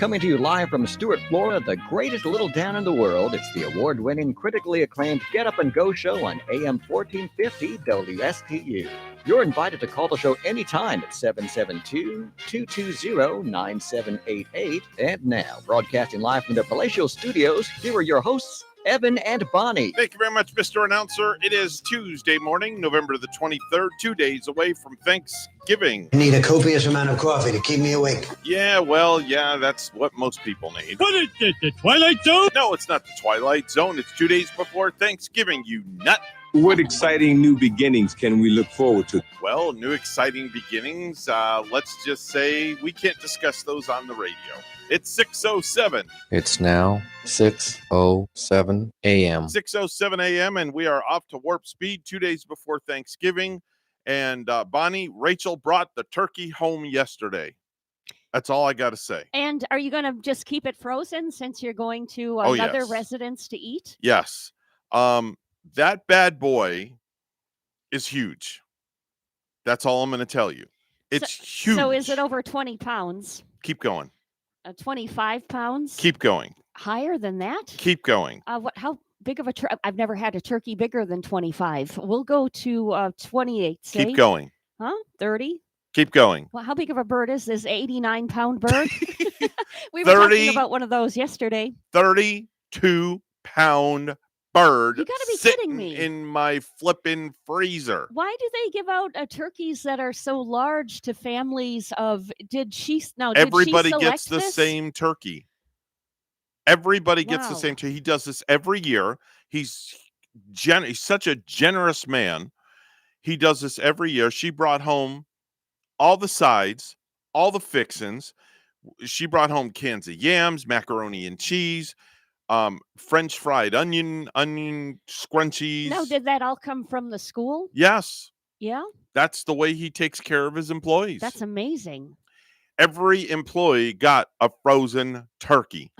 Coming to you live from Stuart, Florida, the greatest little town in the world, it's the award-winning, critically acclaimed Get Up and Go show on AM 1450 WSTU. You're invited to call the show anytime at 772-220-9788. And now, broadcasting live from the palatial studios, here are your hosts, Evan and Bonnie. Thank you very much, Mr. Announcer. It is Tuesday morning, November the 23rd, 2 days away from Thanksgiving. I need a copious amount of coffee to keep me awake. Yeah, that's what most people need. What is it, the Twilight Zone? No, it's not the Twilight Zone. It's 2 days before Thanksgiving, you nut. What exciting new beginnings can we look forward to? Well, new exciting beginnings. Let's just say we can't discuss those on the radio. It's 6:07. It's now 6:07 a.m. 6:07 a.m. and we are off to warp speed 2 days before Thanksgiving. And Bonnie, Rachel brought the turkey home yesterday. That's all I got to say. And are you going to just keep it frozen since you're going to another residence to eat? Yes. That bad boy is huge. That's all I'm going to tell you. It's huge. So is it over 20 pounds? Keep going. 25 pounds? Keep going. Higher than that? Keep going. How big of a turkey? I've never had a turkey bigger than 25. We'll go to 28. Say. Keep going. Huh? 30? Keep going. Well, how big of a bird is this 89-pound bird? We were talking about one of those yesterday. 32-pound bird. You got to be kidding me. In my flippin' freezer. Why do they give out turkeys that are so large to families of? Everybody gets the same turkey. Everybody gets the same turkey. He does this every year. He's such a generous man. He does this every year. She brought home all the sides, all the fixins. She brought home cans of yams, macaroni and cheese, French fried onion scrunchies. Now, did that all come from the school? Yes. Yeah? That's the way he takes care of his employees. That's amazing. Every employee got a frozen turkey.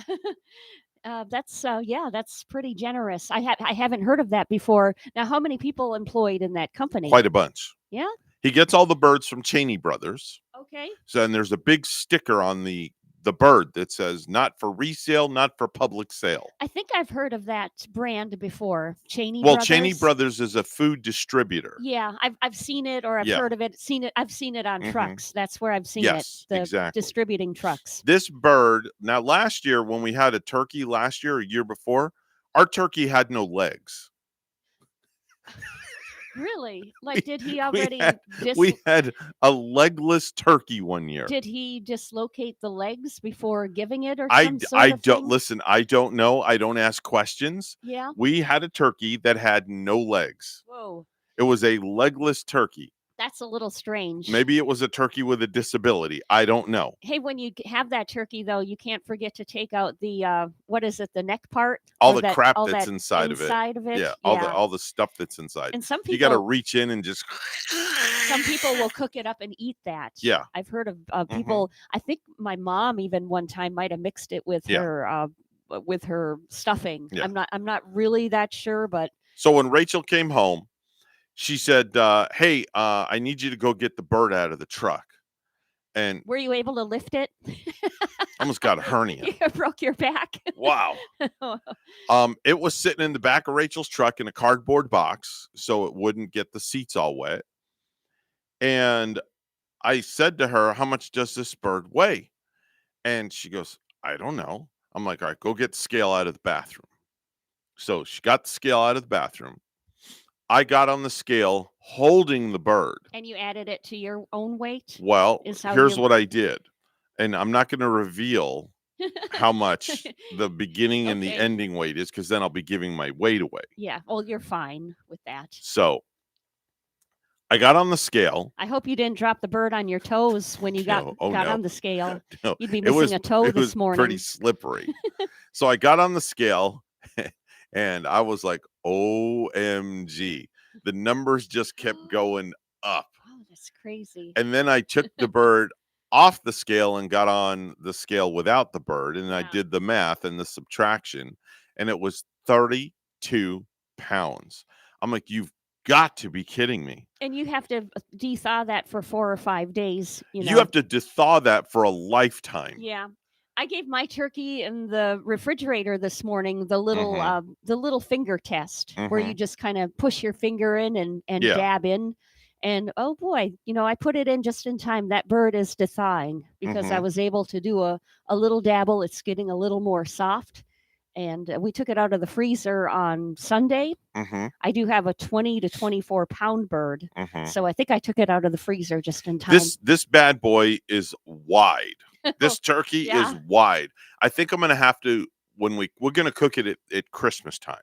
That's pretty generous. I haven't heard of that before. Now, how many people employed in that company? Quite a bunch. Yeah? He gets all the birds from Cheney Brothers. Okay. So, and there's a big sticker on the bird that says not for resale, not for public sale. I think I've heard of that brand before. Cheney Brothers. Well, Cheney Brothers is a food distributor. Yeah, I've seen it, or I've heard of it. I've seen it on trucks. That's where I've seen it. Exactly. Distributing trucks. This bird, now last year when we had a turkey a year before, our turkey had no legs. Really? Like, did he already? We had a legless turkey one year. Did he dislocate the legs before giving it, or I don't thing? Listen. I don't know. I don't ask questions. Yeah. We had a turkey that had no legs. Whoa. It was a legless turkey. That's a little strange. Maybe it was a turkey with a disability. I don't know. Hey, when you have that turkey, though, you can't forget to take out the the neck part? All the crap that's inside of it. Yeah, all the stuff that's inside. And some people, you got to reach in and just. Some people will cook it up and eat that. Yeah, I've heard of people. I think my mom even one time might have mixed it with her stuffing. Yeah. I'm not really that sure, but. So when Rachel came home, she said, hey, I need you to go get the bird out of the truck. And were you able to lift it? Almost got a hernia. You broke your back. Wow. It was sitting in the back of Rachel's truck in a cardboard box so it wouldn't get the seats all wet. And I said to her, how much does this bird weigh? And she goes, I don't know. I'm like, all right, go get the scale out of the bathroom. So she got the scale out of the bathroom. I got on the scale holding the bird. And you added it to your own weight? Well, here's what I did. And I'm not going to reveal how much the beginning and the ending weight is, because then I'll be giving my weight away. Yeah. Well, you're fine with that. So I got on the scale. I hope you didn't drop the bird on your toes when you got on the scale. No, you'd be missing a toe this morning. It was pretty slippery. So I got on the scale. And I was like, OMG. The numbers just kept going up. Oh, that's crazy. And then I took the bird off the scale and got on the scale without the bird. And I did the math and the subtraction. And it was 32 pounds. I'm like, you've got to be kidding me. And you have to de-thaw that for 4 or 5 days. You have to de-thaw that for a lifetime. Yeah. I gave my turkey in the refrigerator this morning the little finger test where you just kind of push your finger in and Yeah. dab in. And oh boy, I put it in just in time. That bird is thawing because I was able to do a little dabble. It's getting a little more soft. And we took it out of the freezer on Sunday. I do have a 20 to 24 pound bird. So I think I took it out of the freezer just in time. This bad boy is wide. This turkey is wide. I think I'm going to have to, when we're going to cook it at Christmas time.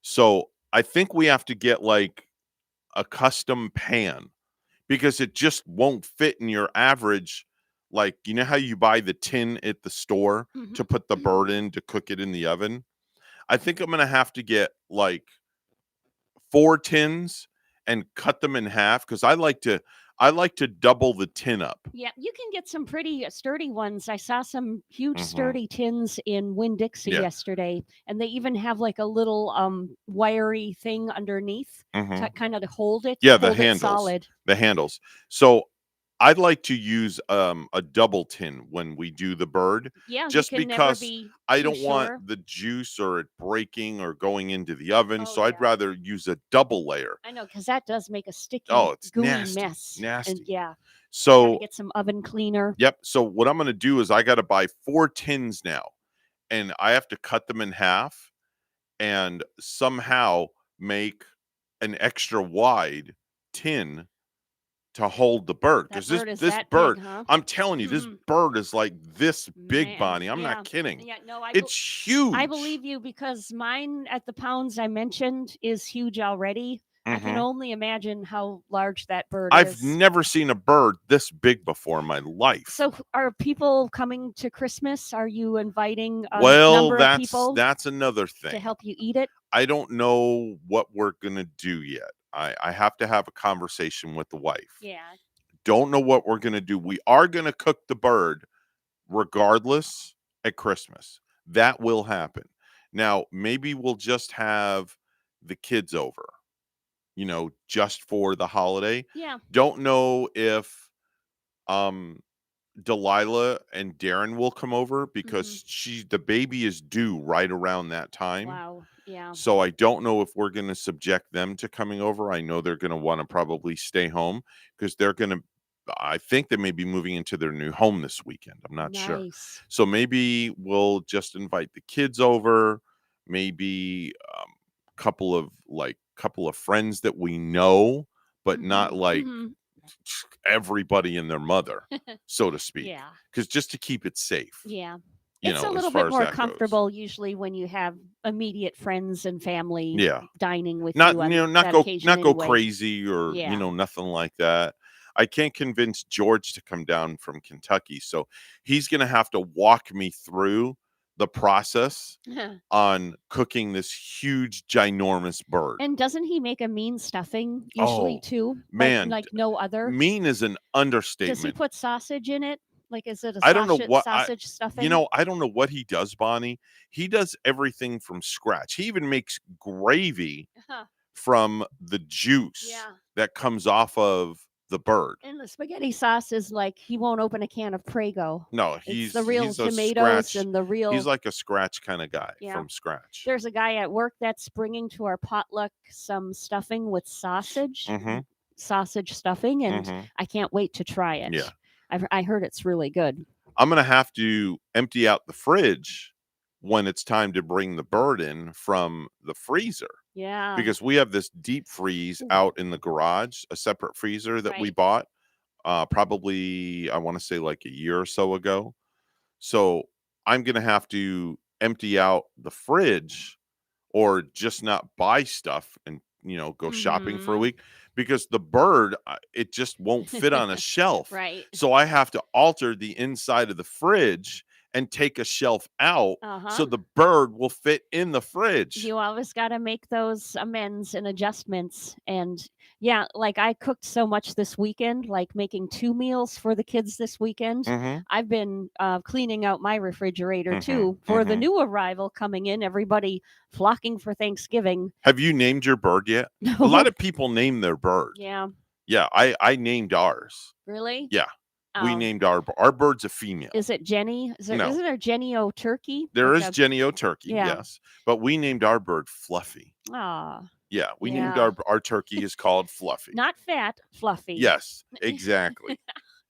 So I think we have to get like a custom pan because it just won't fit in your average. Like, you know how you buy the tin at the store to put the bird in to cook it in the oven? I think I'm going to have to get like 4 tins and cut them in half because I like to double the tin up. Yeah, you can get some pretty sturdy ones. I saw some huge sturdy tins in Winn-Dixie yesterday, and they even have like a little wiry thing underneath to kind of hold it. Yeah, hold the it handles. solid. The handles. So I'd like to use a double tin when we do the bird. Yeah, just you can because never be I too don't sure. want the juice or it breaking or going into the oven. Oh, so I'd rather use a double layer. I know, because that does make a sticky, it's gooey nasty, mess. nasty. And yeah, So gotta get some oven cleaner. Yep. So what I'm going to do is I got to buy 4 tins now, and I have to cut them in half and somehow make an extra wide tin to hold the bird. Because this bird, big, huh? I'm telling you, this bird is like this big, Man, Bonnie. I'm not kidding. Yeah, no, It's huge. I believe you because mine at the pounds I mentioned is huge already. I can only imagine how large that bird is. I've never seen a bird this big before in my life. So are people coming to Christmas? Are you inviting a number of people? That's another thing. To help you eat it? I don't know what we're going to do yet. I have to have a conversation with the wife. Yeah. Don't know what we're going to do. We are going to cook the bird regardless at Christmas. That will happen. Now, maybe we'll just have the kids over, just for the holiday. Yeah. Don't know if Delilah and Darren will come over because the baby is due right around that time. Wow. Yeah. So I don't know if we're going to subject them to coming over. I know they're going to want to probably stay home because I think they may be moving into their new home this weekend. I'm not sure. So maybe we'll just invite the kids over, maybe a couple of friends that we know, but not like everybody and their mother, so to speak. Yeah. Because just to keep it safe. Yeah. It's a little bit more comfortable usually when you have immediate friends and family dining with you. Not go crazy or nothing like that. I can't convince George to come down from Kentucky, so he's going to have to walk me through the process on cooking this huge, ginormous bird. And doesn't he make a mean stuffing usually too? Man, like no other. Mean is an understatement. Does he put sausage in it? Like, is it a sausage stuffing? I don't know what he does, Bonnie. He does everything from scratch. He even makes gravy from the juice that comes off of the bird. And the spaghetti sauce is like he won't open a can of Prego. No, he's the real tomatoes and the real. He's like a scratch kind of guy from scratch. There's a guy at work that's bringing to our potluck some stuffing with sausage, sausage stuffing, and I can't wait to try it. Yeah. I heard it's really good. I'm going to have to empty out the fridge when it's time to bring the bird in from the freezer. Yeah. Because we have this deep freeze out in the garage, a separate freezer that we bought probably, I want to say like a year or so ago. So I'm going to have to empty out the fridge or just not buy stuff and, go shopping for a week. Because the bird, it just won't fit on a shelf. Right. So I have to alter the inside of the fridge and take a shelf out so the bird will fit in the fridge. You always got to make those amends and adjustments. And yeah, like I cooked so much this weekend, like making 2 meals for the kids this weekend. I've been cleaning out my refrigerator too for the new arrival coming in, everybody flocking for Thanksgiving. Have you named your bird yet? No. A lot of people name their bird. Yeah. Yeah, I named ours. Really? Yeah. We named our bird's a female. Is it Jenny? Isn't there Jenny O turkey? There is Jenny O turkey, yeah. yes. But we named our bird Fluffy. Ah. Yeah, we named our turkey is called Fluffy. Not fat, Fluffy. Yes, exactly.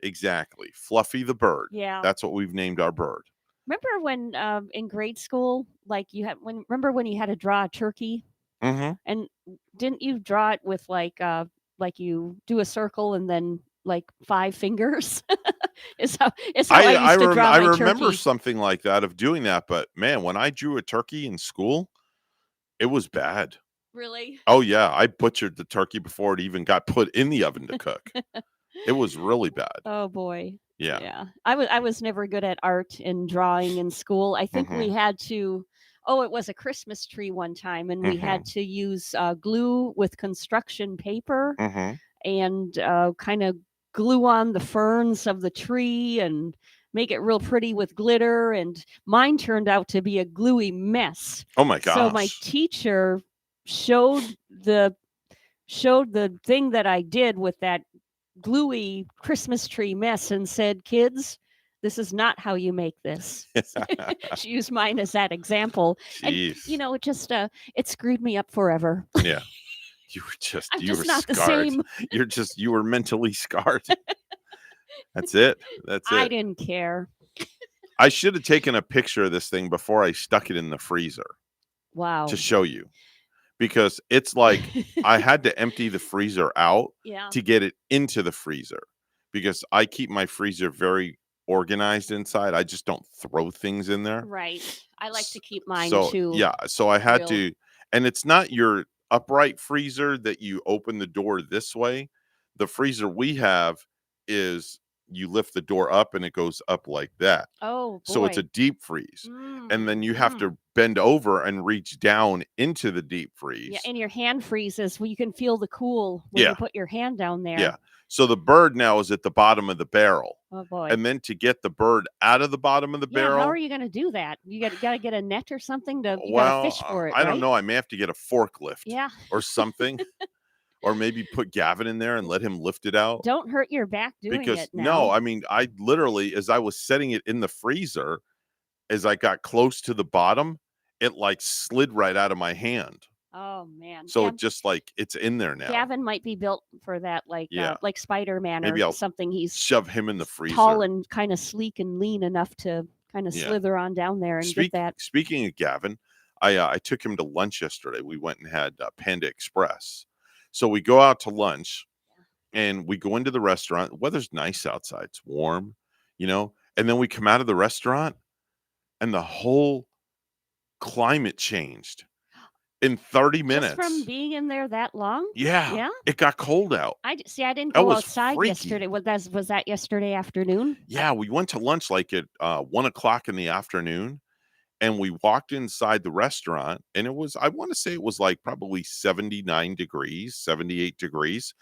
Exactly. Fluffy the bird. Yeah. That's what we've named our bird. Remember when in grade school, like remember when you had to draw a turkey? Mm-hmm. And didn't you draw it with like you do a circle and then like 5 fingers? is how I used to draw my I remember turkey. something like that of doing that, but man, when I drew a turkey in school, it was bad. Really? Oh yeah, I butchered the turkey before it even got put in the oven to cook. It was really bad. Oh boy. Yeah. Yeah. I was never good at art and drawing in school. I think we had to it was a Christmas tree one time, and we had to use glue with construction paper and kind of glue on the ferns of the tree and make it real pretty with glitter. And mine turned out to be a gluey mess. Oh my gosh. So my teacher showed the thing that I did with that gluey Christmas tree mess and said, "Kids, this is not how you make this." She used mine as that example. Jeez. And it just it screwed me up forever. Yeah. You were not scarred. the same. You were mentally scarred. That's it. I didn't care. I should have taken a picture of this thing before I stuck it in the freezer. Wow. To show you. Because it's like I had to empty the freezer out to get it into the freezer. Because I keep my freezer very organized inside. I just don't throw things in there. Right. I like to keep mine too. Yeah. So I had to, and it's not your upright freezer that you open the door this way. The freezer we have is you lift the door up and it goes up like that. Oh, boy. So it's a deep freeze. And then you have to bend over and reach down into the deep freeze. Yeah, and your hand freezes. Well, you can feel the cool when you put your hand down there. Yeah. So the bird now is at the bottom of the barrel. Oh boy. And then to get the bird out of the bottom of the barrel. How are you going to do that? You got to get a net or something to gotta fish for it. I don't know. I may have to get a forklift. Yeah. Or something. Or maybe put Gavin in there and let him lift it out. Don't hurt your back doing it now. No, I mean, I literally, as I was setting it in the freezer, as I got close to the bottom, it like slid right out of my hand. Oh man! So it just like it's in there now. Gavin might be built for that, like Spider-Man or something. He's shove him in the freezer. Tall and kind of sleek and lean enough to kind of slither on down there and get that. Speaking of Gavin, I took him to lunch yesterday. We went and had Panda Express. So we go out to lunch, and we go into the restaurant. The weather's nice outside; it's warm, And then we come out of the restaurant, and the whole climate changed. In 30 minutes. Just from being in there that long? Yeah. Yeah. It got cold out. I didn't go outside yesterday. Was that yesterday afternoon? Yeah, we went to lunch like at 1:00 in the afternoon, and we walked inside the restaurant, and it was, I want to say it was like probably 79 degrees, 78 degrees.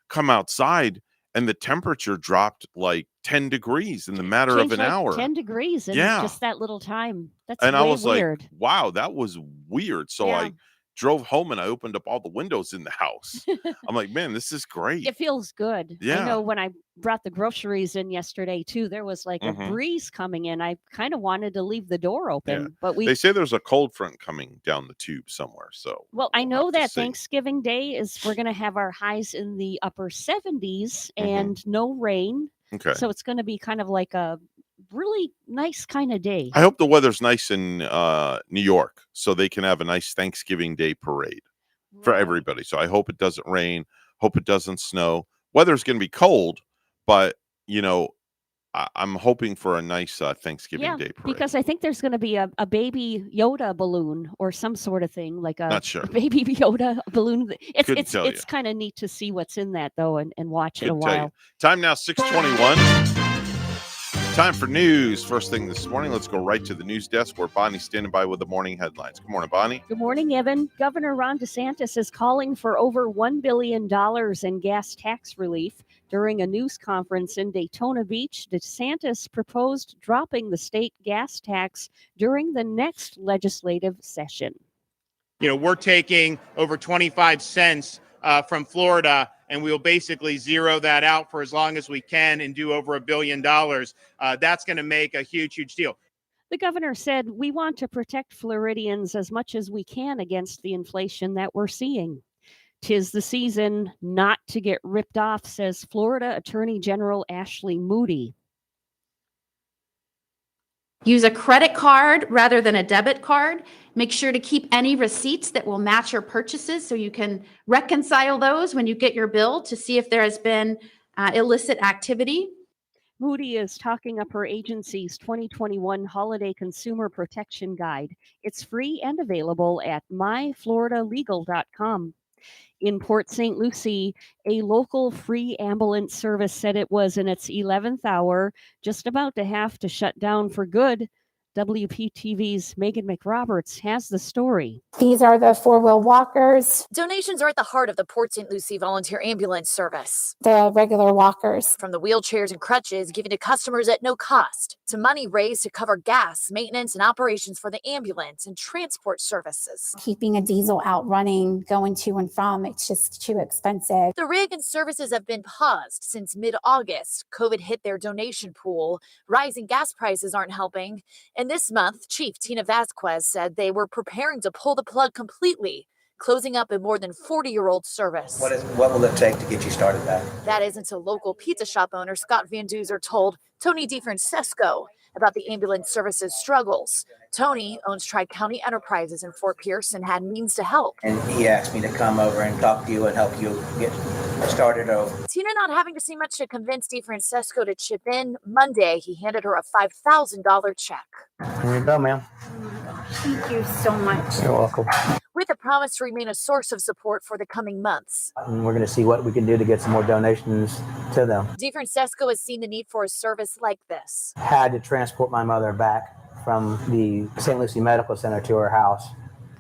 Come outside, and the temperature dropped like 10 degrees in the matter of an hour. 10 degrees in just that little time. That's and way I was weird. Like, wow, that was weird. So I drove home and I opened up all the windows in the house. I'm like, man, this is great. It feels good. Yeah. I know when I brought the groceries in yesterday too, there was like a breeze coming in. I kind of wanted to leave the door open, but they say there's a cold front coming down the tube somewhere. So well, I know that Thanksgiving Day we're going to have our highs in the upper 70s and no rain. Okay. So it's going to be kind of like a really nice kind of day. I hope the weather's nice in New York so they can have a nice Thanksgiving Day parade for everybody. So I hope it doesn't rain, hope it doesn't snow. Weather's going to be cold, but I'm hoping for a nice Thanksgiving Day parade. Because I think there's going to be a baby Yoda balloon or some sort of thing, like a Not sure. baby Yoda balloon. It's kind of neat to see what's in that though and watch it a while. Time now 6:21. Time for news. First thing this morning, let's go right to the news desk where Bonnie's standing by with the morning headlines. Good morning, Bonnie. Good morning, Evan. Governor Ron DeSantis is calling for over $1 billion in gas tax relief. During a news conference in Daytona Beach, DeSantis proposed dropping the state gas tax during the next legislative session. We're taking over 25 cents from Florida and we'll basically zero that out for as long as we can and do over $1 billion. That's going to make a huge, huge deal. The governor said, "We want to protect Floridians as much as we can against the inflation that we're seeing. 'Tis the season not to get ripped off," says Florida Attorney General Ashley Moody. Use a credit card rather than a debit card. Make sure to keep any receipts that will match your purchases so you can reconcile those when you get your bill to see if there has been illicit activity. Moody is talking up her agency's 2021 Holiday Consumer Protection Guide. It's free and available at myfloridalegal.com. In Port St. Lucie, a local free ambulance service said it was in its 11th hour, just about to have to shut down for good. WPTV's Megan McRoberts has the story. These are the four-wheel walkers. Donations are at the heart of the Port St. Lucie Volunteer Ambulance Service. The regular walkers. From the wheelchairs and crutches given to customers at no cost, to money raised to cover gas, maintenance, and operations for the ambulance and transport services. Keeping a diesel out running, going to and from, it's just too expensive. The rig and services have been paused since mid-August. COVID hit their donation pool. Rising gas prices aren't helping. And this month, Chief Tina Vasquez said they were preparing to pull the plug completely, closing up a more than 40-year-old service. What will it take to get you started back? That is until local pizza shop owner Scott Van Duzer told Tony DeFrancesco about the ambulance service's struggles. Tony owns Tri-County Enterprises in Fort Pierce and had means to help. And he asked me to come over and talk to you and help you get started over. Tina not having to see much to convince DeFrancesco to chip in. Monday, he handed her a $5,000 check. Here you go, ma'am. Thank you so much. You're welcome. With a promise to remain a source of support for the coming months. And we're going to see what we can do to get some more donations to them. DeFrancesco has seen the need for a service like this. Had to transport my mother back from the St. Lucie Medical Center to her house.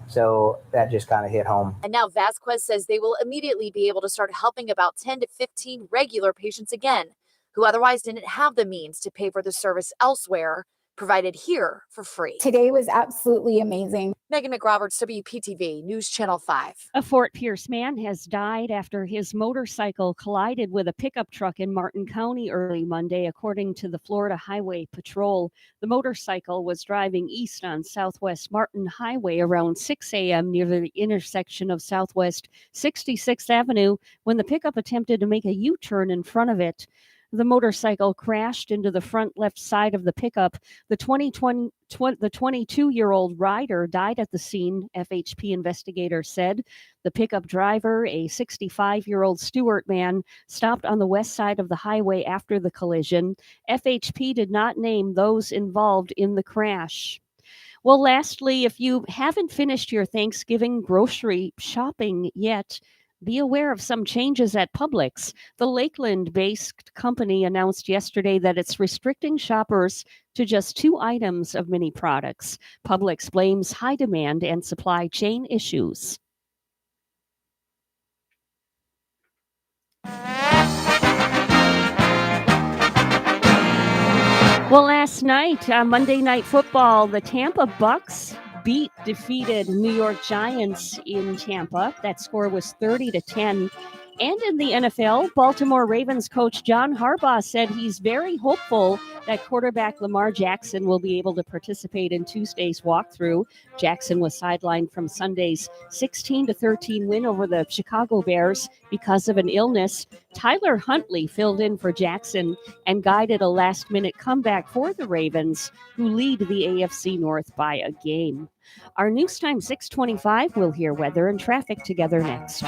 So that just kind of hit home. And now Vasquez says they will immediately be able to start helping about 10 to 15 regular patients again, who otherwise didn't have the means to pay for the service elsewhere, provided here for free. Today was absolutely amazing. Megan McRoberts, WPTV News Channel 5. A Fort Pierce man has died after his motorcycle collided with a pickup truck in Martin County early Monday, according to the Florida Highway Patrol. The motorcycle was driving east on Southwest Martin Highway around 6 a.m. near the intersection of Southwest 66th Avenue when the pickup attempted to make a U-turn in front of it. The motorcycle crashed into the front left side of the pickup. The 22-year-old rider died at the scene, FHP investigators said. The pickup driver, a 65-year-old Stewart man, stopped on the west side of the highway after the collision. FHP did not name those involved in the crash. Well, lastly, if you haven't finished your Thanksgiving grocery shopping yet, be aware of some changes at Publix. The Lakeland-based company announced yesterday that it's restricting shoppers to just 2 items of many products. Publix blames high demand and supply chain issues. Well, last night, Monday Night Football, the Tampa Bucks defeated New York Giants in Tampa. That score was 30-10. And in the NFL, Baltimore Ravens coach John Harbaugh said he's very hopeful that quarterback Lamar Jackson will be able to participate in Tuesday's walkthrough. Jackson was sidelined from Sunday's 16-13 win over the Chicago Bears because of an illness. Tyler Huntley filled in for Jackson and guided a last-minute comeback for the Ravens, who lead the AFC North by a game. Our news time 6:25. We'll hear weather and traffic together next.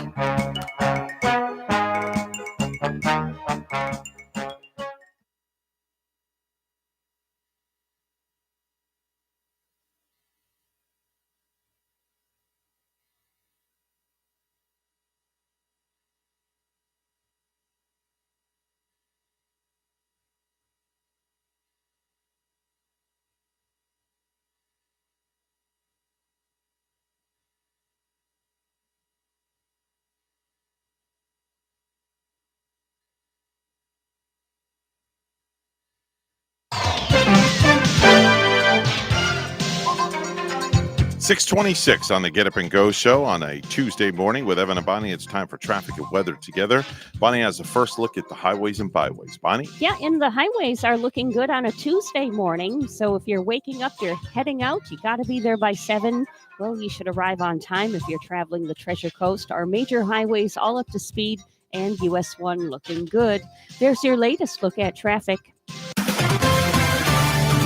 6:26 on the Get Up and Go show on a Tuesday morning with Evan and Bonnie. It's time for traffic and weather together. Bonnie has the first look at the highways and byways. Bonnie? Yeah, and the highways are looking good on a Tuesday morning. So if you're waking up, you're heading out, you got to be there by 7. Well, you should arrive on time if you're traveling the Treasure Coast. Our major highways all up to speed, and US 1 looking good. There's your latest look at traffic.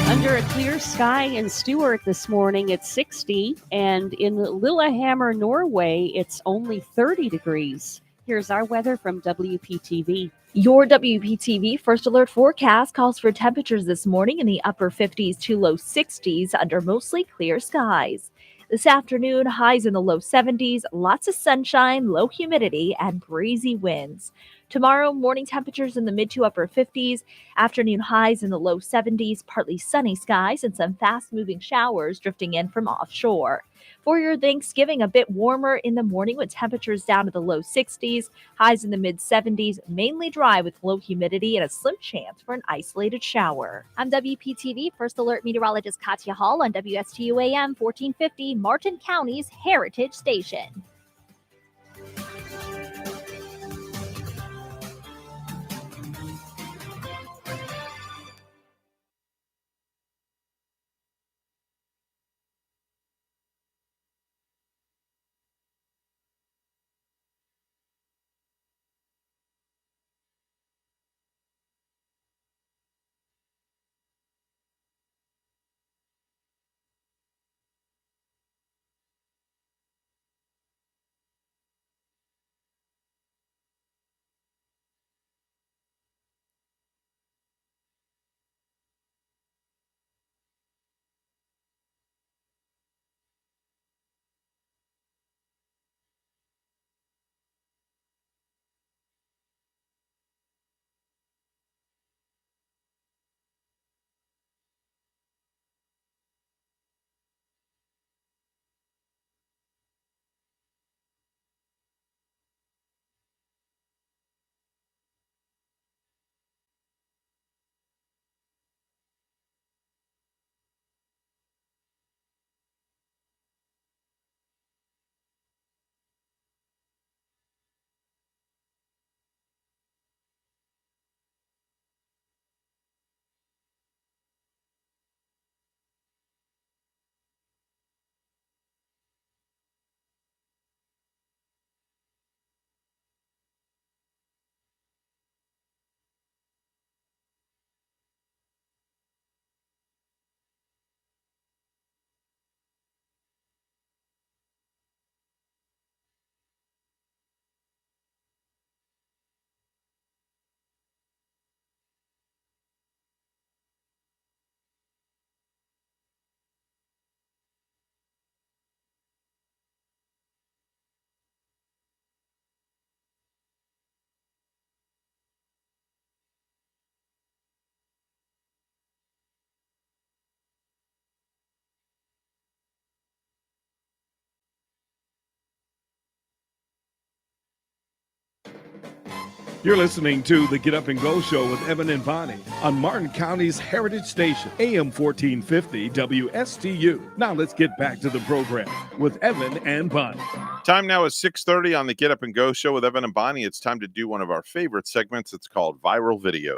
Under a clear sky in Stuart this morning, it's 60, and in Lillehammer, Norway, it's only 30 degrees. Here's our weather from WPTV. Your WPTV First Alert forecast calls for temperatures this morning in the upper 50s to low 60s under mostly clear skies. This afternoon, highs in the low 70s, lots of sunshine, low humidity, and breezy winds. Tomorrow, morning temperatures in the mid to upper 50s, afternoon highs in the low 70s, partly sunny skies, and some fast-moving showers drifting in from offshore. For your Thanksgiving, a bit warmer in the morning with temperatures down to the low 60s, highs in the mid 70s, mainly dry with low humidity and a slim chance for an isolated shower. I'm WPTV First Alert meteorologist Katya Hall on WSTU AM 1450, Martin County's Heritage Station. You're listening to the Get Up and Go show with Evan and Bonnie on Martin County's Heritage Station, AM 1450 WSTU. Now let's get back to the program with Evan and Bonnie. Time now is 6:30 on the Get Up and Go show with Evan and Bonnie. It's time to do one of our favorite segments. It's called Viral Videos.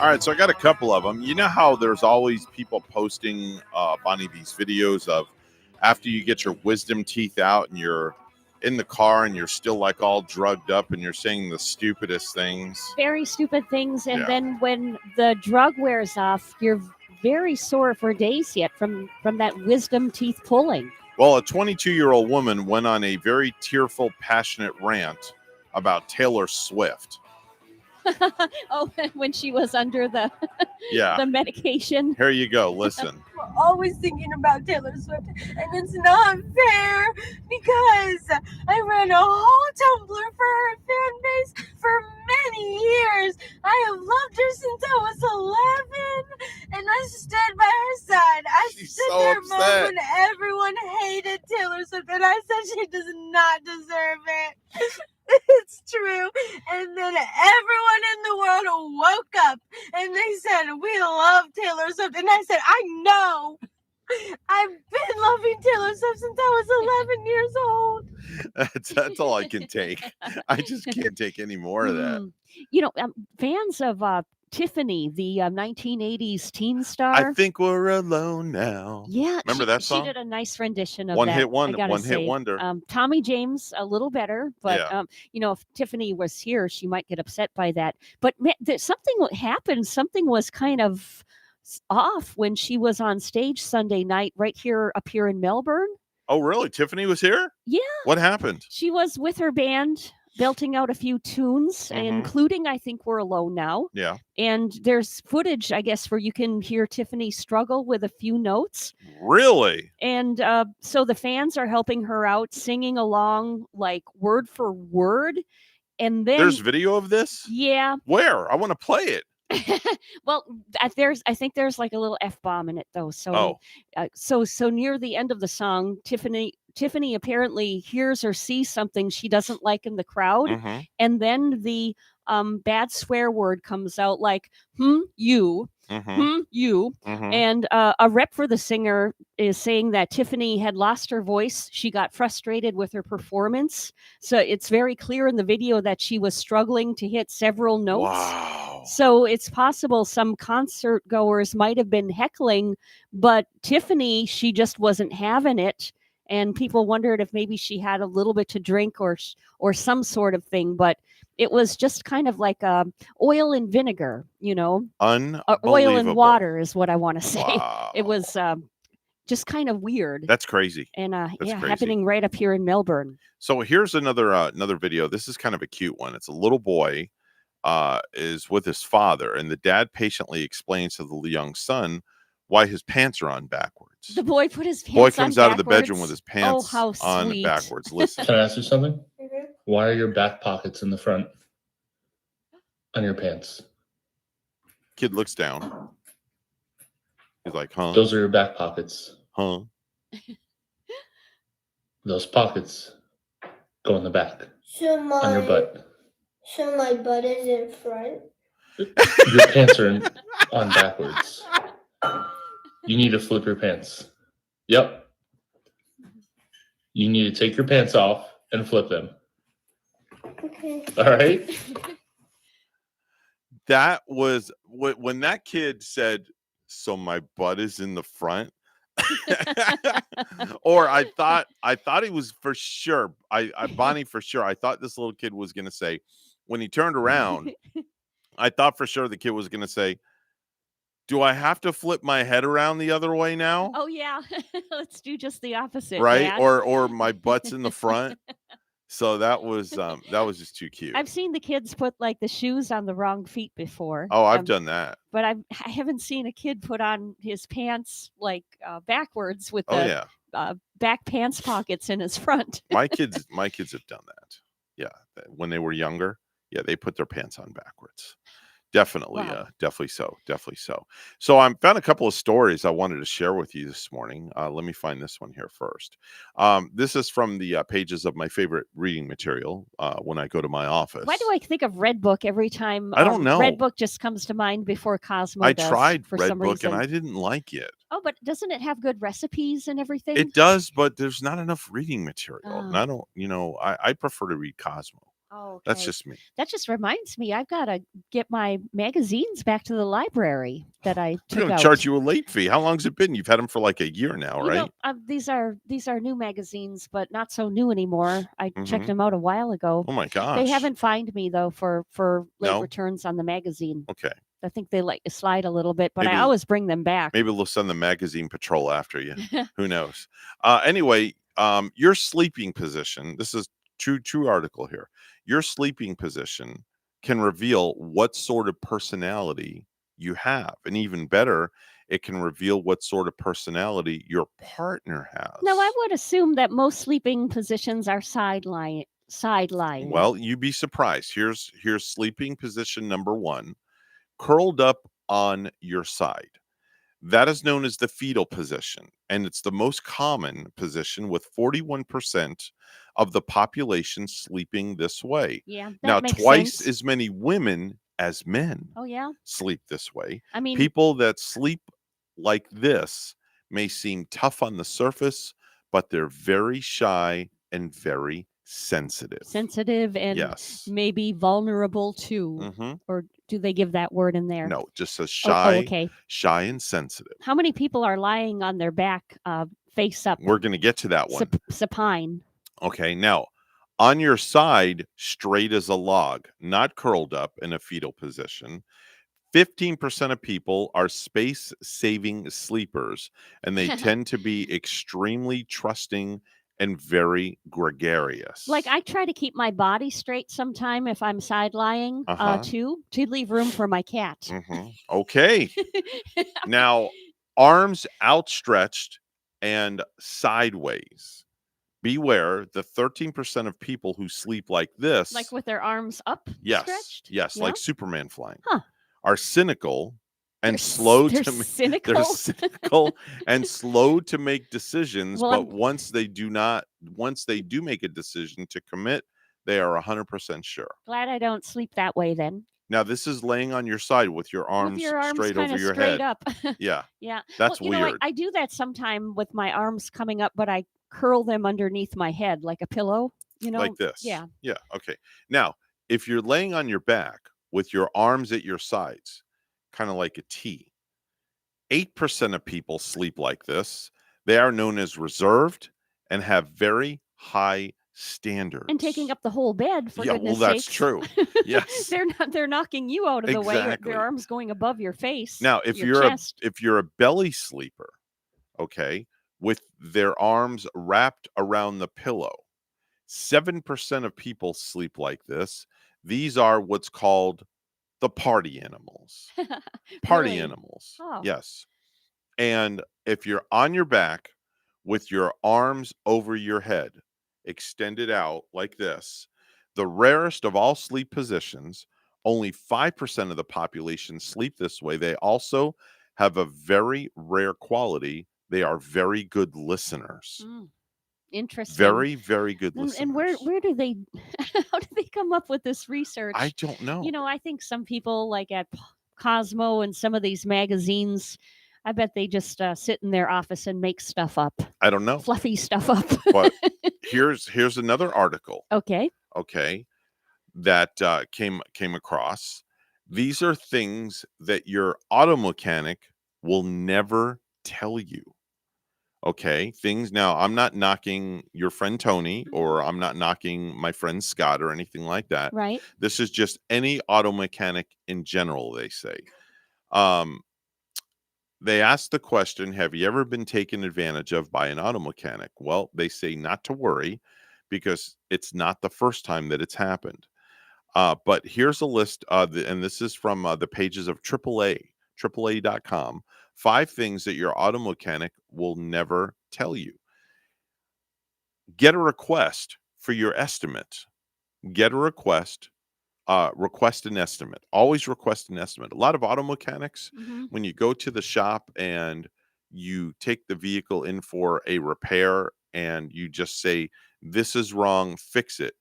All right, so I got a couple of them. You know how there's always people posting, Bonnie, these videos of after you get your wisdom teeth out and you're in the car and you're still like all drugged up and you're saying the stupidest things. Very stupid things. And Yeah. then when the drug wears off, you're very sore for days yet from that wisdom teeth pulling. Well, a 22-year-old woman went on a very tearful, passionate rant about Taylor Swift. Oh, when she was under the Yeah. the medication. Here you go. Listen. We're always thinking about Taylor Swift, and it's not fair because I ran a whole Tumblr for her fan base for many years. I have loved her since I was 11, and I stood by her side. I stood so there upset. when everyone hated Taylor Swift, and I said she does not deserve it. It's true. And then everyone in the world woke up and they said, we love Taylor Swift. And I said, I know. I've been loving Taylor Swift since I was 11 years old. That's all I can take. I just can't take any more of that. You know, fans of Tiffany, the 1980s teen star. I think we're alone now. Yeah, remember that song? She did a nice rendition of One that. hit wonder. I gotta One hit say. wonder. Tommy James a little better, but Yeah. you know, if Tiffany was here, she might get upset by that. But something happened. Something was kind of off when she was on stage Sunday night, right here up here in Melbourne. Oh, really? Tiffany was here? Yeah. What happened? She was with her band, belting out a few tunes, including I Think We're Alone Now. Yeah. And there's footage, I guess, where you can hear Tiffany struggle with a few notes. Really? And so the fans are helping her out, singing along like word for word. And then there's video of this? Yeah. Where? I want to play it. Well, I think there's like a little F-bomb in it though. So, so near the end of the song, Tiffany apparently hears or sees something she doesn't like in the crowd, and then the bad swear word comes out like you. And a rep for the singer is saying that Tiffany had lost her voice. She got frustrated with her performance. So it's very clear in the video that she was struggling to hit several notes. Wow. So it's possible some concert goers might have been heckling, but Tiffany, she just wasn't having it. And people wondered if maybe she had a little bit to drink or some sort of thing. But it was just kind of like oil and vinegar, you know. Oil and water is what I want to say. Wow. It was just kind of weird. That's crazy. And That's crazy. happening right up here in Melbourne. So here's another video. This is kind of a cute one. It's a little boy is with his father, and the dad patiently explains to the young son why his pants are on backwards. The boy put his pants Boy on comes out of the backwards? bedroom with his pants how on sweet. backwards. Listen. Can I ask you something? Why are your back pockets in the front on your pants? Kid looks down. He's like, huh? Those are your back pockets. Huh? Those pockets go in the back So on your butt. So my butt is in front. Your pants are on backwards. You need to flip your pants. Yep. You need to take your pants off and flip them. Okay. All right? That was when that kid said, so my butt is in the front. Or I thought he was for sure. Bonnie for sure. I thought this little kid was going to say, when he turned around, I thought for sure the kid was going to say, do I have to flip my head around the other way now? Oh yeah, let's do just the opposite, right? Dad. Or my butt's in the front. So that was just too cute. I've seen the kids put like the shoes on the wrong feet before. Oh, I've done that. But I haven't seen a kid put on his pants like backwards with the back pants pockets in his front. my kids have done that. Yeah, when they were younger, yeah, they put their pants on backwards. Definitely, Wow. Definitely so. So I found a couple of stories I wanted to share with you this morning. Let me find this one here first. This is from the pages of my favorite reading material when I go to my office. Why do I think of Red Book every time? I don't know. Red Book just comes to mind before Cosmo. I does, tried for Red some Book reason. and I didn't like it. Oh, but doesn't it have good recipes and everything? It does, but there's not enough reading material. And Oh. I don't, I prefer to read Cosmo. Oh, That's okay. just me. That just reminds me, I've got to get my magazines back to the library that I I'm took going out. to charge you a late fee. How long's it been? You've had them for like a year now, You right? know, these are new magazines, but not so new anymore. I checked them out a while ago. Oh my gosh. They haven't fined me though for late No? returns on the magazine. Okay. I think they like to slide a little bit, but Maybe- I always bring them back. Maybe they'll send the magazine patrol after you. Who knows? Anyway, your sleeping position, this is true article here. Your sleeping position can reveal what sort of personality you have. And even better, it can reveal what sort of personality your partner has. Now, I would assume that most sleeping positions are sideline. Well, you'd be surprised. Here's sleeping position number 1, curled up on your side. That is known as the fetal position, and it's the most common position with 41% of the population sleeping this way. Yeah, that Now, makes twice sense. as many women as men Oh, yeah. sleep this way. I mean, People that sleep like this may seem tough on the surface, but they're very shy and very sensitive. and Yes. maybe vulnerable too. Mhm. Or do they give that word in there? No, just says Oh, okay. shy and sensitive. How many people are lying on their back, face up, We're going to get to that one. supine? Okay, now on your side, straight as a log, not curled up in a fetal position. 15% of people are space-saving sleepers, and they tend to be extremely trusting and very gregarious. Like, I try to keep my body straight sometime if I'm side lying, too, to leave room for my cat. Mhm. Okay. Now, arms outstretched and sideways. Beware the 13% of people who sleep like this. Like with their arms up stretched? Yes, Yeah? like Superman flying. Huh. Are cynical and They're slow they're to cynical? they're cynical and slow to make decisions, Well, but once they do make a decision to commit, they are 100% sure. Glad I don't sleep that way then. Now, this is laying on your side with your arms, With your arms straight over kinda your straight head. up. Yeah. Yeah. That's well, you know, weird. I do that sometime with my arms coming up, but I curl them underneath my head like a pillow, you know? Like this. Yeah. Yeah. Okay. Now, if you're laying on your back with your arms at your sides, kind of like a T, 8% of people sleep like this. They are known as reserved and have very high standards. And taking up the whole bed, for Yeah, goodness well, that's sakes. true. Yes. They're knocking you out of the way, Exactly. their arms going above your face, Now, if your you're chest. if you're a belly sleeper, okay, with their arms wrapped around the pillow, 7% of people sleep like this. These are what's called the party animals. Party Really? animals. Oh. Yes. And if you're on your back with your arms over your head, extended out like this, the rarest of all sleep positions, only 5% of the population sleep this way. They also have a very rare quality. They are very good listeners. Interesting. Very, very good listeners. And where do they how do they come up with this research? I don't know. You know, I think some people like at Cosmo and some of these magazines, I bet they just sit in their office and make stuff up. I don't know. Fluffy stuff up. But here's another article. Okay. Okay. That came across. These are things that your auto mechanic will never tell you. Okay, things. Now, I'm not knocking your friend Tony, or I'm not knocking my friend Scott or anything like that. Right. This is just any auto mechanic in general, they say. They asked the question, have you ever been taken advantage of by an auto mechanic? Well, they say not to worry because it's not the first time that it's happened. But here's a list, and this is from the pages of AAA.com. 5 things that your auto mechanic will never tell you. Get a request for your estimate. Get a request an estimate. Always request an estimate. A lot of auto mechanics, when you go to the shop and you take the vehicle in for a repair and you just say, this is wrong, fix it,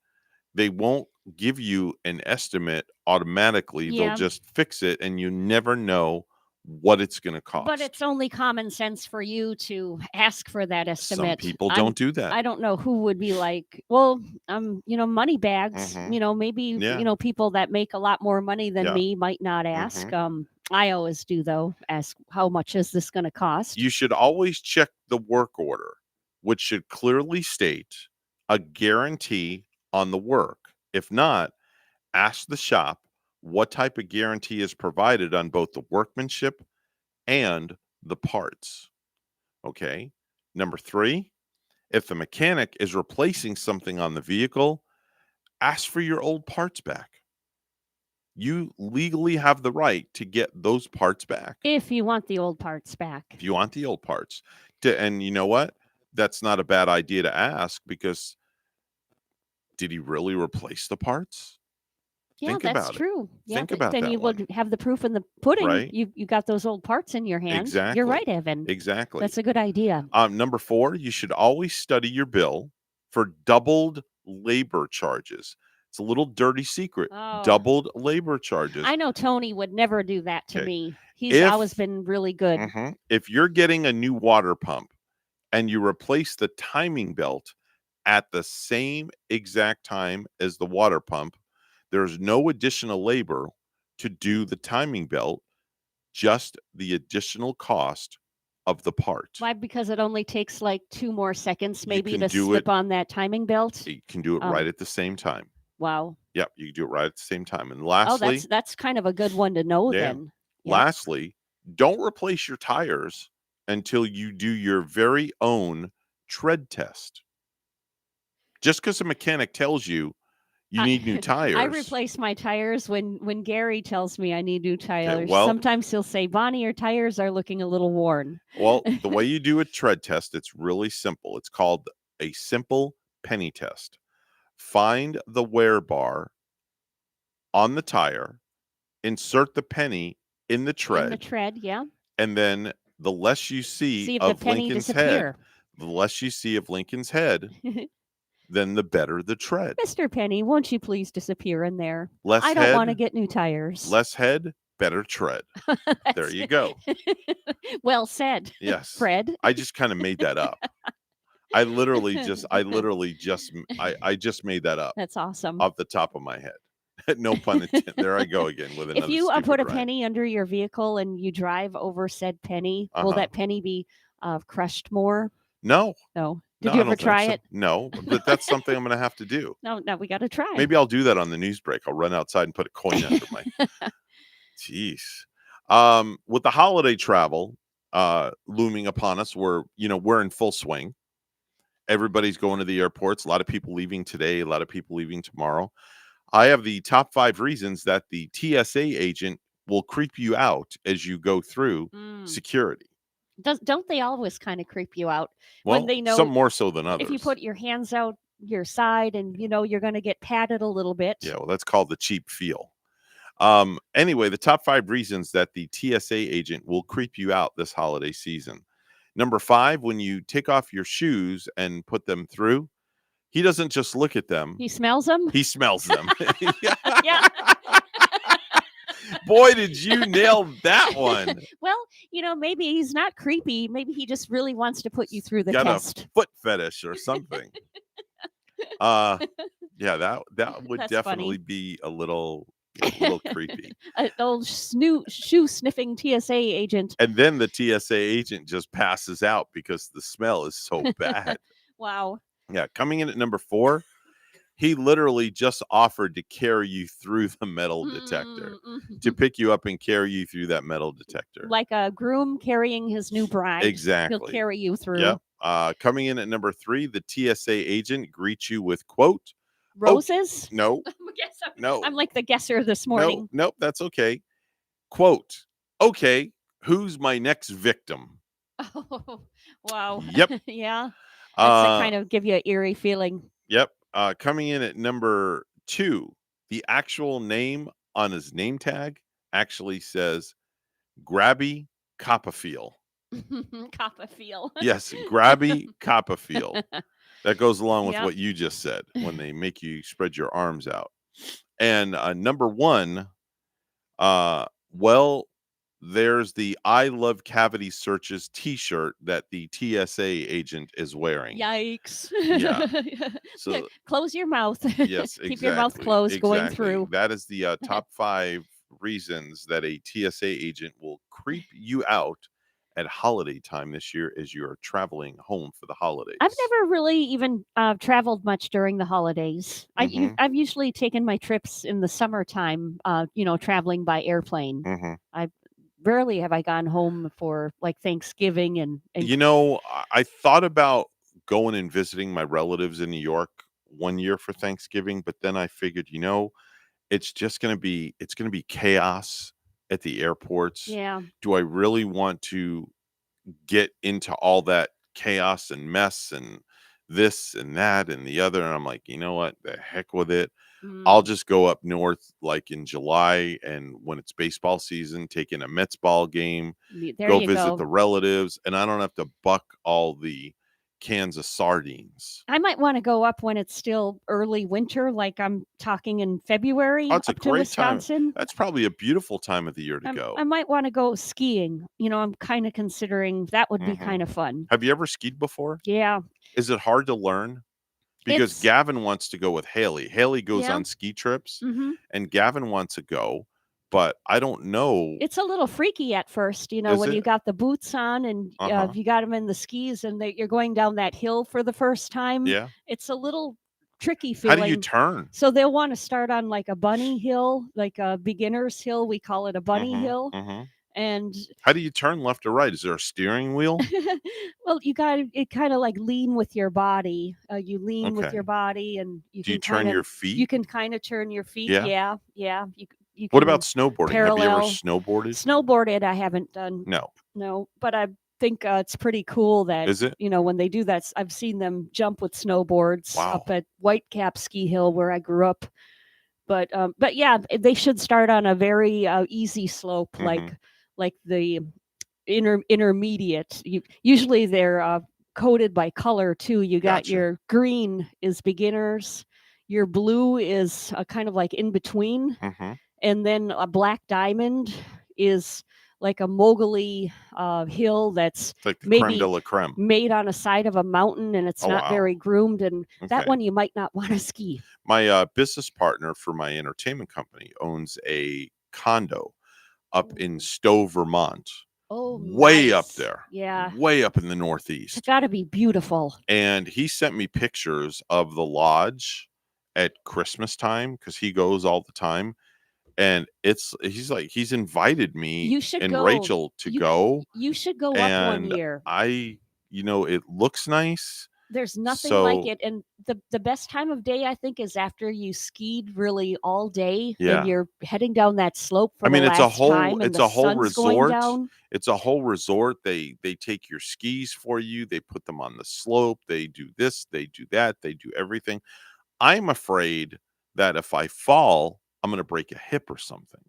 they won't give you an estimate automatically. Yeah. They'll just fix it and you never know what it's going to cost. But it's only common sense for you to ask for that estimate. Some people don't do that. I don't know who would be like, well, you know, money bags, you know, maybe, Yeah. you know, people that make a lot more money than Yeah. me might not ask. I always do, though, ask how much is this going to cost? You should always check the work order, which should clearly state a guarantee on the work. If not, ask the shop what type of guarantee is provided on both the workmanship and the parts. Okay. Number 3, if the mechanic is replacing something on the vehicle, ask for your old parts back. You legally have the right to get those parts back. If you want the old parts back. If you want the old parts. And you know what? That's not a bad idea to ask, because did he really replace the parts? Yeah, Think that's about it. true. Yeah, Think about then that you one. would have the proof in the pudding. Right? You got those old parts in your hand. Exactly. You're right, Evan. Exactly. That's a good idea. Number 4, you should always study your bill for doubled labor charges. It's a little dirty secret. Oh. Doubled labor charges. I know Tony would never do that to Okay. me. He's always been really good. If you're getting a new water pump and you replace the timing belt at the same exact time as the water pump, there's no additional labor to do the timing belt, just the additional cost of the part. Why? Because it only takes like 2 more seconds maybe can to do slip it- on that timing belt. You can do it right at the same time. Wow. Yep, you can do it right at the same time. And Oh, lastly, that's kind of a good one to know yeah. then. Yeah. Lastly, don't replace your tires until you do your very own tread test. Just because a mechanic tells you need new tires. I replace my tires when Gary tells me I need new tires. well- Sometimes he'll say, Bonnie, your tires are looking a little worn. Well, the way you do a tread test, it's really simple. It's called a simple penny test. Find the wear bar on the tire, insert the penny in the tread, In the tread, yeah. and then the less you see, See if the of penny Lincoln's disappear. head, the less you see of Lincoln's head, then the better the tread. Mr. Penny, won't you please disappear in there? Less I don't head, want to get new tires. Less head, better tread. There you go. Well said. Yes. Fred. I just kind of made that up. I just made that up That's awesome. off the top of my head. No pun intended. There I go again with another. If you stupid put a rhyme. penny under your vehicle and you drive over said penny, will Uh-huh. that penny be crushed more? No. No. No, Did you I ever don't think try so. it? No, but that's something I'm going to have to do. No, we got to try. Maybe I'll do that on the news break. I'll run outside and put a coin under my. Jeez. With the holiday travel looming upon us, we're in full swing. Everybody's going to the airports. A lot of people leaving today. A lot of people leaving tomorrow. I have the top 5 reasons that the TSA agent will creep you out as you go through security. Don't they always kind of creep you out Well, when they know some more so than others. if you put your hands out your side and you're going to get patted a little bit? Yeah, well, that's called the cheap feel. Anyway, the top 5 reasons that the TSA agent will creep you out this holiday season. Number 5, when you take off your shoes and put them through, he doesn't just look at them. He smells them? He smells them. Yeah. Boy, did you nail that one. Well, maybe he's not creepy. Maybe he just really wants to put you through the Got test. a foot fetish or something. Yeah, that would That's definitely funny. be a little creepy. An old shoe sniffing TSA agent. And then the TSA agent just passes out because the smell is so bad. Wow. Yeah, coming in at number 4, he literally just offered to carry you through the metal detector, to pick you up and carry you through that metal detector. Like a groom carrying his new bride. Exactly. He'll carry you through. Yep. Coming in at number 3, the TSA agent greets you with, quote, Roses? No. No. I'm like the guesser this morning. Nope, that's okay. Quote, okay, who's my next victim? Oh, wow. Yep. Yeah. That's to kind of give you an eerie feeling. Yep. Coming in at number 2, the actual name on his name tag actually says Grabby Copperfield. Copperfield. Yes, Grabby Copperfield. That goes along with Yep. what you just said when they make you spread your arms out. And number 1, there's the I Love Cavity Searches t-shirt that the TSA agent is wearing. Yikes. Yeah. So close your mouth. yes, Keep your mouth closed going through. That is the top 5 reasons that a TSA agent will creep you out at holiday time this year as you're traveling home for the holidays. I've never really even traveled much during the holidays. I've usually taken my trips in the summertime, traveling by airplane. I rarely have I gone home for like Thanksgiving and I thought about going and visiting my relatives in New York one year for Thanksgiving, but then I figured, it's going to be chaos at the airports. Yeah. Do I really want to get into all that chaos and mess and this and that and the other? And I'm like, you know what? The heck with it. I'll just go up north like in July, and when it's baseball season, take in a Mets ball game, go visit the relatives, and I don't have to buck all the cans of sardines. I might want to go up when it's still early winter, like I'm talking in February Oh, it's up a to great Wisconsin. time. That's probably a beautiful time of the year to go. I might want to go skiing. I'm kind of considering that would be kind of fun. Have you ever skied before? Yeah. Is it hard to learn? Because Gavin wants to go with Haley. Haley goes on ski trips, and Gavin wants to go, but I don't know. It's a little freaky at first, when you got the boots on and you got them in the skis and you're going down that hill for the first time. Yeah. It's a little tricky feeling. How do you turn? So they'll want to start on like a bunny hill, like a beginner's hill. We call it a bunny hill. And how do you turn left or right? Is there a steering wheel? well, you got to kind of like lean with your body. You lean with your body, and you do can you turn your feet? You can kind of turn your feet. Yeah. Yeah. You what can about snowboarding? parallel. Have you ever snowboarded? Snowboarded, I haven't done. No, but I think it's pretty cool that is it? When they do that, I've seen them jump with snowboards up at Whitecap Ski Hill where I grew up. But yeah, they should start on a very easy slope, like the intermediate. Usually they're coded by color too. You got your green is beginners, your blue is kind of like in between, and then a black diamond is like a mogully hill that's like the maybe creme de la creme. Made on a side of a mountain, and it's not very groomed, and that one you might not want to ski. My business partner for my entertainment company owns a condo up in Stowe, Vermont. Oh, way nice. up there. Yeah. Way up in the Northeast. It's got to be beautiful. And he sent me pictures of the lodge at Christmas time because he goes all the time. And he's invited me and Rachel to go. You should go up one year. It looks nice. There's nothing like it. And the best time of day, I think, is after you skied really all day and you're heading down that slope for it's a whole time, it's a whole resort. It's a whole resort. They take your skis for you. They put them on the slope. They do this, they do that, they do everything. I'm afraid that if I fall, I'm going to break a hip or something.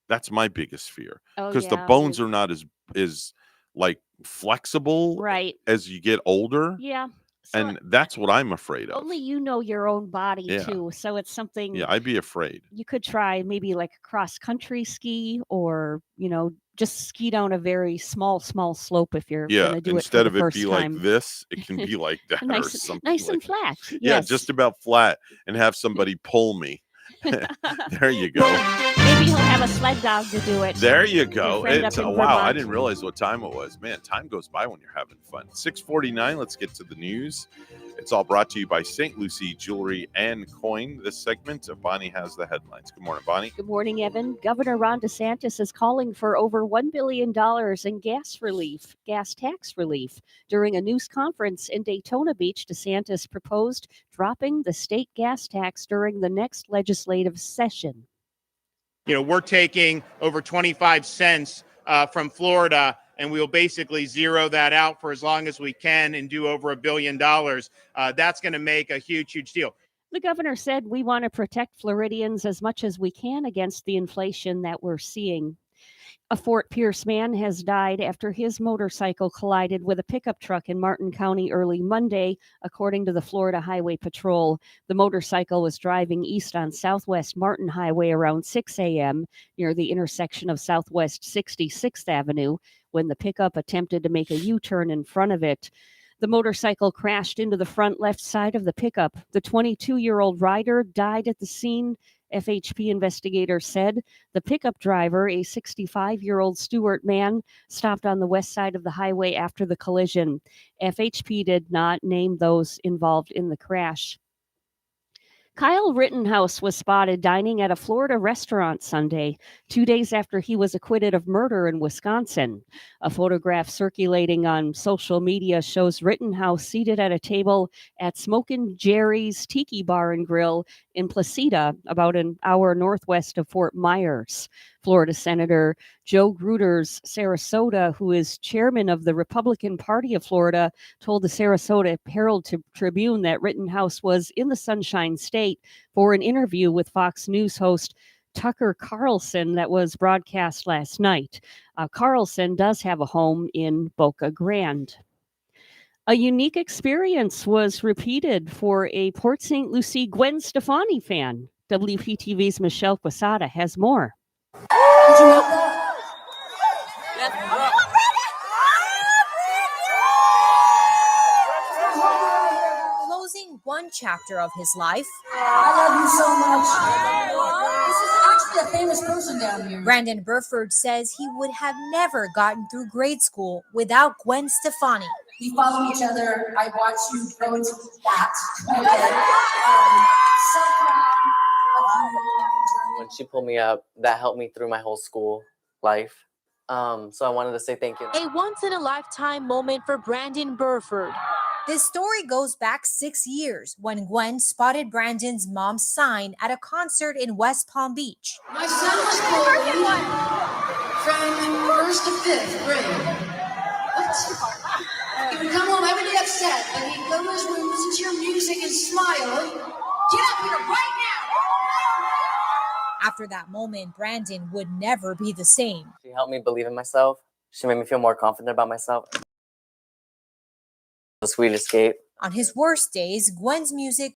That's my biggest fear because the bones are not as like flexible as you get older. Yeah. So and that's what I'm afraid of. Only you know your own body too. So it's something. Yeah, I'd be afraid. You could try maybe like a cross country ski, or just ski down a very small slope if you're going to do instead it for the of it first be time. like this, it can be like that or something. Nice and flat. Yeah, yes. just about flat, and have somebody pull me. There you go. Maybe he'll have a sled dog to do it. There you go. It's wow, Vermont. I didn't realize what time it was. Man, time goes by when you're having fun. 6:49. Let's get to the news. It's all brought to you by St. Lucie Jewelry and Coin. This segment of Bonnie has the headlines. Good morning, Bonnie. Good morning, Evan. Governor Ron DeSantis is calling for over $1 billion in gas tax relief. During a news conference in Daytona Beach, DeSantis proposed dropping the state gas tax during the next legislative session. We're taking over 25 cents from Florida, and we'll basically zero that out for as long as we can and do over $1 billion. That's going to make a huge deal. The governor said we want to protect Floridians as much as we can against the inflation that we're seeing. A Fort Pierce man has died after his motorcycle collided with a pickup truck in Martin County early Monday, according to the Florida Highway Patrol. The motorcycle was driving east on Southwest Martin Highway around 6 a.m. near the intersection of Southwest 66th Avenue when the pickup attempted to make a U-turn in front of it. The motorcycle crashed into the front left side of the pickup. The 22-year-old rider died at the scene. FHP investigators said the pickup driver, a 65-year-old Stewart man, stopped on the west side of the highway after the collision. FHP did not name those involved in the crash. Kyle Rittenhouse was spotted dining at a Florida restaurant Sunday, 2 days after he was acquitted of murder in Wisconsin. A photograph circulating on social media shows Rittenhouse seated at a table at Smokin' Jerry's Tiki Bar and Grill in Placida, about an hour northwest of Fort Myers. Florida Senator Joe Gruder's Sarasota, who is chairman of the Republican Party of Florida, told the Sarasota Herald-Tribune that Rittenhouse was in the Sunshine State for an interview with Fox News host Tucker Carlson that was broadcast last night. Carlson does have a home in Boca Grande. A unique experience was repeated for a Port St. Lucie Gwen Stefani fan. WPTV's Michelle Quesada has more. Closing one chapter of his life. I love you so much. This is actually a famous person down here. Brandon Burford says he would have never gotten through grade school without Gwen Stefani. We follow each other. I watch you grow into that. So proud of you. When she pulled me up, that helped me through my whole school life. So I wanted to say thank you. A once-in-a-lifetime moment for Brandon Burford. This story goes back 6 years when Gwen spotted Brandon's mom's sign at a concert in West Palm Beach. My son was born from first to fifth grade. He would come home every day upset, but he'd go to his room, listen to your music, and smile. Get up here right now! After that moment, Brandon would never be the same. She helped me believe in myself. She made me feel more confident about myself. A sweet escape. On his worst days, Gwen's music,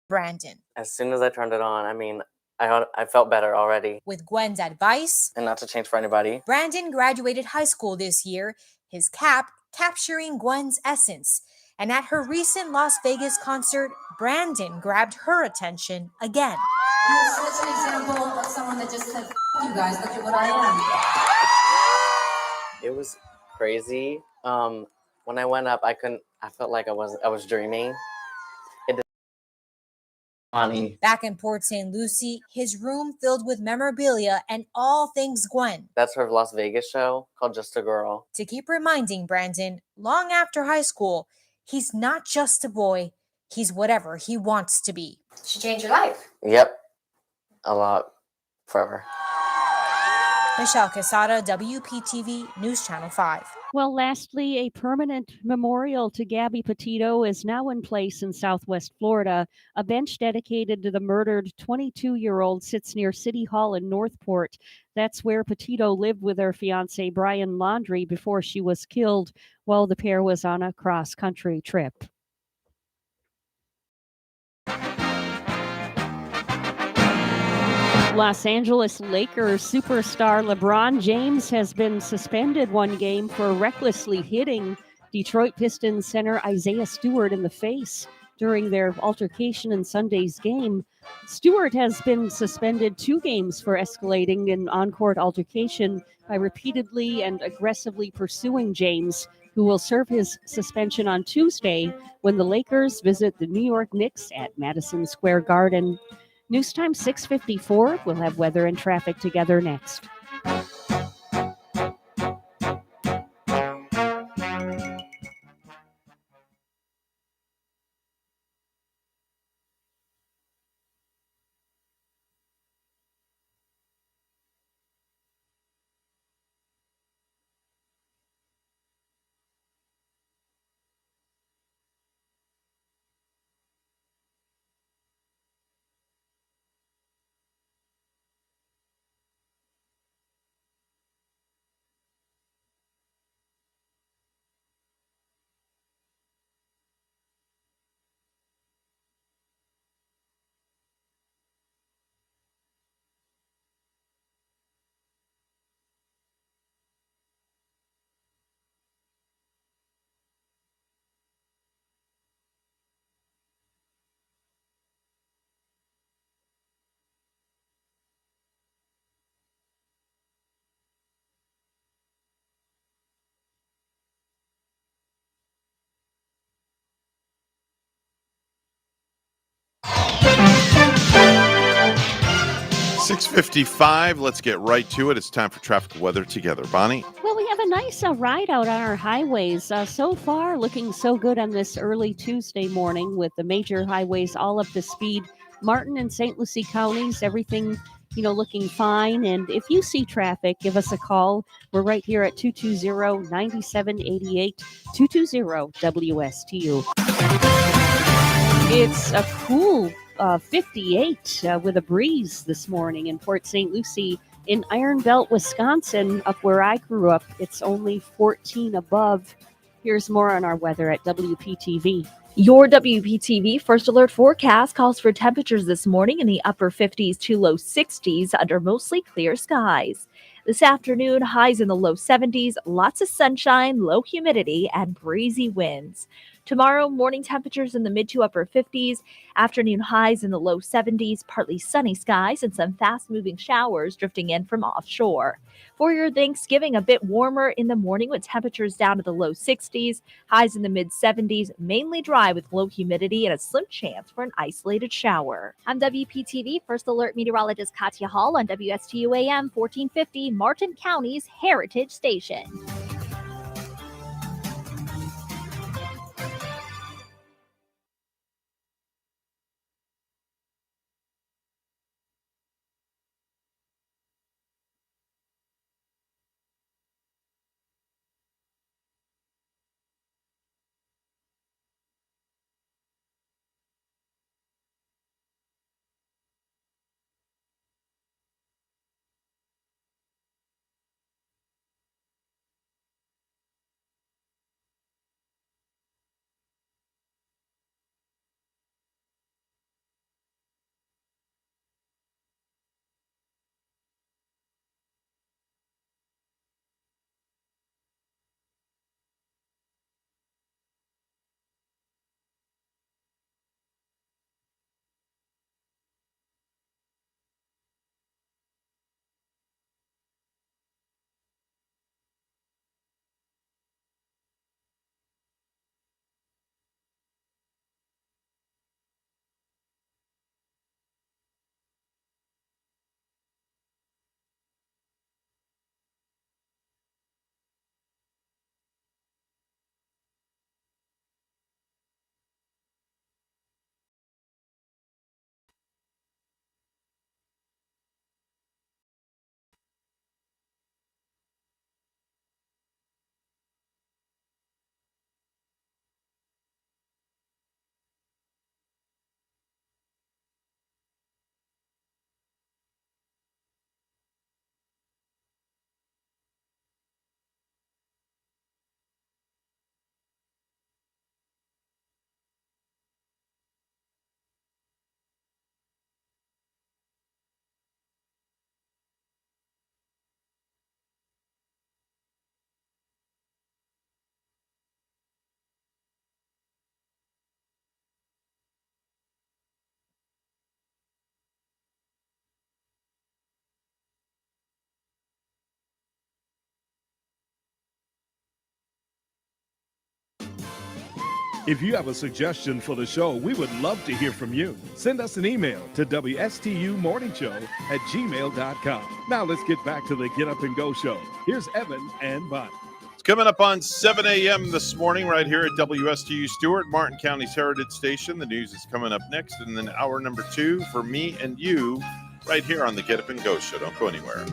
Brandon. As soon as I turned it on, I felt better already. With Gwen's advice, and not to change for anybody, Brandon graduated high school this year, his cap capturing Gwen's essence. And at her recent Las Vegas concert, Brandon grabbed her attention again. You're such an example of someone that just said, you guys, look at what I am. It was crazy. When I went up, I felt like I was dreaming. Funny. Back in Port St. Lucie, his room filled with memorabilia and all things Gwen. That's her Las Vegas show called Just a Girl. To keep reminding Brandon, long after high school, he's not just a boy, he's whatever he wants to be. She changed your life. Yep. A lot. Forever. Michelle Quesada, WPTV News Channel 5. Well, lastly, a permanent memorial to Gabby Petito is now in place in Southwest Florida. A bench dedicated to the murdered 22-year-old sits near City Hall in Northport. That's where Petito lived with her fiancé, Brian Laundrie, before she was killed while the pair was on a cross-country trip. Los Angeles Lakers superstar LeBron James has been suspended one game for recklessly hitting Detroit Pistons center Isaiah Stewart in the face during their altercation in Sunday's game. Stewart has been suspended 2 games for escalating an on-court altercation by repeatedly and aggressively pursuing James, who will serve his suspension on Tuesday when the Lakers visit the New York Knicks at Madison Square Garden. News time 6:54. We'll have weather and traffic together next. 6:55. Let's get right to it. It's time for traffic weather together. Bonnie? Well, we have a nice ride out on our highways. So far, looking so good on this early Tuesday morning with the major highways all up to speed. Martin and St. Lucie counties, everything looking fine. And if you see traffic, give us a call. We're right here at 220-9788, 220-WSTU. It's a cool 58 with a breeze this morning in Port St. Lucie. In Iron Belt, Wisconsin, up where I grew up, it's only 14 above. Here's more on our weather at WPTV. Your WPTV First Alert forecast calls for temperatures this morning in the upper 50s to low 60s under mostly clear skies. This afternoon, highs in the low 70s, lots of sunshine, low humidity, and breezy winds. Tomorrow, morning temperatures in the mid to upper 50s, afternoon highs in the low 70s, partly sunny skies, and some fast-moving showers drifting in from offshore. For your Thanksgiving, a bit warmer in the morning with temperatures down to the low 60s, highs in the mid 70s, mainly dry with low humidity and a slim chance for an isolated shower. I'm WPTV First Alert meteorologist Katya Hall on WSTU AM 1450, Martin County's Heritage Station. If you have a suggestion for the show, we would love to hear from you. Send us an email to WSTUmorningshow@gmail.com. Now let's get back to the Get Up and Go show. Here's Evan and Bonnie. It's coming up on 7 a.m. this morning right here at WSTU Stewart, Martin County's Heritage Station. The news is coming up next, and then hour number 2 for me and you right here on the Get Up and Go show. Don't go anywhere.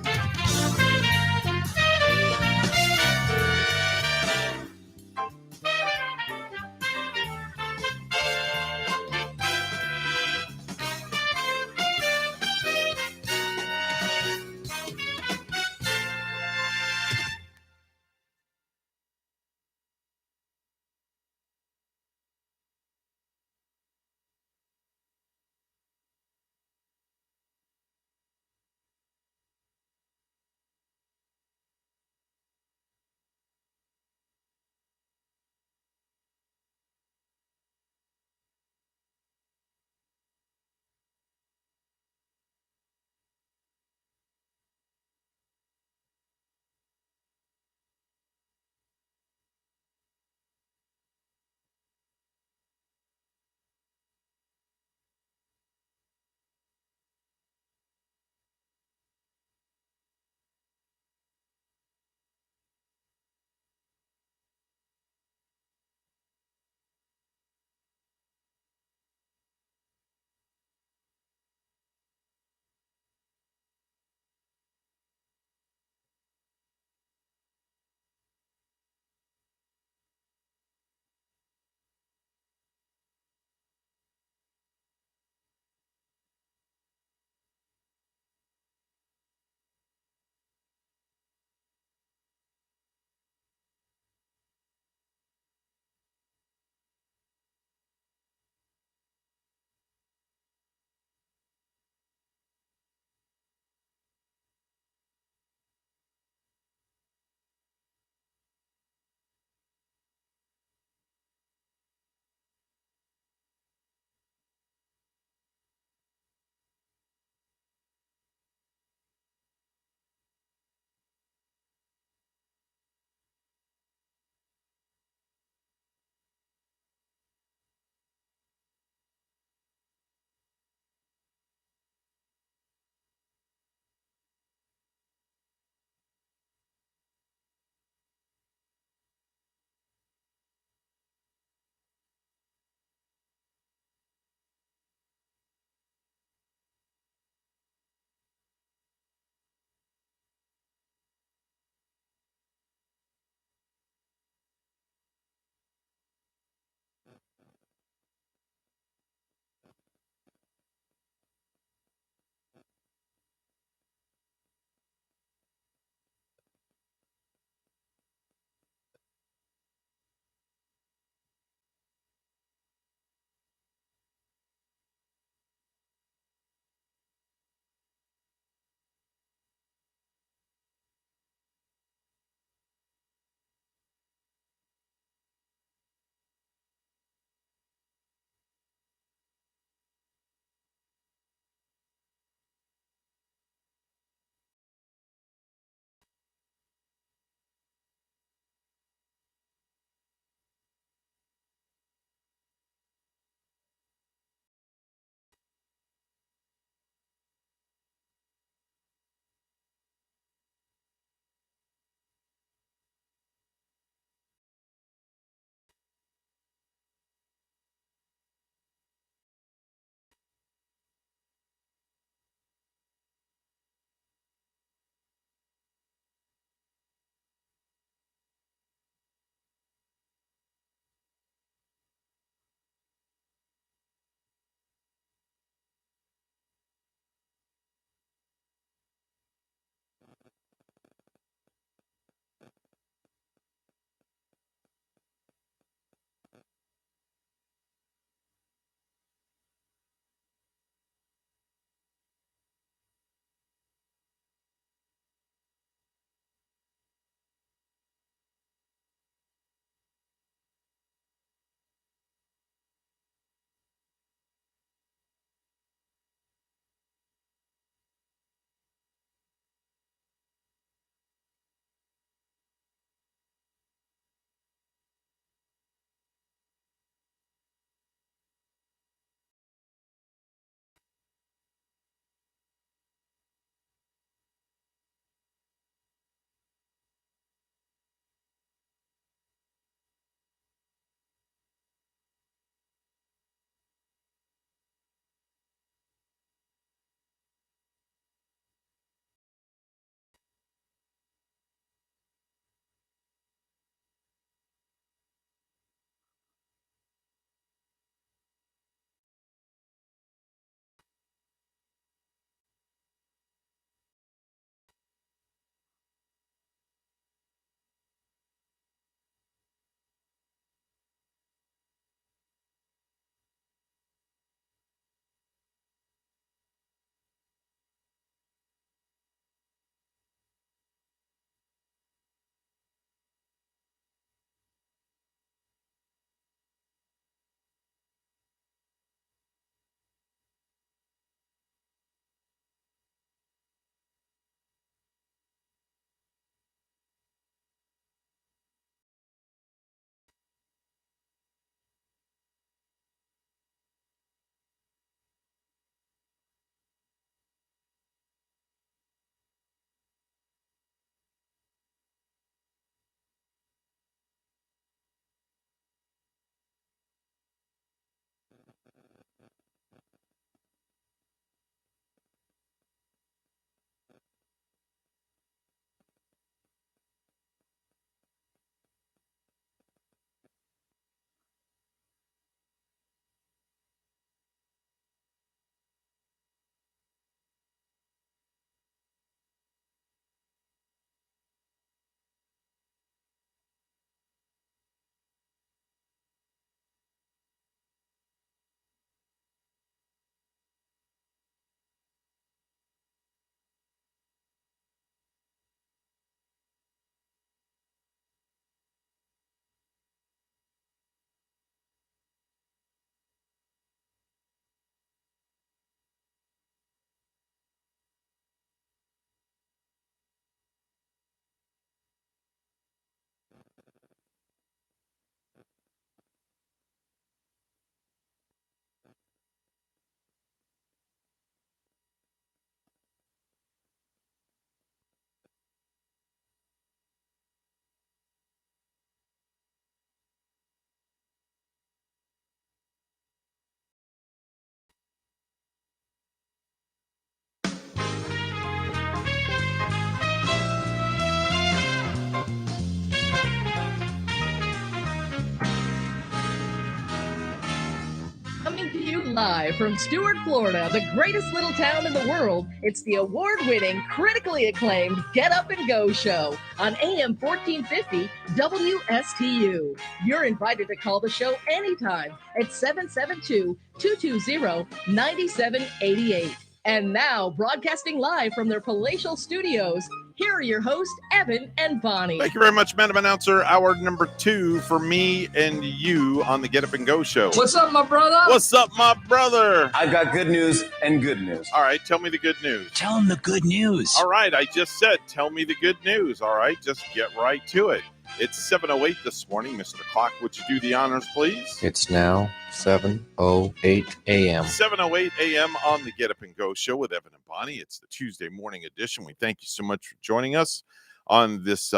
Live from Stuart, Florida, the greatest little town in the world, it's the award-winning, critically acclaimed Get Up and Go show on AM 1450 WSTU. You're invited to call the show anytime at 772-220-9788. And now, broadcasting live from their palatial studios, here are your hosts, Evan and Bonnie. Thank you very much, Madam Announcer. Hour number 2 for me and you on the Get Up and Go show. What's up, my brother? What's up, my brother? I've got good news and good news. All right, tell me the good news. Tell him the good news. All right, I just said, tell me the good news. All right, just get right to it. It's 7:08 this morning. Mr. Clock, would you do the honors, please? It's now 7:08 a.m. 7:08 a.m. on the Get Up and Go show with Evan and Bonnie. It's the Tuesday morning edition. We thank you so much for joining us on this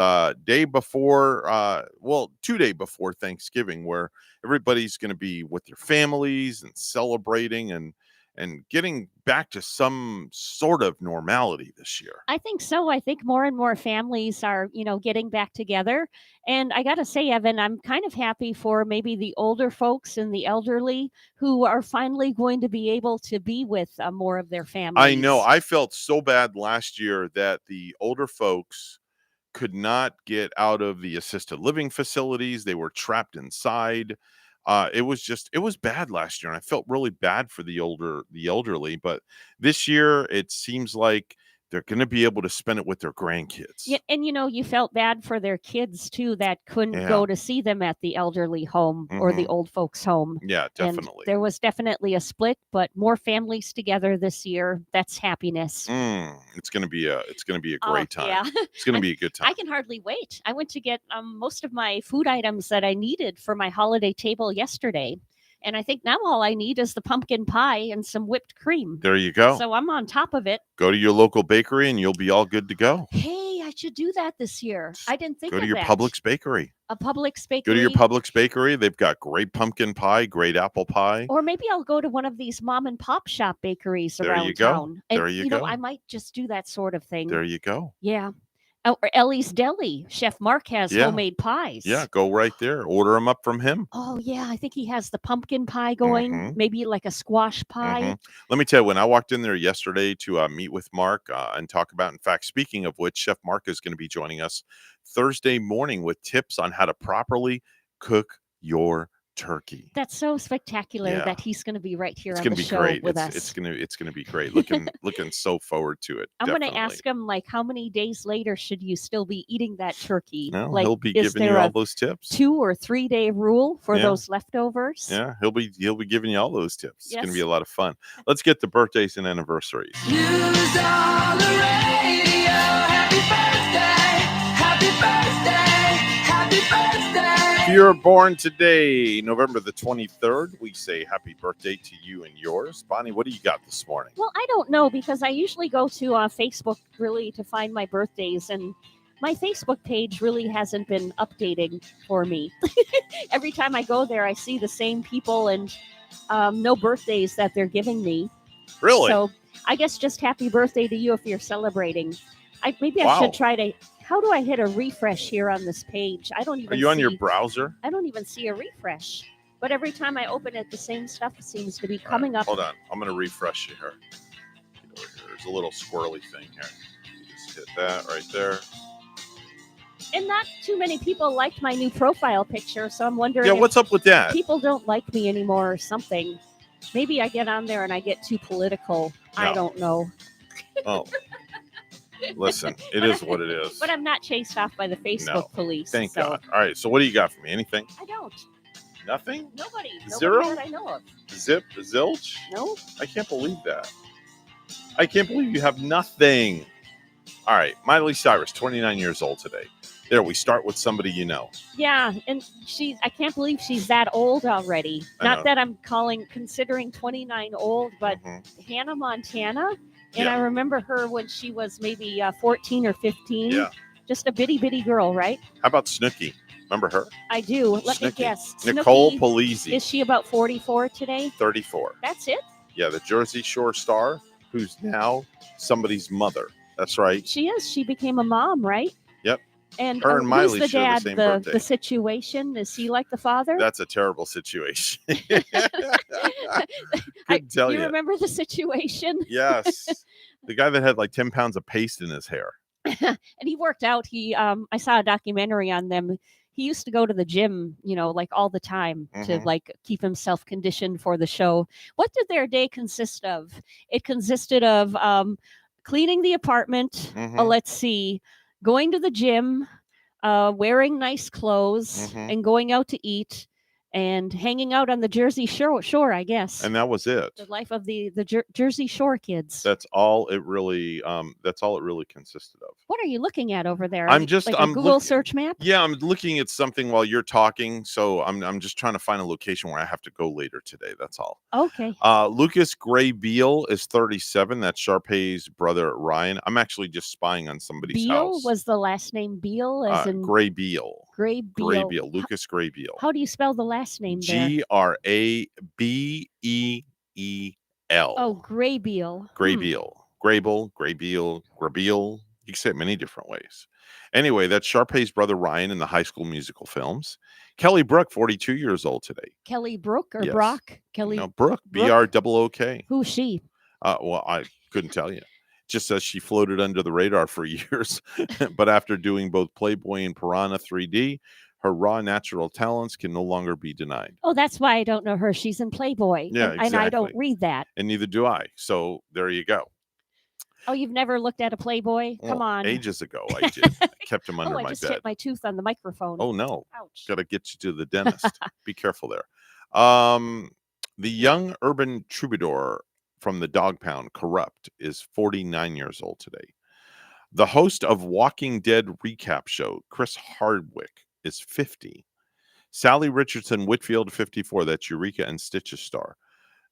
day before, 2 days before Thanksgiving, where everybody's going to be with their families and celebrating and getting back to some sort of normality this year. I think so. I think more and more families are, getting back together. And I got to say, Evan, I'm kind of happy for maybe the older folks and the elderly who are finally going to be able to be with more of their families. I know. I felt so bad last year that the older folks could not get out of the assisted living facilities. They were trapped inside. It was bad last year, and I felt really bad for the elderly. But this year, it seems like they're going to be able to spend it with their grandkids. Yeah, and you felt bad for their kids too that couldn't go to see them at the elderly home or the old folks home. Yeah, And definitely. there was definitely a split, but more families together this year. That's happiness. It's going to be a great time. Yeah. It's going to be a good time. I can hardly wait. I went to get most of my food items that I needed for my holiday table yesterday. And I think now all I need is the pumpkin pie and some whipped cream. There you go. So I'm on top of it. Go to your local bakery and you'll be all good to go. Hey, I should do that this year. I didn't think Go of to your that. Publix bakery. A Publix bakery. Go to your Publix bakery. They've got great pumpkin pie, great apple pie. Or maybe I'll go to one of these mom and pop shop bakeries There around you go. town. And, There you go. I might just do that sort of thing. There you go. Yeah. Oh, or Ellie's Deli. Chef Mark has Yeah. homemade pies. Yeah, go right there. Order them up from him. Oh, yeah. I think he has the pumpkin pie going. Maybe like a squash pie. Let me tell you, when I walked in there yesterday to meet with Mark and talk about, in fact, speaking of which, Chef Mark is going to be joining us Thursday morning with tips on how to properly cook your turkey. That's so spectacular Yeah. that he's going to be right here It's on going the to be show great. with It's us. going to be great. Looking so forward to it. I'm going to definitely. ask him, like, how many days later should you still be eating that turkey? No, like, he'll be is giving you there all a those tips. 2 or 3 day rule for Yeah. those leftovers? Yeah, he'll be giving you all those tips. It's going to Yes. be a lot of fun. Let's get the birthdays and anniversaries. News on the radio. Happy birthday. Happy birthday. Happy birthday. If you're born today, November the 23rd, we say happy birthday to you and yours. Bonnie, what do you got this morning? Well, I don't know because I usually go to Facebook really to find my birthdays, and my Facebook page really hasn't been updating for me. Every time I go there, I see the same people and no birthdays that they're giving me. Really? So I guess just happy birthday to you if you're celebrating. I Wow. should try to. How do I hit a refresh here on this page? I don't even. Are you on your see- browser? I don't even see a refresh. But every time I open it, the same stuff seems to be coming up. Hold on. I'm going to refresh you here. Get over here. There's a little squirrely thing here. You just hit that right there. And not too many people liked my new profile picture, so I'm wondering. Yeah, if what's up with that? People don't like me anymore or something. Maybe I get on there and I get too political. I No. don't know. Oh. Listen, it is what it is. But I'm not chased off by the Facebook No. police. Thank so God. All right, so what do you got for me? Anything? I don't. Nothing? Nobody Zero? that I know of. Zip? Zilch? No. I can't believe that. I can't believe you have nothing. All right, Miley Cyrus, 29 years old today. There, we start with somebody you know. Yeah, and I can't believe she's that old already. I know. Not that I'm considering 29 old, but Hannah Montana. And Yeah. I remember her when she was maybe 14 or 15. Yeah. Just a bitty girl, right? How about Snooki? Remember her? I do. Let me Snooki. guess. Nicole Snooki, Polizzi. Is she about 44 today? 34. That's it? Yeah, the Jersey Shore star who's now somebody's mother. That's right. She is. She became a mom, right? Yep. And Her and who's Miley the share the dad? same The birthday. situation, is he like the father? That's a terrible situation. Couldn't tell you you. remember the situation? Yes. The guy that had like 10 pounds of paste in his hair. And he worked out. I saw a documentary on them. He used to go to the gym, like all the time to like keep himself conditioned for the show. What did their day consist of? It consisted of cleaning the apartment. Let's see, going to the gym, wearing nice clothes, and going out to eat, and hanging out on the Jersey Shore, I guess. And that was it. The life of the Jersey Shore kids. That's all it really consisted of. What are you looking at over there? I'm Google search map. Yeah, I'm looking at something while you're talking, so I'm just trying to find a location where I have to go later today. That's all. Okay. Lucas Gray Beal is 37. That's Sharpay's brother Ryan. I'm actually just spying on somebody's Beal house. was the last name Beal, as in Gray Beal. Gray Beal. Gray Beal. Lucas Gray Beal. How do you spell the last name there? Grabeel. Oh, Gray Beal. Gray Beal. Grable, Gray Beal, Grabeel. You can say it many different ways. Anyway, that's Sharpay's brother Ryan in the High School Musical films. Kelly Brook, 42 years old today. Kelly Brook or Yes. Brock? Kelly. No, Brooke. B-R-O-O-K. Who's she? Well, I couldn't tell you. Just says she floated under the radar for years. But after doing both Playboy and Piranha 3D, her raw natural talents can no longer be denied. Oh, that's why I don't know her. She's in Playboy. Yeah, and I don't read that. And neither do I. So there you go. Oh, you've never looked at a Playboy? Come on. Ages ago, I did. I kept them under I my just bed. hit my tooth on the microphone. Oh, no. Ouch. Got to get you to the dentist. Be careful there. The young urban troubadour from the Dog Pound, Corrupt, is 49 years old today. The host of Walking Dead recap show, Chris Hardwick, is 50. Sally Richardson Whitfield, 54. That's Eureka and Stitch's star.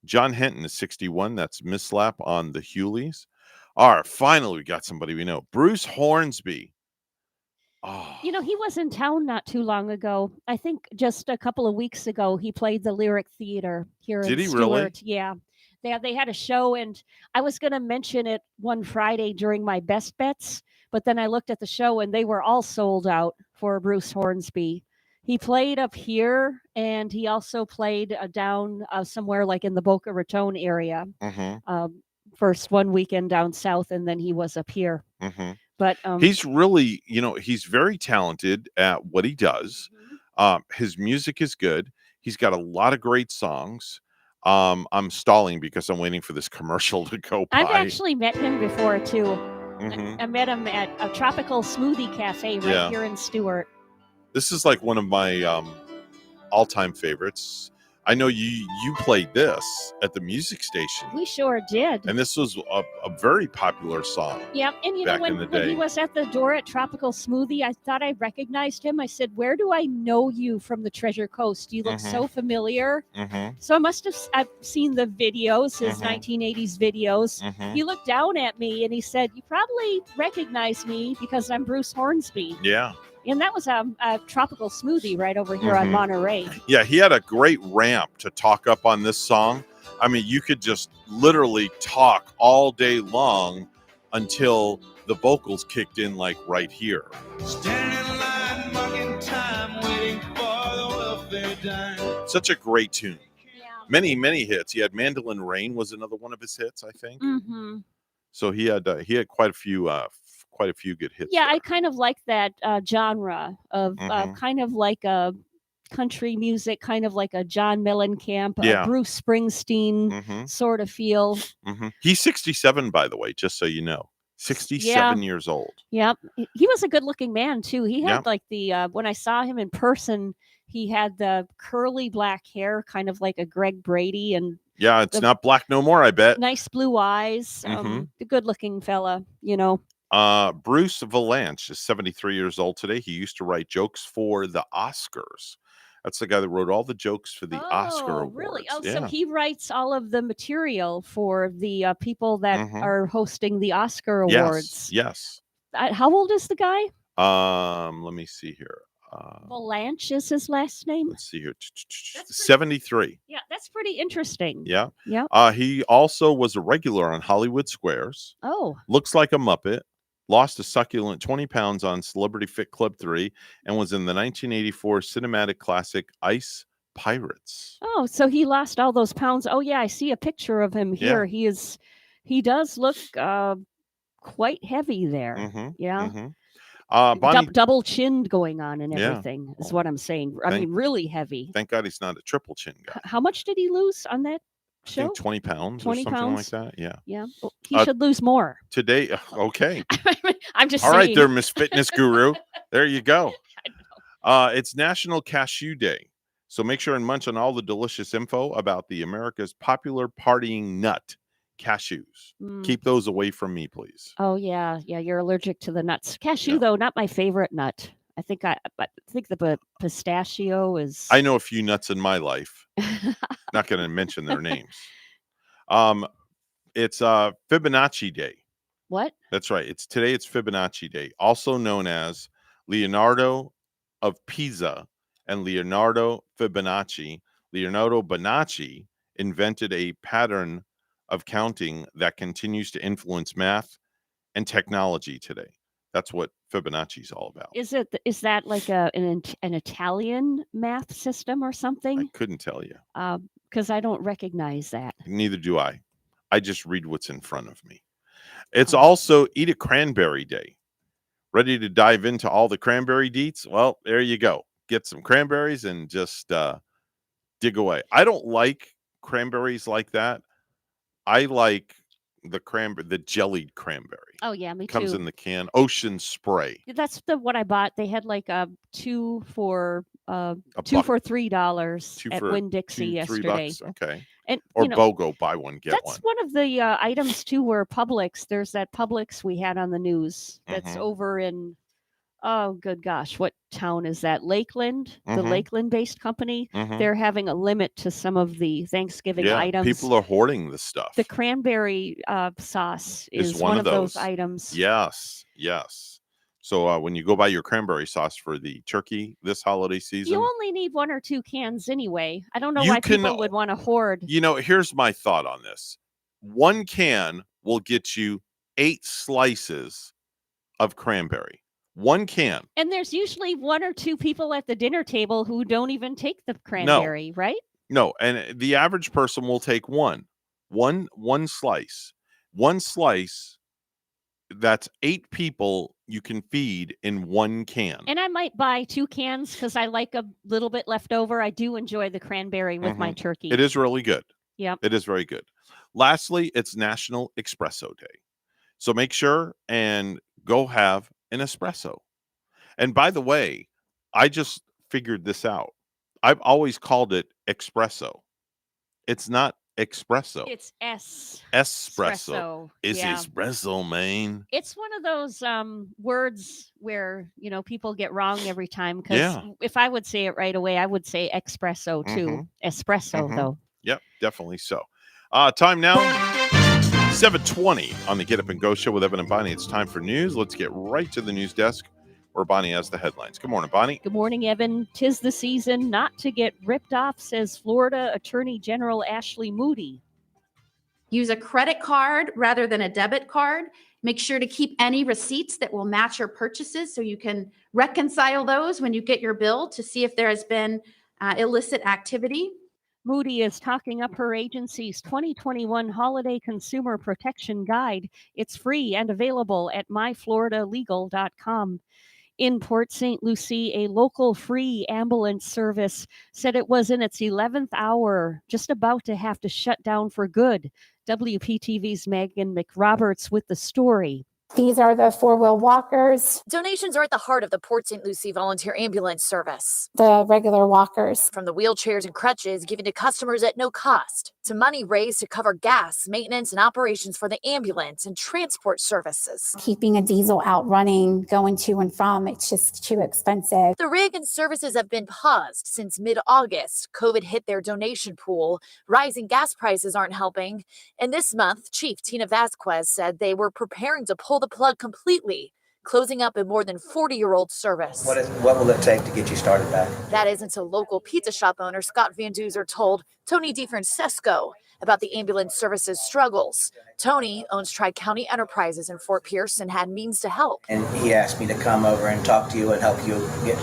John Henton is 61. That's Miss Slap on the Huleys. All right, finally, we got somebody we know. Bruce Hornsby. Oh. He was in town not too long ago. I think just a couple of weeks ago, he played the Lyric Theater here in Stewart. Did he really? Yeah. They had a show, and I was going to mention it one Friday during my best bets, but then I looked at the show, and they were all sold out for Bruce Hornsby. He played up here, and he also played down somewhere like in the Boca Raton area. First one weekend down south, and then he was up here. But he's really, he's very talented at what he does. His music is good. He's got a lot of great songs. I'm stalling because I'm waiting for this commercial to go by. I've actually met him before too. I met him at a tropical smoothie cafe right here in Stewart. This is like one of my all-time favorites. I know you played this at the music station. We sure did. And this was a very popular song. Yeah, and back when he was at the door at Tropical Smoothie, I thought I recognized him. I said, "Where do I know you from the Treasure Coast? You look so familiar." So I've seen the videos, his 1980s videos. He looked down at me and he said, "You probably recognize me because I'm Bruce Hornsby." Yeah. And that was a Tropical Smoothie right over here on Monterey. Yeah, he had a great ramp to talk up on this song. I mean, you could just literally talk all day long until the vocals kicked in, like right here. Such a great tune. Yeah. Many, many hits. He had Mandolin Rain was another one of his hits, I think. So he had quite a few good hits. Yeah, there. I kind of like that genre of kind of like a country music, kind of like a John Mellencamp, Bruce Springsteen sort of feel. He's 67, by the way, just so you know. 67 years old. Yep. He was a good-looking man, too. He had like the, when I saw him in person, he had the curly black hair, kind of like a Greg Brady. And yeah, it's not black no more, I bet. Nice blue eyes. A good-looking fella, Bruce Valanche is 73 years old today. He used to write jokes for the Oscars. That's the guy that wrote all the jokes for the Oscar Awards. Really? Oh, yeah. So he writes all of the material for the people that are hosting the Oscar Awards. Yes. How old is the guy? Let me see here. Valanche is his last name. Let's see here. 73. Yeah, that's pretty interesting. Yeah. Yeah. He also was a regular on Hollywood Squares. Oh. Looks like a Muppet. lost a succulent 20 pounds on Celebrity Fit Club 3 and was in the 1984 cinematic classic Ice Pirates. Oh, so he lost all those pounds. Oh yeah, I see a picture of him here. Yeah. He does look quite heavy there. Mm-hmm. Yeah. Mm-hmm. Bonnie, double chinned going on and Yeah. everything is what I'm saying. I Thank- mean, really heavy. thank God he's not a triple chin guy. How much did he lose on that I show? think 20 pounds 20 or something pounds? like that. Yeah. Yeah. Well, he should lose more. Today, okay. I'm just All saying. right, there, Miss Fitness Guru. There you go. It's National Cashew Day. So make sure and munch on all the delicious info about the America's popular partying nut, cashews. Keep those away from me, please. Oh yeah, you're allergic to the nuts. Cashew though, not my favorite nut. I think the pistachio is. I know a few nuts in my life. Not going to mention their names. It's Fibonacci Day. What? That's right. It's Fibonacci Day, also known as Leonardo of Pisa and Leonardo Fibonacci. Leonardo Bonacci invented a pattern of counting that continues to influence math and technology today. That's what Fibonacci is all about. Is that like an Italian math system or something? I couldn't tell you. Because I don't recognize that. Neither do I. I just read what's in front of me. It's also Eat a Cranberry Day. Ready to dive into all the cranberry deets? Well, there you go. Get some cranberries and just dig away. I don't like cranberries like that. I like the jellied cranberry. Oh yeah, me too. Comes in the can. Ocean Spray. That's what I bought. They had like two for $3 at Winn-Dixie yesterday. $2-3. Okay. And or BOGO, buy one get that's one. One of the items too were Publix. There's that Publix we had on the news that's over in oh good gosh, what town is that? Lakeland, the Lakeland-based company. They're having a limit to some of the Thanksgiving items. People are hoarding the stuff. The cranberry sauce is one of those items. Yes. So when you go buy your cranberry sauce for the turkey this holiday season, you only need 1 or 2 cans anyway. I don't know why people would want to hoard. Here's my thought on this. 1 can will get you 8 slices of cranberry. 1 can. And there's usually 1 or 2 people at the dinner table who don't even take the cranberry, right? No, and the average person will take one slice. 1 slice, that's 8 people you can feed in 1 can. And I might buy 2 cans because I like a little bit left over. I do enjoy the cranberry with my turkey. It is really good. Yep. It is very good. Lastly, it's National Espresso Day. So make sure and go have an espresso. And by the way, I just figured this out. I've always called it espresso. It's not espresso. It's espresso. It's yeah. espresso, man. It's one of those words where people get wrong every time. Because if I would say it right away, I would say espresso too. Espresso though. Yep, definitely so. Time now. 7:20 on the Get Up and Go show with Evan and Bonnie. It's time for news. Let's get right to the news desk where Bonnie has the headlines. Good morning, Bonnie. Good morning, Evan. 'Tis the season not to get ripped off, says Florida Attorney General Ashley Moody. Use a credit card rather than a debit card. Make sure to keep any receipts that will match your purchases so you can reconcile those when you get your bill to see if there has been illicit activity. Moody is talking up her agency's 2021 Holiday Consumer Protection Guide. It's free and available at myfloridalegal.com. In Port St. Lucie, a local free ambulance service said it was in its 11th hour, just about to have to shut down for good. WPTV's Megan McRoberts with the story. These are the 4-wheel walkers. Donations are at the heart of the Port St. Lucie Volunteer Ambulance Service. The regular walkers. From the wheelchairs and crutches given to customers at no cost, to money raised to cover gas, maintenance, and operations for the ambulance and transport services. Keeping a diesel out running, going to and from, it's just too expensive. The rig and services have been paused since mid-August. COVID hit their donation pool. Rising gas prices aren't helping. And this month, Chief Tina Vasquez said they were preparing to pull the plug completely. closing up a more than 40-year-old service. What will it take to get you started back? That is until local pizza shop owner Scott Van Duzer told Tony DeFrancesco about the ambulance service's struggles. Tony owns Tri-County Enterprises in Fort Pierce and had means to help. And he asked me to come over and talk to you and help you get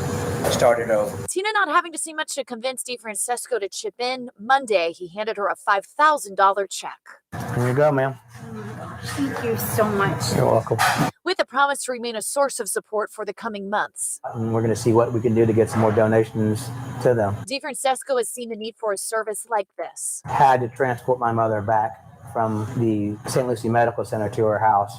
started over. Tina not having to see much to convince DeFrancesco to chip in. Monday, he handed her a $5,000 check. Here you go, ma'am. Thank you so much. You're welcome. With a promise to remain a source of support for the coming months. And we're going to see what we can do to get some more donations to them. DeFrancesco has seen the need for a service like this. Had to transport my mother back from the St. Lucie Medical Center to her house.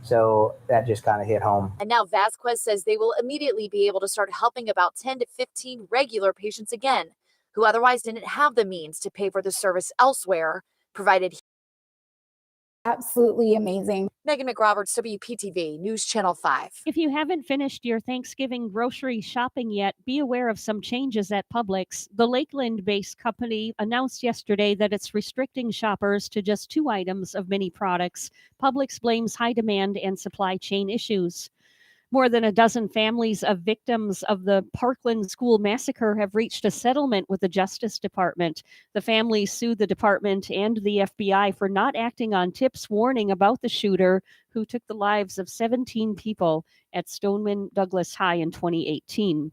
So that just kind of hit home. And now Vasquez says they will immediately be able to start helping about 10 to 15 regular patients again, who otherwise didn't have the means to pay for the service elsewhere, provided. Absolutely amazing. Megan McRoberts, WPTV, News Channel 5. If you haven't finished your Thanksgiving grocery shopping yet, be aware of some changes at Publix. The Lakeland-based company announced yesterday that it's restricting shoppers to just 2 items of many products. Publix blames high demand and supply chain issues. More than a dozen families of victims of the Parkland school massacre have reached a settlement with the Justice Department. The families sued the department and the FBI for not acting on tips warning about the shooter who took the lives of 17 people at Stoneman Douglas High in 2018.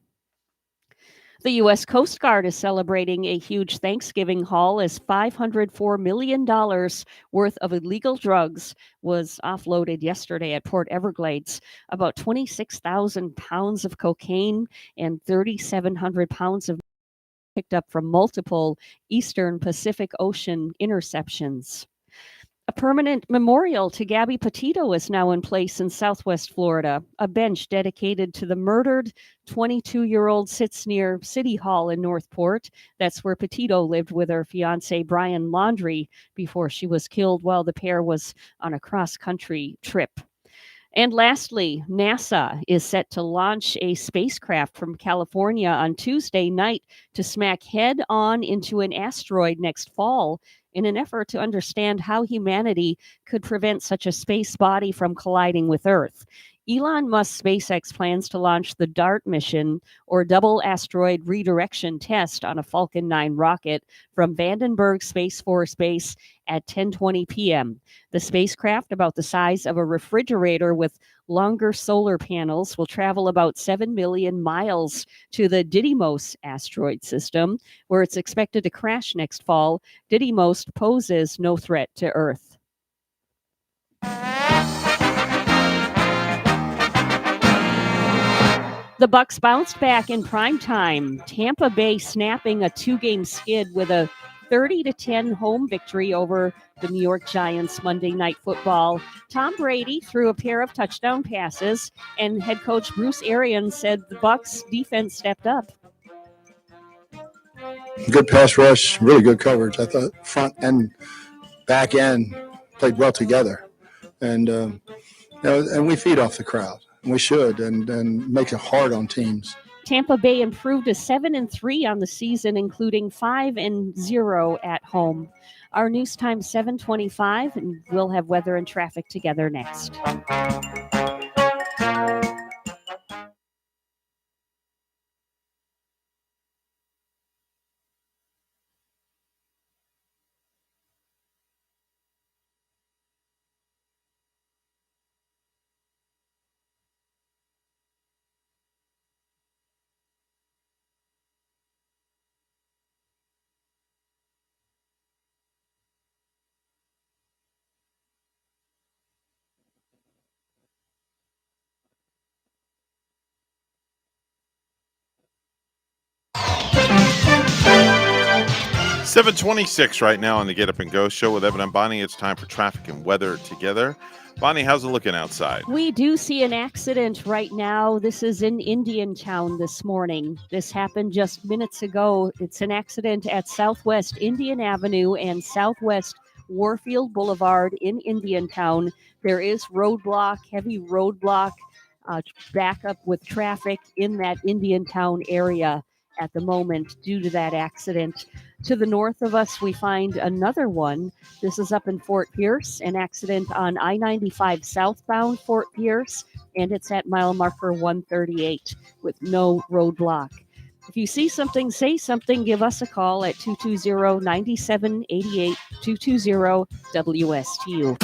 The U.S. Coast Guard is celebrating a huge Thanksgiving haul as $504 million worth of illegal drugs was offloaded yesterday at Port Everglades. About 26,000 pounds of cocaine and 3,700 pounds of picked up from multiple Eastern Pacific Ocean interceptions. A permanent memorial to Gabby Petito is now in place in Southwest Florida. A bench dedicated to the murdered 22-year-old sits near City Hall in Northport. That's where Petito lived with her fiancé Brian Laundrie before she was killed while the pair was on a cross-country trip. And lastly, NASA is set to launch a spacecraft from California on Tuesday night to smack head-on into an asteroid next fall in an effort to understand how humanity could prevent such a space body from colliding with Earth. Elon Musk's SpaceX plans to launch the DART mission, or Double Asteroid Redirection Test, on a Falcon 9 rocket from Vandenberg Space Force Base at 10:20 p.m. The spacecraft, about the size of a refrigerator with longer solar panels, will travel about 7 million miles to the Didymos asteroid system, where it's expected to crash next fall. Didymos poses no threat to Earth. The Bucks bounced back in prime time. Tampa Bay snapping a 2-game skid with a 30-10 home victory over the New York Giants Monday Night Football. Tom Brady threw a pair of touchdown passes, and head coach Bruce Arians said the Bucks defense stepped up. Good pass rush, really good coverage. I thought front and back end played well together, and and we feed off the crowd. We should, and make it hard on teams. Tampa Bay improved to 7-3 on the season, including 5-0 at home. Our news time 7:25, and we'll have weather and traffic together next. $7:26 right now on the Get Up and Go show with Evan and Bonnie. It's time for traffic and weather together. Bonnie, how's it looking outside? We do see an accident right now. This is in Indiantown this morning. This happened just minutes ago. It's an accident at Southwest Indian Avenue and Southwest Warfield Boulevard in Indiantown. There is heavy roadblock, backup with traffic in that Indiantown area. at the moment due to that accident. To the north of us, we find another one. This is up in Fort Pierce, an accident on I-95 southbound Fort Pierce, and it's at mile marker 138 with no roadblock. If you see something, say something, give us a call at 220-9788, 220-WSTU.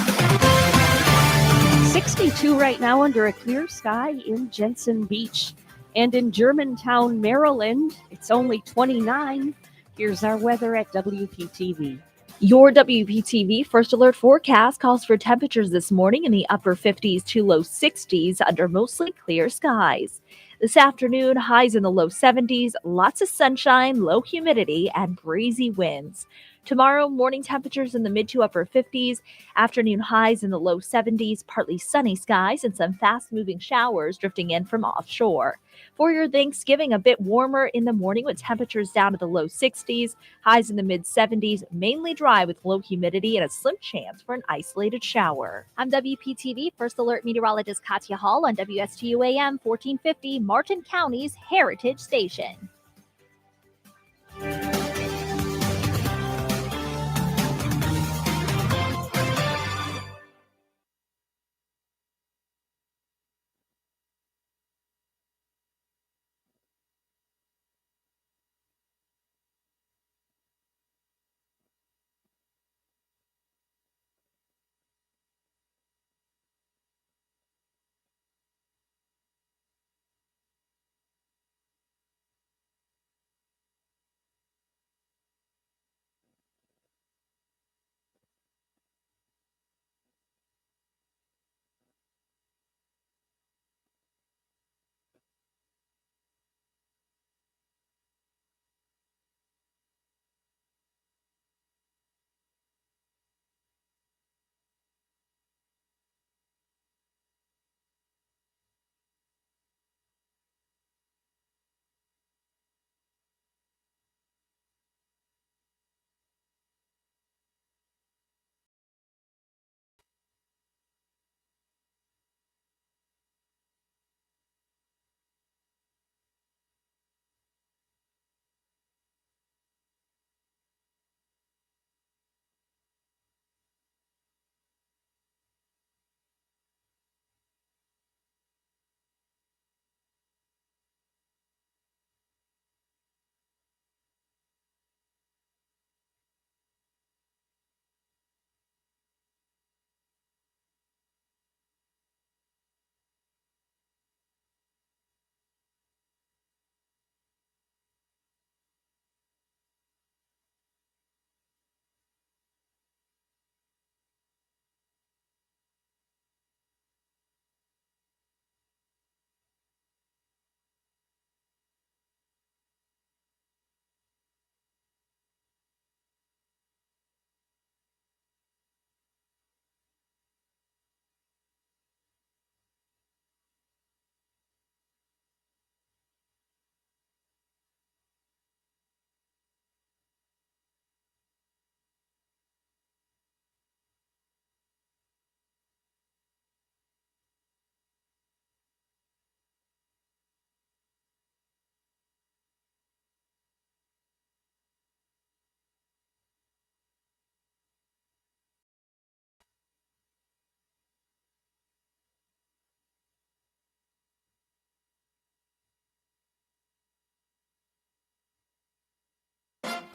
62 right now under a clear sky in Jensen Beach. And in Germantown, Maryland, it's only 29. Here's our weather at WPTV. Your WPTV First Alert forecast calls for temperatures this morning in the upper 50s to low 60s under mostly clear skies. This afternoon, highs in the low 70s, lots of sunshine, low humidity, and breezy winds. Tomorrow, morning temperatures in the mid to upper 50s, afternoon highs in the low 70s, partly sunny skies, and some fast-moving showers drifting in from offshore. For your Thanksgiving, a bit warmer in the morning with temperatures down to the low 60s, highs in the mid 70s, mainly dry with low humidity and a slim chance for an isolated shower. I'm WPTV First Alert meteorologist Katya Hall on WSTU AM 1450, Martin County's Heritage Station.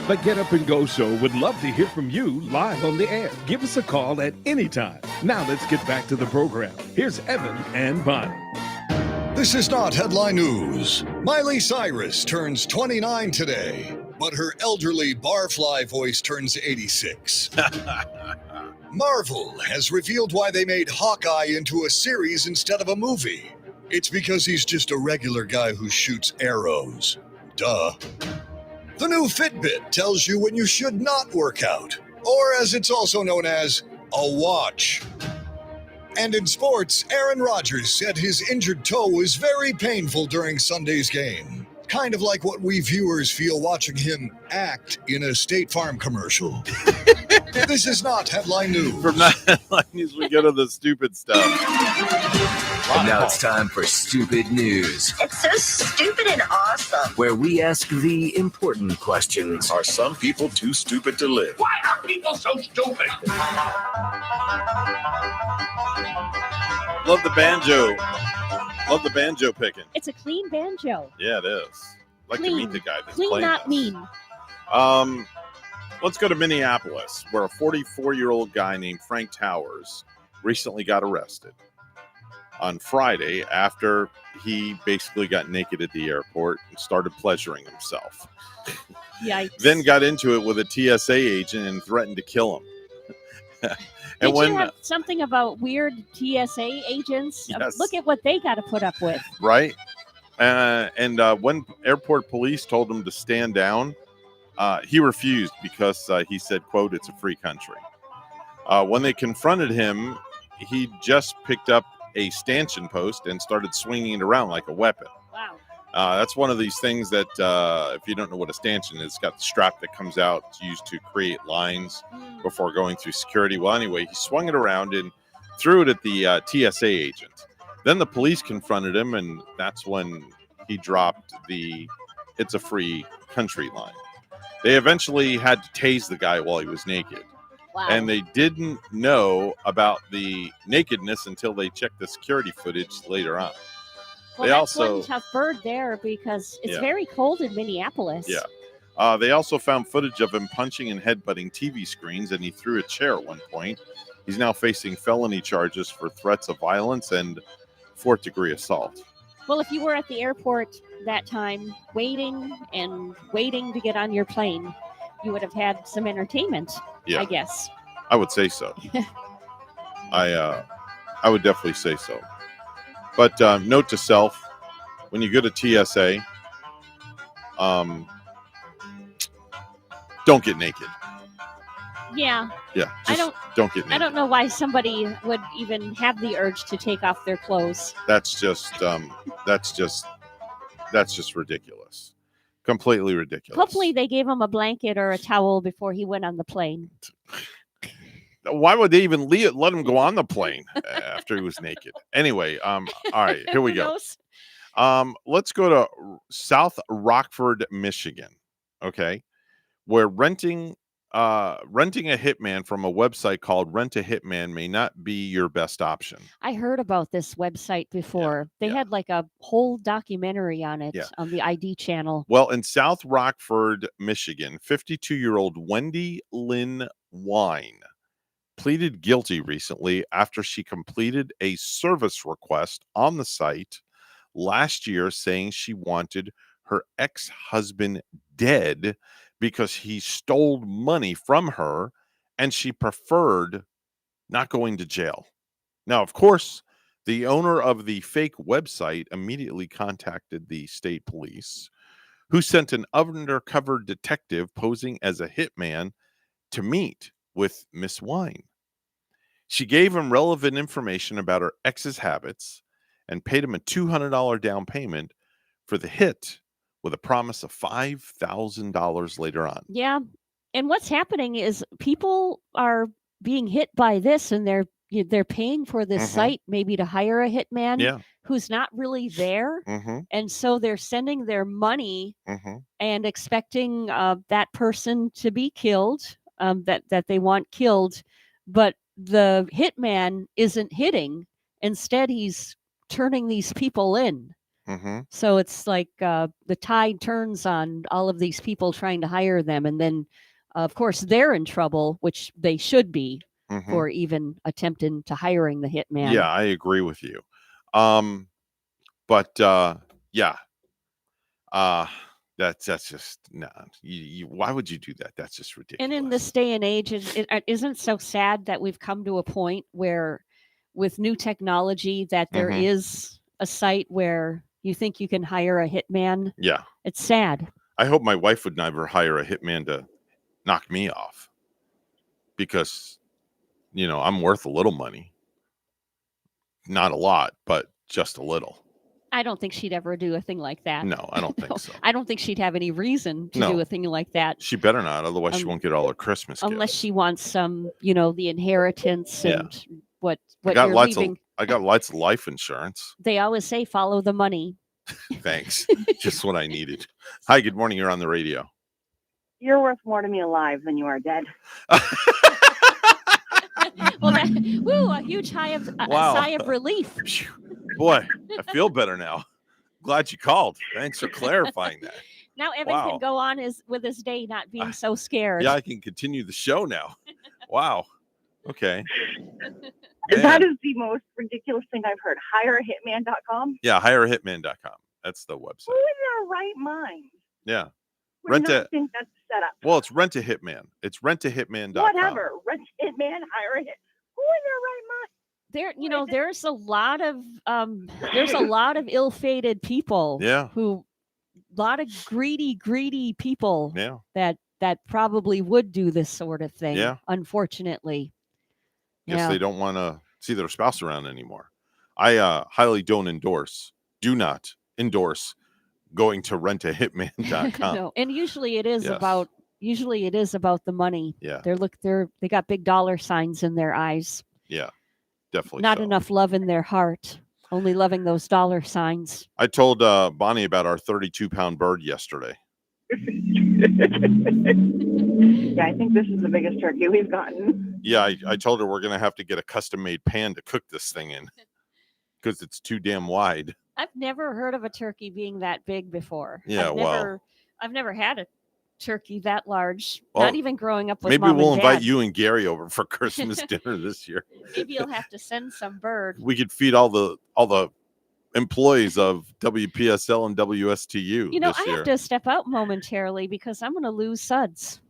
The Get Up and Go Show would love to hear from you live on the air. Give us a call at any time. Now let's get back to the program. Here's Evan and Bonnie. This is not headline news. Miley Cyrus turns 29 today, but her elderly barfly voice turns 86. Marvel has revealed why they made Hawkeye into a series instead of a movie. It's because he's just a regular guy who shoots arrows. Duh. The new Fitbit tells you when you should not work out, or as it's also known as, a watch. And in sports, Aaron Rodgers said his injured toe was very painful during Sunday's game. Kind of like what we viewers feel watching him act in a State Farm commercial. This is not headline news. From not headline news, we go to the stupid stuff. And now it's time for Stupid News, It's so stupid and awesome. where we ask the important questions. Are some people too stupid to live? Why are people so stupid? Love the banjo. Love the banjo picking. It's a clean banjo. Yeah, it is. Like to Clean. meet the guy that's Clean, playing not this. mean. Let's go to Minneapolis, where a 44-year-old guy named Frank Towers recently got arrested on Friday after he basically got naked at the airport and started pleasuring himself. Yikes. Then got into it with a TSA agent and threatened to kill him. Did you have something about weird TSA agents? Yes. Look at what they got to put up with. Right? And when airport police told him to stand down, he refused because he said, quote, "It's a free country." When they confronted him, he just picked up a stanchion post and started swinging it around like a weapon. Wow. That's one of these things that, if you don't know what a stanchion is, it's got the strap that comes out. It's used to create lines before going through security. Well, anyway, he swung it around and threw it at the TSA agent. Then the police confronted him, and that's when he dropped the "It's a free country" line. They eventually had to tase the guy while he was naked. Wow. And they didn't know about the nakedness until they checked the security footage later on. Well, They that's also- one tough bird there because it's Yeah. very cold in Minneapolis. Yeah. They also found footage of him punching and headbutting TV screens, and he threw a chair at one point. He's now facing felony charges for threats of violence and fourth-degree assault. Well, if you were at the airport that time waiting to get on your plane, you would have had some entertainment, Yeah. I guess. I would say so. I would definitely say so. But note to self, when you go to TSA, don't get naked. Yeah. Yeah, I just don't get naked. I don't know why somebody would even have the urge to take off their clothes. That's just ridiculous. Completely ridiculous. Hopefully they gave him a blanket or a towel before he went on the plane. Why would they even let him go on the plane after he was naked? Anyway, all right, here we Who go. knows? Let's go to South Rockford, Michigan. Okay, where renting a hitman from a website called Rent a Hitman may not be your best option. I heard about this website before. They had like a whole documentary on it on the ID channel. Well, in South Rockford, Michigan, 52-year-old Wendy Lynn Wine pleaded guilty recently after she completed a service request on the site last year saying she wanted her ex-husband dead because he stole money from her and she preferred not going to jail. Now, of course, the owner of the fake website immediately contacted the state police, who sent an undercover detective posing as a hitman to meet with Miss Wine. She gave him relevant information about her ex's habits and paid him a $200 down payment for the hit with a promise of $5,000 later on. Yeah. And what's happening is people are being hit by this and they're paying for this site maybe to hire a hitman who's not really there. And so they're sending their money and expecting that person to be killed, that they want killed. But the hitman isn't hitting. Instead, he's turning these people in. So it's like the tide turns on all of these people trying to hire them. And then, of course, they're in trouble, which they should be for even attempting to hiring the hitman. Yeah, I agree with you. But that's just no. Why would you do that? That's just ridiculous. And in this day and age, it isn't so sad that we've come to a point where with new technology that there is a site where you think you can hire a hitman. Yeah. It's sad. I hope my wife would never hire a hitman to knock me off because, I'm worth a little money. Not a lot, but just a little. I don't think she'd ever do a thing like that. No, I don't think so. I don't think she'd have any reason to No. do a thing like that. She better not, otherwise she won't get all her Christmas Unless gifts. she wants some, the inheritance and what I got you're lots leaving. I got lots of life insurance. They always say follow the money. Thanks. Just what I needed. Hi, good morning. You're on the radio. You're worth more to me alive than you are dead. Well, a huge sigh of relief. Boy, I feel better now. Glad you called. Thanks for clarifying that. Now Evan can go on with his day not being so scared. Yeah, I can continue the show now. Wow. Okay. That is the most ridiculous thing I've heard. HireAHitman.com. Yeah, HireAHitman.com. That's the website. Who in their right mind Yeah. would not think that's set up? Well, it's Rent a Hitman. It's rentahitman.com. Whatever. Rent a Hitman, hire a hit. Who in their right mind? There's a lot of ill-fated people. Yeah. A lot of greedy people. Yeah. That probably would do this sort of thing. Yeah. Unfortunately. Yes, they don't want to see their spouse around anymore. I highly do not endorse going to rentahitman.com. No, and usually it is about the money. Yeah. They got big dollar signs in their eyes. Yeah. Definitely. Not enough love in their heart. Only loving those dollar signs. I told Bonnie about our 32-pound bird yesterday. Yeah, I think this is the biggest turkey we've gotten. Yeah, I told her we're going to have to get a custom-made pan to cook this thing in because it's too damn wide. I've never heard of a turkey being that big before. Yeah, I've never had a turkey that large. Well, not even growing up with maybe mom we'll and invite dad. you and Gary over for Christmas dinner this year. Maybe you'll have to send some bird. We could feed all the employees of WPSL and WSTU. I this year. have to step out momentarily because I'm going to lose suds.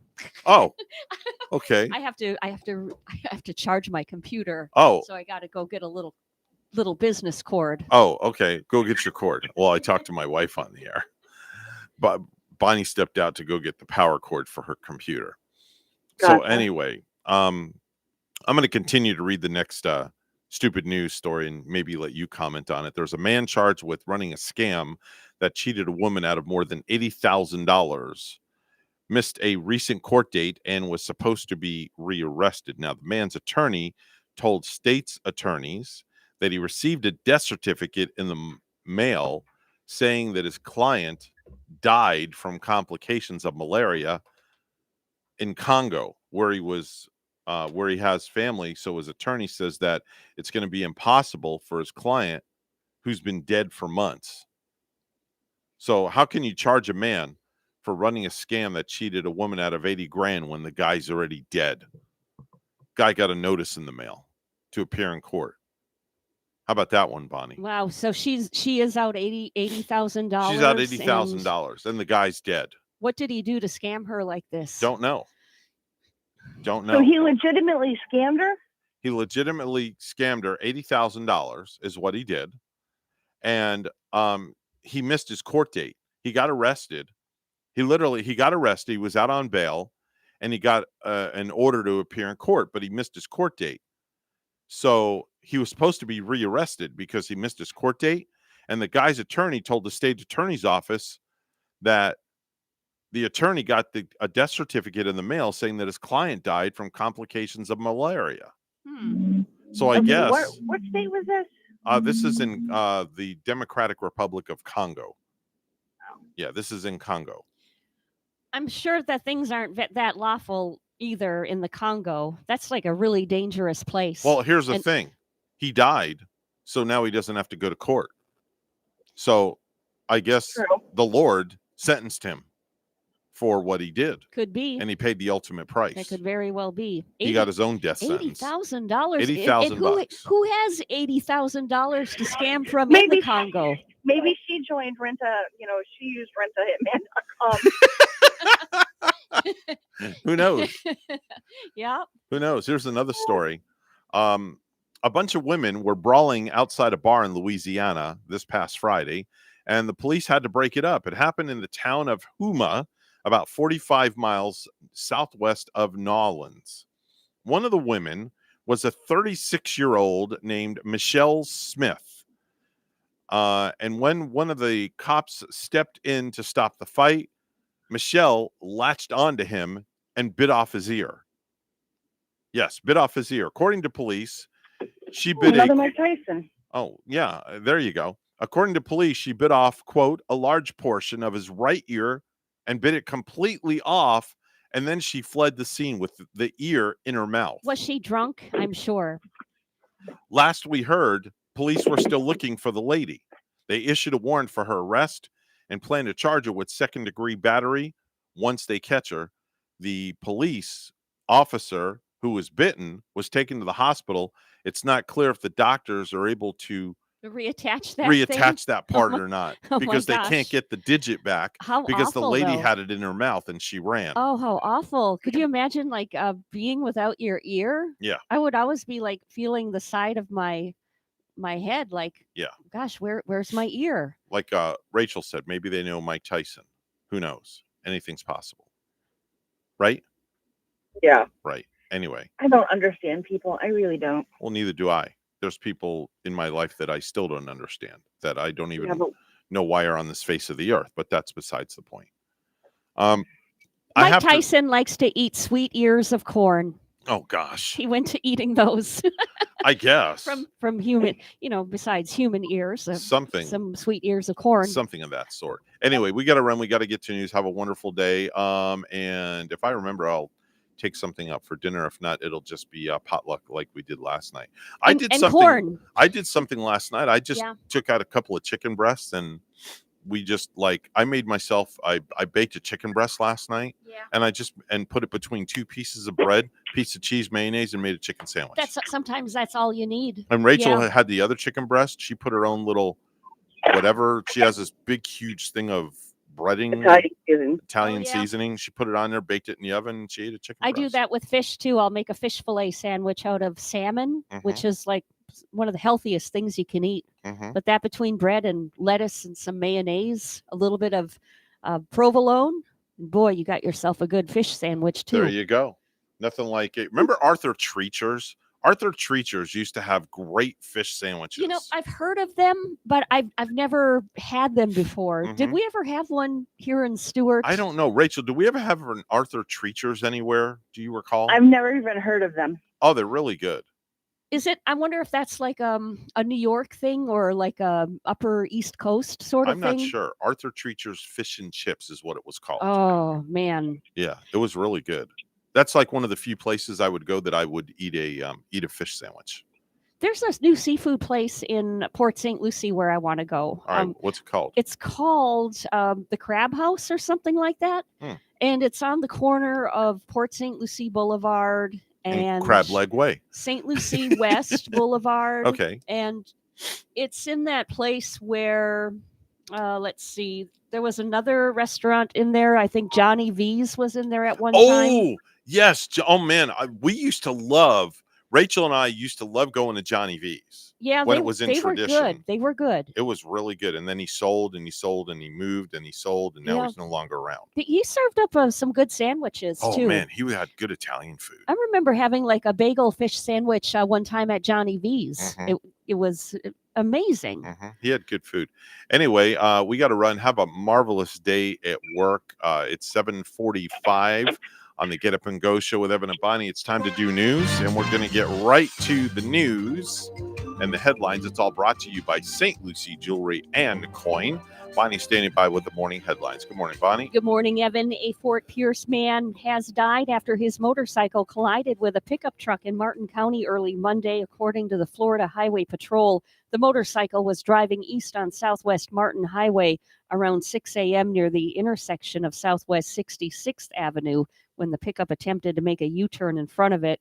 Oh, okay. I have to charge my computer. Oh. So I got to go get a little business cord. Oh, okay. Go get your cord. Well, I talked to my wife on the air, but Bonnie stepped out to go get the power cord for her computer. Gotcha. So anyway, I'm going to continue to read the next stupid news story and maybe let you comment on it. There's a man charged with running a scam that cheated a woman out of more than $80,000, missed a recent court date, and was supposed to be rearrested. Now, the man's attorney told state's attorneys that he received a death certificate in the mail saying that his client died from complications of malaria in Congo, where he was where he has family. So his attorney says that it's going to be impossible for his client who's been dead for months. So how can you charge a man for running a scam that cheated a woman out of 80 grand when the guy's already dead? Guy got a notice in the mail to appear in court. How about that one, Bonnie? Wow. So she is out $80,000. She's out $80,000 and the guy's dead. What did he do to scam her like this? Don't know. So he legitimately scammed her? He legitimately scammed her. $80,000 is what he did. And he missed his court date. He got arrested. He got arrested. He was out on bail and he got an order to appear in court, but he missed his court date. So he was supposed to be rearrested because he missed his court date. And the guy's attorney told the state attorney's office that the attorney got a death certificate in the mail saying that his client died from complications of malaria. So I guess. What state was this? This is in the Democratic Republic of Congo. Yeah, this is in Congo. I'm sure that things aren't that lawful either in the Congo. That's like a really dangerous place. Well, here's the thing. He died, so now he doesn't have to go to court. So I guess the Lord sentenced him for what he did. Could be. And he paid the ultimate price. That could very well be. He got his own death sentence. $80,000. $80,000. Who has $80,000 to scam from in the Congo? Maybe she joined she used rentahitman.com. Who knows? Yeah. Who knows? Here's another story. A bunch of women were brawling outside a bar in Louisiana this past Friday, and the police had to break it up. It happened in the town of Houma, about 45 miles southwest of New Orleans. One of the women was a 36-year-old named Michelle Smith. And when one of the cops stepped in to stop the fight, Michelle latched onto him and bit off his ear. Yes, bit off his ear. According to police, She bit another Mike Tyson. Oh, yeah, there you go. According to police, she bit off, quote, a large portion of his right ear and bit it completely off, and then she fled the scene with the ear in her mouth. Was she drunk? I'm sure. Last we heard, police were still looking for the lady. They issued a warrant for her arrest and plan to charge her with second-degree battery once they catch her. The police officer who was bitten was taken to the hospital. It's not clear if the doctors are able to reattach that part or not, because they can't get the digit back because awful, the lady though. had it in her mouth and she ran. Oh, how awful. Could you imagine like being without your ear? Yeah. I would always be like feeling the side of my head like, yeah, gosh, where's my ear? Like Rachel said, maybe they know Mike Tyson. Who knows? Anything's possible. Right? Yeah. Right. Anyway. I don't understand people. I really don't. Well, neither do I. There's people in my life that I still don't understand, that I don't even know why are on this face of the earth, but that's besides the point. Mike Tyson likes to eat sweet ears of corn. Oh, gosh. He went to eating those. I guess. From human, besides human ears. Some sweet ears of corn. Something of that sort. Anyway, we got to run. We got to get to news. Have a wonderful day. And if I remember, I'll take something up for dinner. If not, it'll just be a potluck like we did last night. I did something last night. I just took out a couple of chicken breasts and we just I made myself, I baked a chicken breast last night and I put it between two pieces of bread, piece of cheese, mayonnaise, and made a chicken sandwich. Sometimes that's all you need. And Rachel had the other chicken breast. She put her own little, whatever. She has this big, huge thing of breading, Italian seasoning. She put it on there, baked it in the oven, and she ate a chicken breast. I do that with fish too. I'll make a fish fillet sandwich out of salmon, which is like one of the healthiest things you can eat. But that between bread and lettuce and some mayonnaise, a little bit of provolone, boy, you got yourself a good fish sandwich too. There you go. Nothing like it. Remember Arthur Treacher's? Arthur Treacher's used to have great fish sandwiches. I've heard of them, but I've never had them before. Did we ever have one here in Stewart? I don't know. Rachel, do we ever have an Arthur Treacher's anywhere? Do you recall? I've never even heard of them. Oh, they're really good. Is it? I wonder if that's like a New York thing or like a Upper East Coast sort of thing. I'm not sure. Arthur Treacher's Fish and Chips is what it was called. Oh, man. Yeah, it was really good. That's like one of the few places I would go that I would eat a fish sandwich. There's this new seafood place in Port St. Lucie where I want to go. All right, what's it called? It's called the Crab House or something like that. And it's on the corner of Port St. Lucie Boulevard and Crab Leg Way. St. Lucie West Boulevard. Okay. And it's in that place where, let's see, there was another restaurant in there. I think Johnny V's was in there at one time. Oh, yes. Oh, man. Rachel and I used to love going to Johnny V's. Yeah, when it was in tradition. They were good. It was really good. And then he sold and he sold and he moved and he sold and now he's no longer around. He served up some good sandwiches too. Oh, man. He had good Italian food. I remember having like a bagel fish sandwich one time at Johnny V's. It was amazing. He had good food. Anyway, we got to run. Have a marvelous day at work. It's 7:45 on the Get Up and Go show with Evan and Bonnie. It's time to do news, and we're going to get right to the news and the headlines. It's all brought to you by St. Lucie Jewelry and Coin. Bonnie standing by with the morning headlines. Good morning, Bonnie. Good morning, Evan. A Fort Pierce man has died after his motorcycle collided with a pickup truck in Martin County early Monday, according to the Florida Highway Patrol. The motorcycle was driving east on Southwest Martin Highway around 6 a.m. near the intersection of Southwest 66th Avenue when the pickup attempted to make a U-turn in front of it.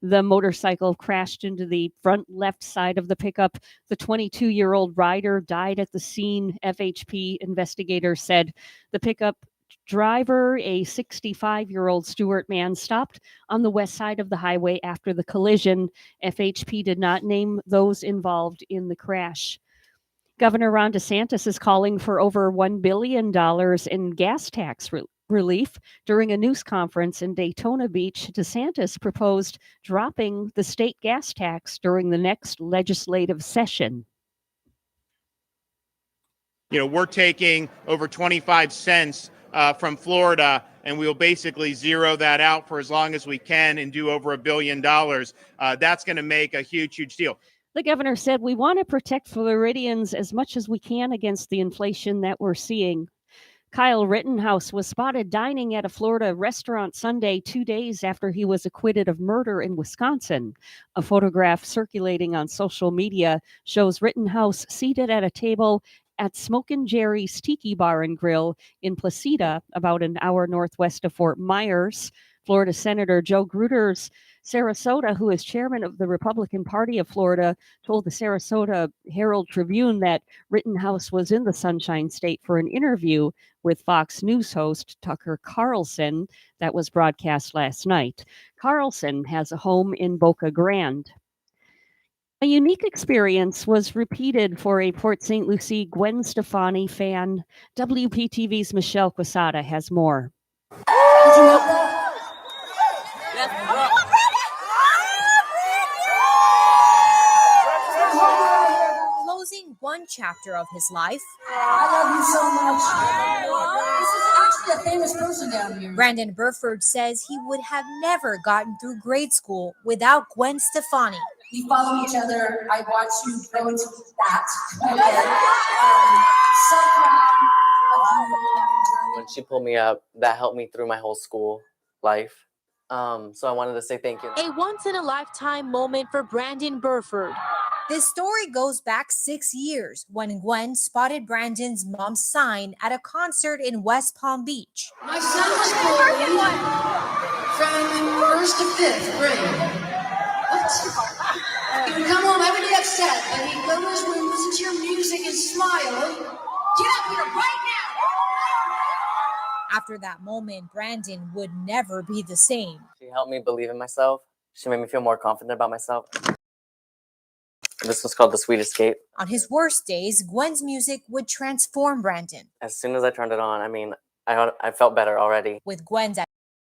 The motorcycle crashed into the front left side of the pickup. The 22-year-old rider died at the scene, FHP investigators said. The pickup driver, a 65-year-old Stewart man, stopped on the west side of the highway after the collision. FHP did not name those involved in the crash. Governor Ron DeSantis is calling for over $1 billion in gas tax relief. During a news conference in Daytona Beach, DeSantis proposed dropping the state gas tax during the next legislative session. We're taking over 25 cents from Florida and we'll basically zero that out for as long as we can and do over $1 billion. That's going to make a huge, huge deal. The governor said, "We want to protect Floridians as much as we can against the inflation that we're seeing." Kyle Rittenhouse was spotted dining at a Florida restaurant Sunday, 2 days after he was acquitted of murder in Wisconsin. A photograph circulating on social media shows Rittenhouse seated at a table at Smokin' Jerry's Tiki Bar and Grill in Placida, about an hour northwest of Fort Myers. Florida Senator Joe Gruder's Sarasota, who is chairman of the Republican Party of Florida, told the Sarasota Herald Tribune that Rittenhouse was in the Sunshine State for an interview with Fox News host Tucker Carlson that was broadcast last night. Carlson has a home in Boca Grande. A unique experience was repeated for a Port St. Lucie Gwen Stefani fan. WPTV's Michelle Quesada has more. Closing one chapter of his life. I love you so much. This is actually a famous person down here. Brandon Burford says he would have never gotten through grade school without Gwen Stefani. We follow each other. I watch you grow into that. So proud of you and your journey. When she pulled me up, that helped me through my whole school life. So I wanted to say thank you. A once-in-a-lifetime moment for Brandon Burford. This story goes back 6 years when Gwen spotted Brandon's mom's sign at a concert in West Palm Beach. My son was bullied from 1st to 5th grade. He would come home every day upset, and he'd go to his room, listen to your music, and smile. Get up here right now! After that moment, Brandon would never be the same. She helped me believe in myself. She made me feel more confident about myself. This was called The Sweet Escape. On his worst days, Gwen's music would transform Brandon. As soon as I turned it on, I felt better already. With Gwen's,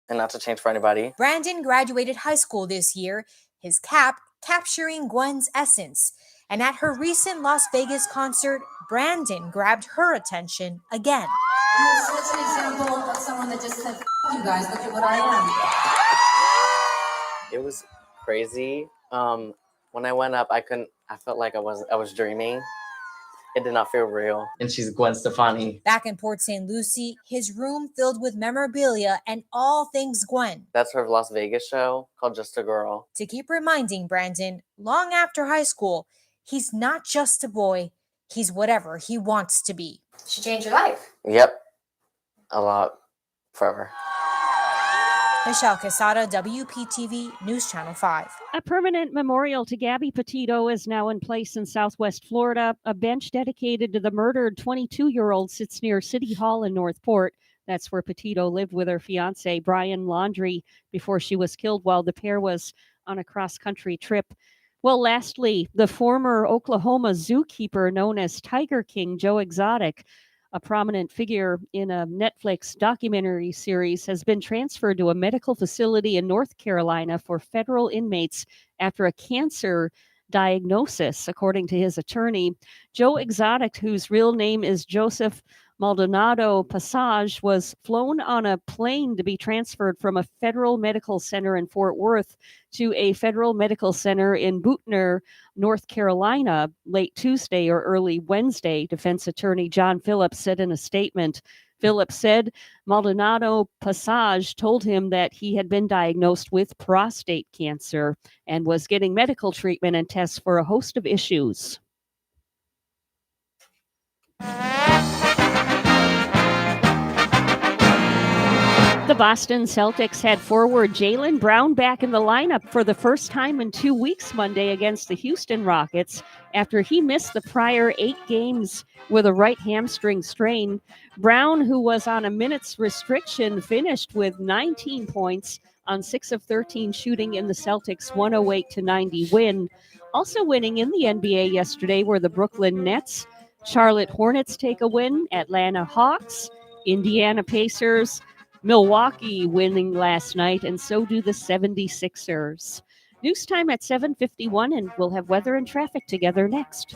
And not to change for anybody. Brandon graduated high school this year, his cap capturing Gwen's essence. And at her recent Las Vegas concert, Brandon grabbed her attention again. You're such an example of someone that just said, "F you guys, look at what I am." It was crazy. When I went up, I felt like I was dreaming. It did not feel real. And she's Gwen Stefani. Back in Port St. Lucie, his room filled with memorabilia and all things Gwen. That's her Las Vegas show called Just a Girl. To keep reminding Brandon, long after high school, he's not just a boy, he's whatever he wants to be. She changed your life. Yep. A lot. Forever. Michelle Quesada, WPTV News Channel 5. A permanent memorial to Gabby Petito is now in place in Southwest Florida. A bench dedicated to the murdered 22-year-old sits near City Hall in Northport. That's where Petito lived with her fiancé, Brian Laundrie, before she was killed while the pair was on a cross-country trip. Well, lastly, the former Oklahoma zookeeper known as Tiger King, Joe Exotic, a prominent figure in a Netflix documentary series, has been transferred to a medical facility in North Carolina for federal inmates after a cancer diagnosis, according to his attorney. Joe Exotic, whose real name is Joseph Maldonado Passage, was flown on a plane to be transferred from a federal medical center in Fort Worth to a federal medical center in Butner, North Carolina, late Tuesday or early Wednesday, defense attorney John Phillips said in a statement. Phillips said Maldonado Passage told him that he had been diagnosed with prostate cancer and was getting medical treatment and tests for a host of issues. The Boston Celtics had forward Jaylen Brown back in the lineup for the first time in 2 weeks Monday against the Houston Rockets after he missed the prior 8 games with a right hamstring strain. Brown, who was on a minutes restriction, finished with 19 points on 6 of 13 shooting in the Celtics' 108-90 win. Also winning in the NBA yesterday were the Brooklyn Nets. Charlotte Hornets take a win, Atlanta Hawks, Indiana Pacers, Milwaukee winning last night, and so do the 76ers. News time at 7:51, and we'll have weather and traffic together next.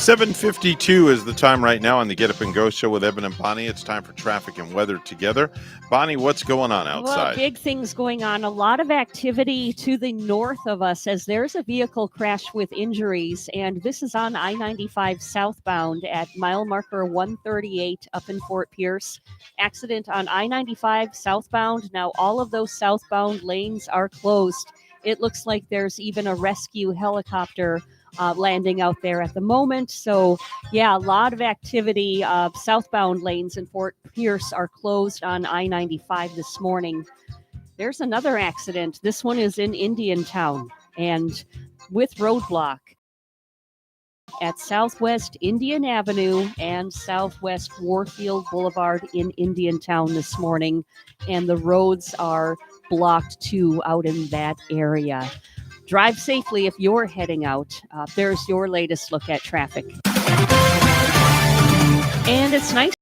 7:52 is the time right now on the Get Up and Go show with Evan and Bonnie. It's time for traffic and weather together. Bonnie, what's going on outside? Well, big things going on. A lot of activity to the north of us as there's a vehicle crash with injuries, and this is on I-95 southbound at mile marker 138 up in Fort Pierce. Accident on I-95 southbound. Now all of those southbound lanes are closed. It looks like there's even a rescue helicopter landing out there at the moment. So, yeah, a lot of activity. Southbound lanes in Fort Pierce are closed on I-95 this morning. There's another accident. This one is in Indiantown and with roadblock at Southwest Indian Avenue and Southwest Warfield Boulevard in Indiantown this morning. And the roads are blocked too out in that area. Drive safely if you're heading out. There's your latest look at traffic. And it's nice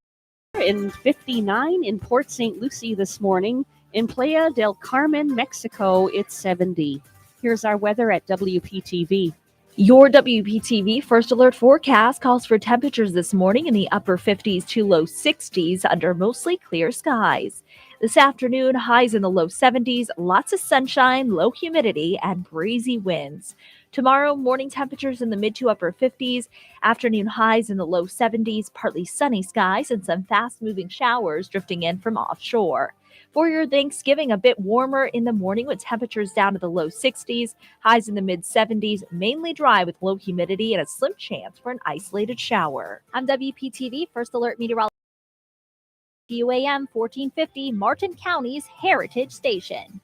in 59 in Port St. Lucie this morning. In Playa del Carmen, Mexico, it's 70. Here's our weather at WPTV. Your WPTV First Alert forecast calls for temperatures this morning in the upper 50s to low 60s under mostly clear skies. This afternoon, highs in the low 70s, lots of sunshine, low humidity, and breezy winds. Tomorrow, morning temperatures in the mid to upper 50s, afternoon highs in the low 70s, partly sunny skies, and some fast-moving showers drifting in from offshore. For your Thanksgiving, a bit warmer in the morning with temperatures down to the low 60s, highs in the mid 70s, mainly dry with low humidity and a slim chance for an isolated shower. I'm WPTV First Alert Meteorologist UAM 1450, Martin County's Heritage Station.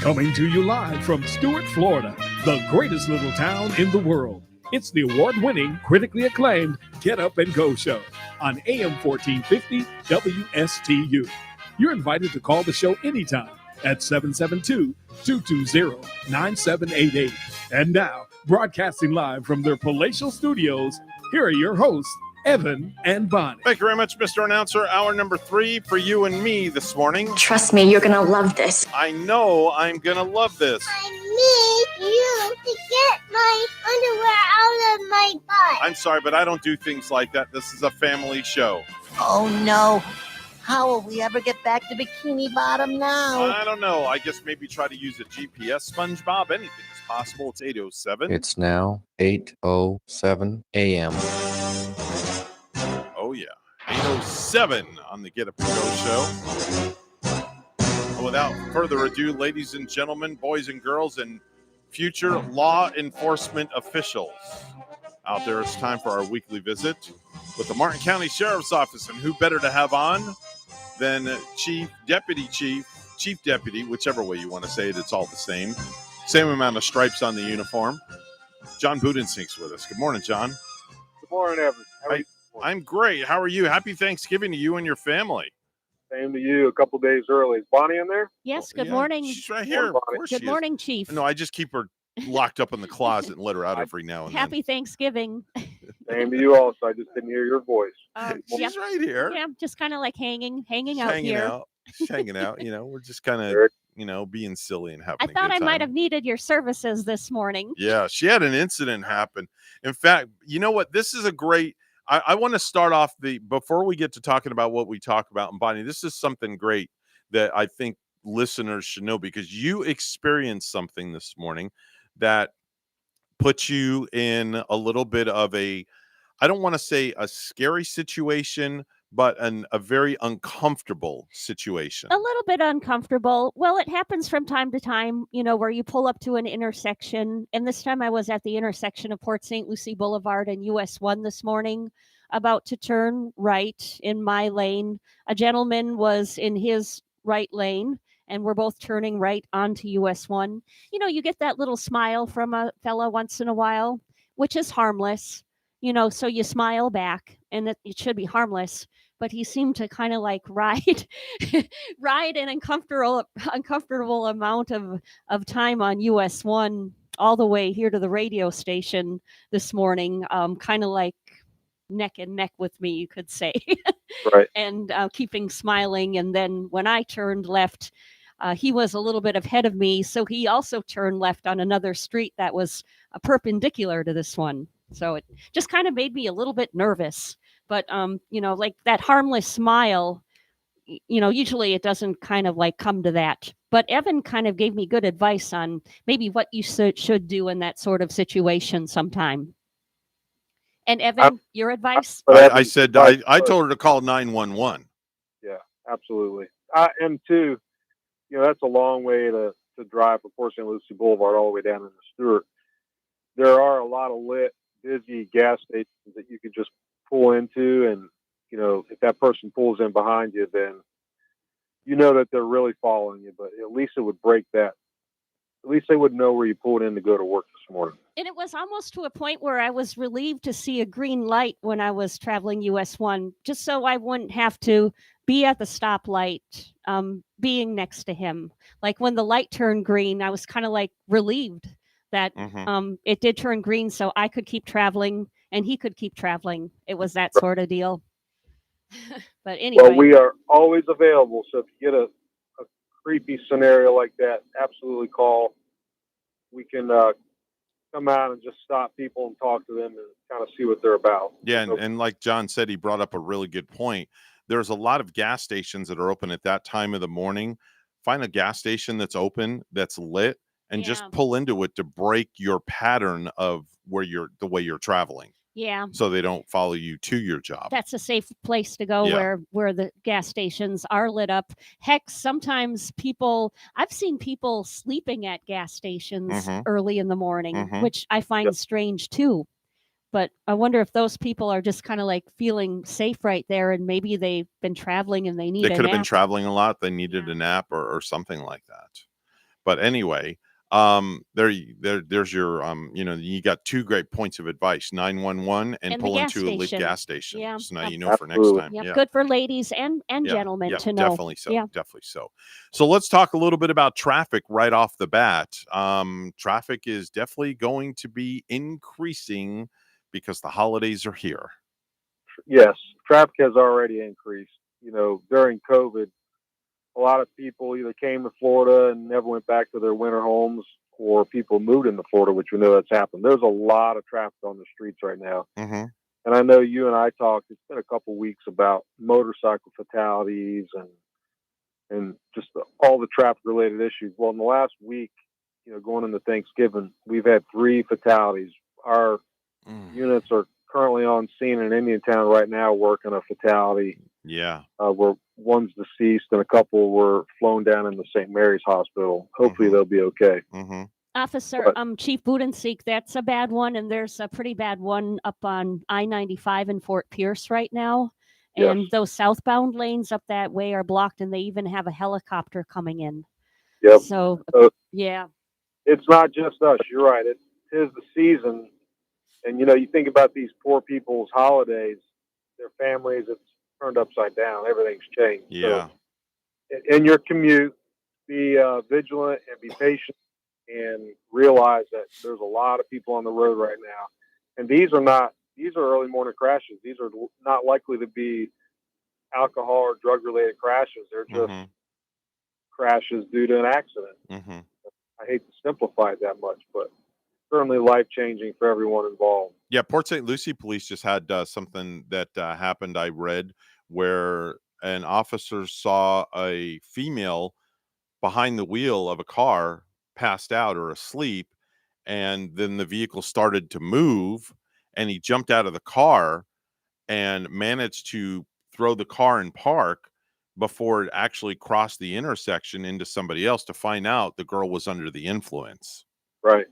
Coming to you live from Stuart, Florida, the greatest little town in the world. It's the award-winning, critically acclaimed Get Up and Go show on AM 1450 WSTU. You're invited to call the show anytime at 772-220-9788. And now, broadcasting live from their palatial studios, here are your hosts, Evan and Bonnie. Thank you very much, Mr. Announcer. Hour number 3 for you and me this morning. Trust me, you're going to love this. I know I'm going to love this. I need you to get my underwear out of my butt. I'm sorry, but I don't do things like that. This is a family show. Oh, no. How will we ever get back to Bikini Bottom now? I don't know. I guess maybe try to use a GPS, SpongeBob. Anything is possible. It's 8:07. It's now 8:07 a.m. Oh, yeah. 8:07 on the Get Up and Go show. Without further ado, ladies and gentlemen, boys and girls, and future law enforcement officials out there, it's time for our weekly visit with the Martin County Sheriff's Office. And who better to have on than Chief Deputy, whichever way you want to say it, it's all the same. Same amount of stripes on the uniform. John Budensink's with us. Good morning, John. Good morning, Evan. How are you? I'm great. How are you? Happy Thanksgiving to you and your family. Same to you. A couple days early. Is Bonnie in there? Yes, good morning. She's right here. Of course Good she morning, is. Chief. No, I just keep her locked up in the closet and let her out every now and then. Happy Thanksgiving. Same to you also. I just didn't hear your voice. She's right here. Yeah, just kind of like hanging out hanging here. out. She's hanging out. We're just kind of, being silly and having I a thought good I time. might have needed your services this morning. Yeah, she had an incident happen. In fact, you know what? This is a great. I want to start off before we get to talking about what we talk about in Bonnie. This is something great that I think listeners should know, because you experienced something this morning that put you in a little bit of I don't want to say a scary situation, but a very uncomfortable situation. A little bit uncomfortable. Well, it happens from time to time, where you pull up to an intersection. And this time I was at the intersection of Port St. Lucie Boulevard and US 1 this morning, about to turn right in my lane. A gentleman was in his right lane, and we're both turning right onto US 1. You get that little smile from a fella once in a while, which is harmless, so you smile back, and it should be harmless. But he seemed to kind of like ride an uncomfortable amount of time on US 1 all the way here to the radio station this morning, kind of like neck and neck with me, you could say. Right. And keeping smiling. And then when I turned left, he was a little bit ahead of me, so he also turned left on another street that was perpendicular to this one. So it just kind of made me a little bit nervous. But, like that harmless smile, usually it doesn't kind of like come to that. But Evan kind of gave me good advice on maybe what you should do in that sort of situation sometime. And Evan, your advice? I said, I told her to call 911. Yeah, absolutely. And two, that's a long way to drive from Port St. Lucie Boulevard all the way down into Stuart. There are a lot of lit, busy gas stations that you could just pull into, and if that person pulls in behind you, then that they're really following you. But at least it would break that. At least they would know where you pulled in to go to work this morning. And it was almost to a point where I was relieved to see a green light when I was traveling US 1, just so I wouldn't have to be at the stoplight, being next to him. Like when the light turned green, I was kind of like relieved that it did turn green, so I could keep traveling and he could keep traveling. It was that sort of deal. But anyway. Well, we are always available. So if you get a creepy scenario like that, absolutely call. We can come out and just stop people and talk to them and kind of see what they're about. Yeah, and like John said, he brought up a really good point. There's a lot of gas stations that are open at that time of the morning. Find a gas station that's open, that's lit, and just pull into it to break your pattern of the way you're traveling. Yeah. So they don't follow you to your job. That's a safe place to go where the gas stations are lit up. Heck, sometimes I've seen people sleeping at gas stations early in the morning, which I find strange too. But I wonder if those people are just kind of like feeling safe right there, and maybe they've been traveling and they need a nap. They could have been traveling a lot. They needed a nap or something like that. But anyway, there's your you got two great points of advice: 911 and And the pull gas into a lit station. gas station. Yeah. So now Yep. you know for next time. Yep. Yeah. Good for ladies and gentlemen Yeah, to know. definitely so. Yeah. Definitely so. So let's talk a little bit about traffic right off the bat. Traffic is definitely going to be increasing because the holidays are here. Yes, traffic has already increased. During COVID, a lot of people either came to Florida and never went back to their winter homes, or people moved into Florida, which we know that's happened. There's a lot of traffic on the streets right now. Mm-hmm. And I know you and I talked, it's been a couple weeks about motorcycle fatalities and just all the traffic related issues. Well, in the last week, going into Thanksgiving, we've had 3 fatalities. Our units are currently on scene in Indiantown right now working a fatality. Yeah. Where one's deceased and a couple were flown down in the St. Mary's Hospital. Hopefully they'll be okay. Mm-hmm. Officer, Chief Budenseek, that's a bad one, and there's a pretty bad one up on I-95 in Fort Pierce right now. And Yes. those southbound lanes up that way are blocked, and they even have a helicopter coming in. Yep. So, yeah. It's not just us. You're right. It is the season. And, you think about these poor people's holidays, their families, it's turned upside down. Everything's changed. Yeah. So in your commute, be vigilant and be patient and realize that there's a lot of people on the road right now. And these are early morning crashes. These are not likely to be alcohol or drug related crashes. They're just crashes due to an accident. Mm-hmm. I hate to simplify it that much, but certainly life changing for everyone involved. Yeah, Port St. Lucie police just had something that happened, I read, where an officer saw a female behind the wheel of a car passed out or asleep, and then the vehicle started to move, and he jumped out of the car and managed to throw the car in park before it actually crossed the intersection into somebody else, to find out the girl was under the influence. Right.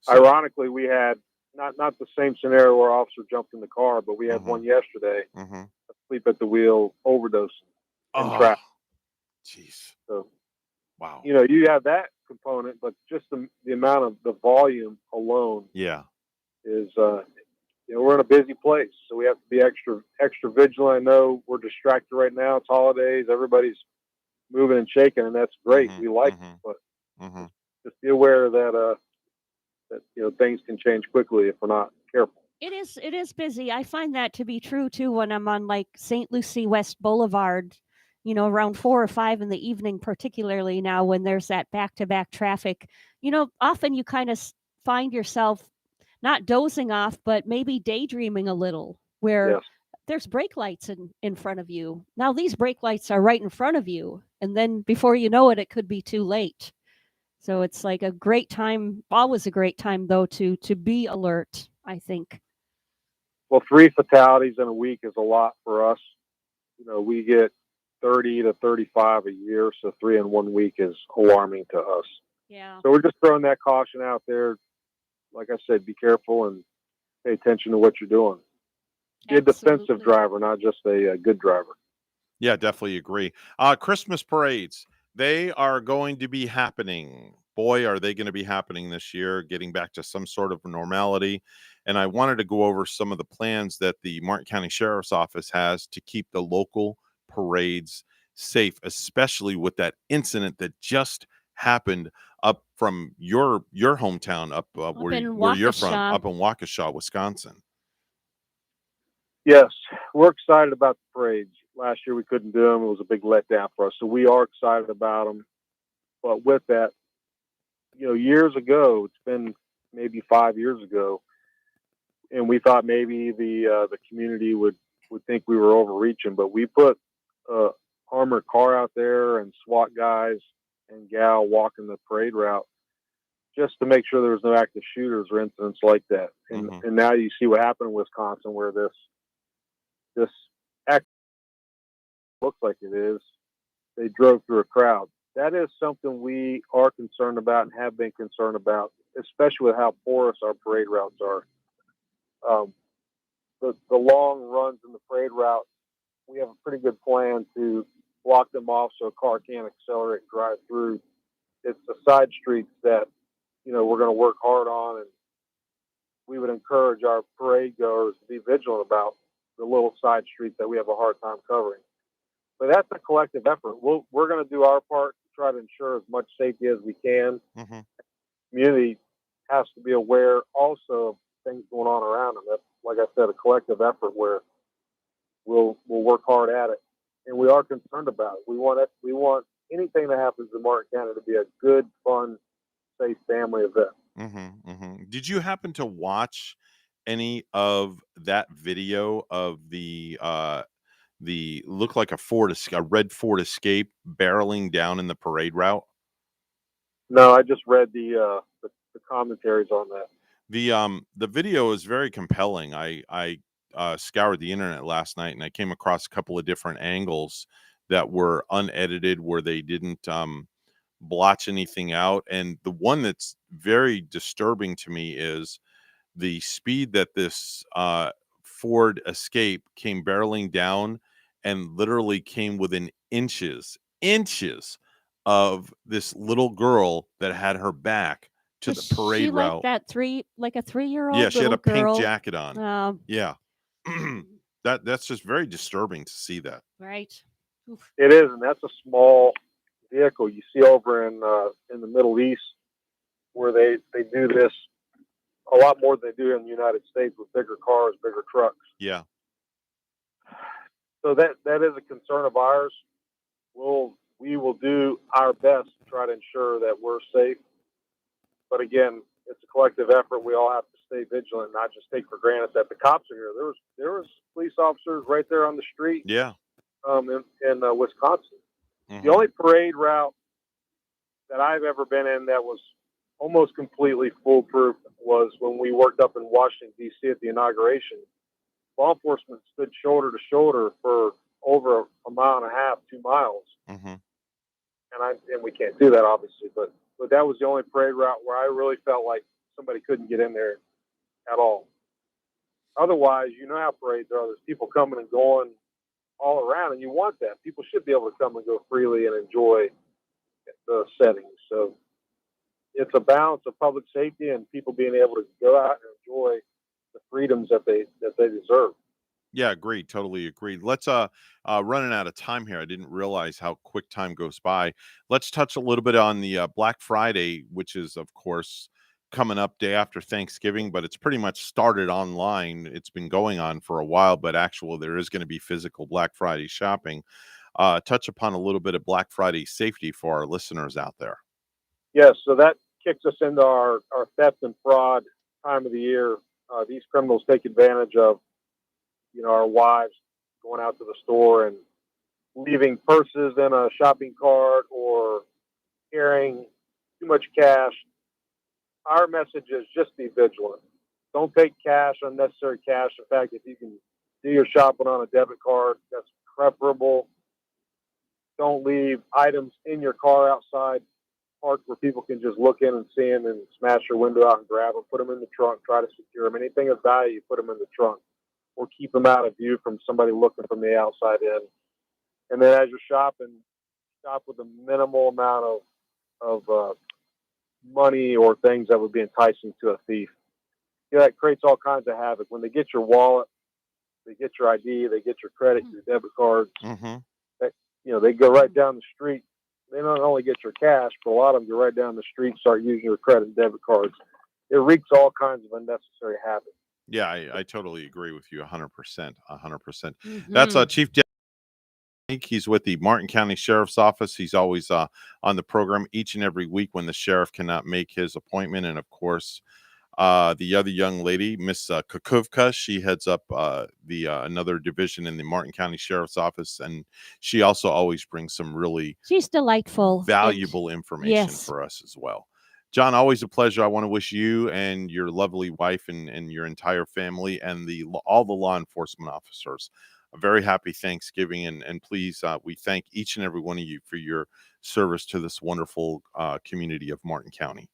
So, ironically, we had not the same scenario where officer jumped in the car, but we had one yesterday, asleep at the wheel, overdosing in traffic. Jeez. So, wow. You have that component, but just the amount of the volume alone, is we're in a busy place, so we have to be extra vigilant. I know we're distracted right now. It's holidays, everybody's moving and shaking, and that's great. We like it, but just be aware that things can change quickly if we're not careful. It is busy. I find that to be true too when I'm on like St. Lucie West Boulevard, around 4 or 5 in the evening, particularly now when there's that back-to-back traffic. Often you kind of find yourself not dozing off, but maybe daydreaming a little, where there's brake lights in front of you. Now these brake lights are right in front of you, and then before you know it, it could be too late. So it's like a great time, always a great time though, to be alert, I think. Well, 3 fatalities in a week is a lot for us. We get 30 to 35 a year, so 3 in 1 week is alarming to us. Yeah. So we're just throwing that caution out there. Like I said, be careful and pay attention to what you're doing. Be a defensive driver, not just a good driver. Yeah, definitely agree. Christmas parades, they are going to be happening. Boy, are they going to be happening this year, getting back to some sort of normality. And I wanted to go over some of the plans that the Martin County Sheriff's Office has to keep the local parades safe, especially with that incident that just happened up from your hometown, up where you're from, up in Waukesha, Wisconsin. Yes, we're excited about the parades. Last year we couldn't do them. It was a big letdown for us. So we are excited about them. But with that, years ago, it's been maybe 5 years ago, and we thought maybe the community would think we were overreaching, but we put a armored car out there and SWAT guys and gal walking the parade route just to make sure there was no active shooters or incidents like that. And now you see what happened in Wisconsin, where this act looks like it is. They drove through a crowd. That is something we are concerned about and have been concerned about, especially with how porous our parade routes are. The long runs in the parade route, we have a pretty good plan to block them off so a car can't accelerate and drive through. it's the side streets that, we're going to work hard on, and we would encourage our parade goers to be vigilant about the little side streets that we have a hard time covering. But that's a collective effort. We're going to do our part to try to ensure as much safety as we can. Mm-hmm. Community has to be aware also of things going on around them. That's, like I said, a collective effort where we'll work hard at it, and we are concerned about it. We want anything that happens in Martin County to be a good, fun, safe family event. Mm-hmm, mm-hmm. Did you happen to watch any of that video of the look like a red Ford Escape barreling down in the parade route? No, I just read the commentaries on that. The video is very compelling. I scoured the internet last night, and I came across a couple of different angles that were unedited, where they didn't blotch anything out. And the one that's very disturbing to me is the speed that this Ford Escape came barreling down, and literally came within inches of this little girl that had her back to the parade she route. like a 3-year-old Yeah, she had a pink girl? jacket on. Yeah. That's just very disturbing to see that. Right. Oof. It is, and that's a small vehicle. You see over in the Middle East, where they do this a lot more than they do in the United States with bigger cars, bigger trucks. Yeah. So that is a concern of ours. We will do our best to try to ensure that we're safe. But again, it's a collective effort. We all have to stay vigilant, not just take for granted that the cops are here. There was police officers right there on the street. Yeah. In Wisconsin. Mm-hmm. The only parade route that I've ever been in that was almost completely foolproof was when we worked up in Washington, D.C. at the inauguration. Law enforcement stood shoulder to shoulder for over a mile and a half, 2 miles. Mm-hmm. And we can't do that, obviously, but that was the only parade route where I really felt like somebody couldn't get in there at all. Otherwise, how parades are. There's people coming and going all around, and you want that. People should be able to come and go freely and enjoy the settings. So it's a balance of public safety and people being able to go out and enjoy the freedoms that they deserve. Yeah, agreed. Totally agreed. Let's running out of time here. I didn't realize how quick time goes by. Let's touch a little bit on the Black Friday, which is, of course, coming up day after Thanksgiving, but it's pretty much started online. It's been going on for a while, but there is going to be physical Black Friday shopping. Touch upon a little bit of Black Friday safety for our listeners out there. Yes, so that kicks us into our theft and fraud time of the year. These criminals take advantage of our wives going out to the store and leaving purses in a shopping cart or carrying too much cash. Our message is just be vigilant. Don't take cash, unnecessary cash. In fact, if you can do your shopping on a debit card, that's preferable. Don't leave items in your car outside, parked where people can just look in and see them and smash your window out and grab them. Put them in the trunk. Try to secure them. Anything of value, put them in the trunk, or keep them out of view from somebody looking from the outside in. And then as you're shopping, shop with a minimal amount of money or things that would be enticing to a thief. That creates all kinds of havoc. When they get your wallet, they get your ID, they get your credit, your debit cards. Mm-hmm. They go right down the street. They not only get your cash, but a lot of them go right down the street and start using your credit and debit cards. It wreaks all kinds of unnecessary havoc. Yeah, I totally agree with you 100%. 100%. Mm-hmm. That's Chief He's with the Martin County Sheriff's Office. He's always on the program each and every week when the sheriff cannot make his appointment. And of course, the other young lady, Miss Kukovka, she heads up the another division in the Martin County Sheriff's Office, and she also always brings some really She's delightful, valuable information for us as well. John, always a pleasure. I want to wish you and your lovely wife and your entire family and all the law enforcement officers a very happy Thanksgiving, and please, we thank each and every one of you for your service to this wonderful community of Martin County.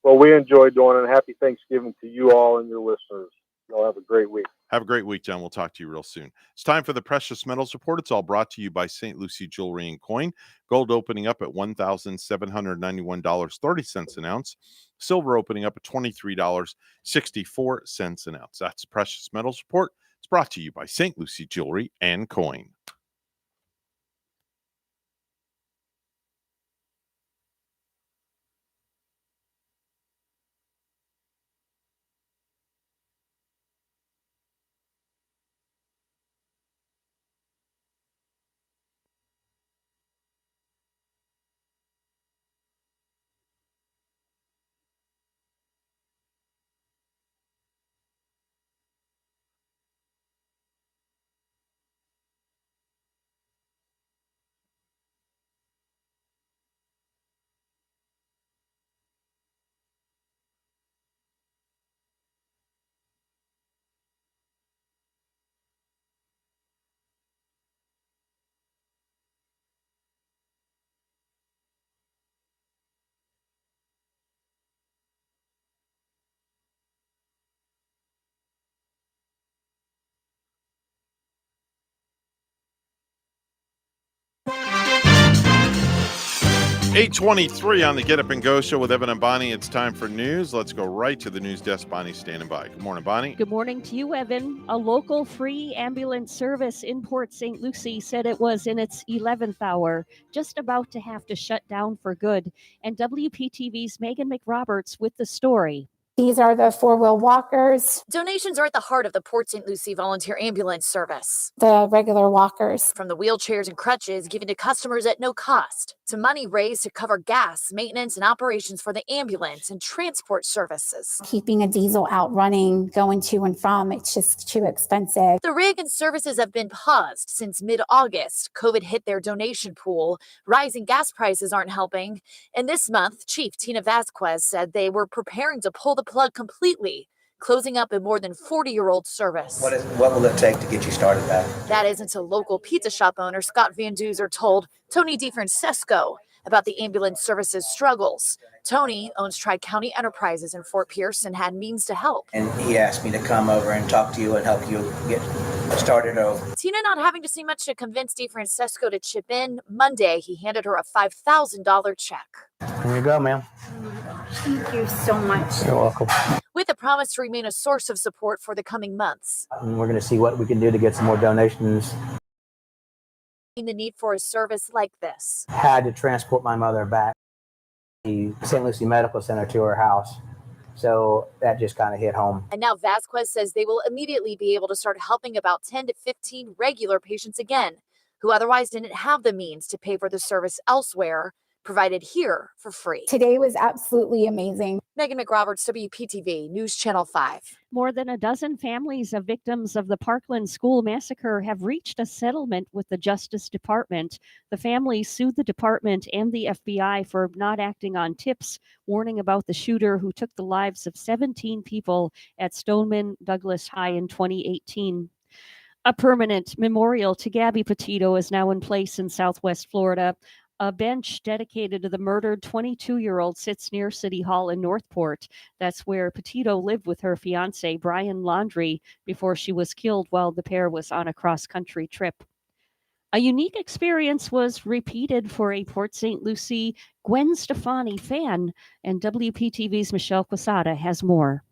Well, we enjoyed doing it. Happy Thanksgiving to you all and your listeners. Y'all have a great week. Have a great week, John. We'll talk to you real soon. It's time for the Precious Metals Report. It's all brought to you by St. Lucie Jewelry and Coin. Gold opening up at $1,791.30 an ounce. Silver opening up at $23.64 an ounce. That's Precious Metals Report. It's brought to you by St. Lucie Jewelry and Coin. $8:23 on the Get Up and Go show with Evan and Bonnie. It's time for news. Let's go right to the news desk. Bonnie's standing by. Good morning, Bonnie. Good morning to you, Evan. A local free ambulance service in Port St. Lucie said it was in its 11th hour, just about to have to shut down for good. And WPTV's Megan McRoberts with the story. These are the four-wheel walkers. Donations are at the heart of the Port St. Lucie Volunteer Ambulance Service. The regular walkers. From the wheelchairs and crutches given to customers at no cost, to money raised to cover gas, maintenance, and operations for the ambulance and transport services. Keeping a diesel out running, going to and from, it's just too expensive. The rig and services have been paused since mid-August. COVID hit their donation pool. Rising gas prices aren't helping. And this month, Chief Tina Vasquez said they were preparing to pull the plug completely, closing up a more than 40-year-old service. What will it take to get you started back? That is until local pizza shop owner Scott Van Duzer told Tony DeFrancesco about the ambulance service's struggles. Tony owns Tri-County Enterprises in Fort Pierce and had means to help. And he asked me to come over and talk to you and help you get started over. Tina not having to see much to convince DeFrancesco to chip in. Monday, he handed her a $5,000 check. Here you go, ma'am. Thank you so much. You're welcome. With a promise to remain a source of support for the coming months. And we're going to see what we can do to get some more donations. The need for a service like this. Had to transport my mother back to the St. Lucie Medical Center to her house. So that just kind of hit home. And now Vasquez says they will immediately be able to start helping about 10 to 15 regular patients again, who otherwise didn't have the means to pay for the service elsewhere, provided here for free. Today was absolutely amazing. Megan McRoberts, WPTV, News Channel 5. More than a dozen families of victims of the Parkland school massacre have reached a settlement with the Justice Department. The families sued the department and the FBI for not acting on tips warning about the shooter who took the lives of 17 people at Stoneman Douglas High in 2018. A permanent memorial to Gabby Petito is now in place in Southwest Florida. A bench dedicated to the murdered 22-year-old sits near City Hall in Northport. That's where Petito lived with her fiancé, Brian Laundrie, before she was killed while the pair was on a cross-country trip. A unique experience was repeated for a Port St. Lucie Gwen Stefani fan, and WPTV's Michelle Quesada has more.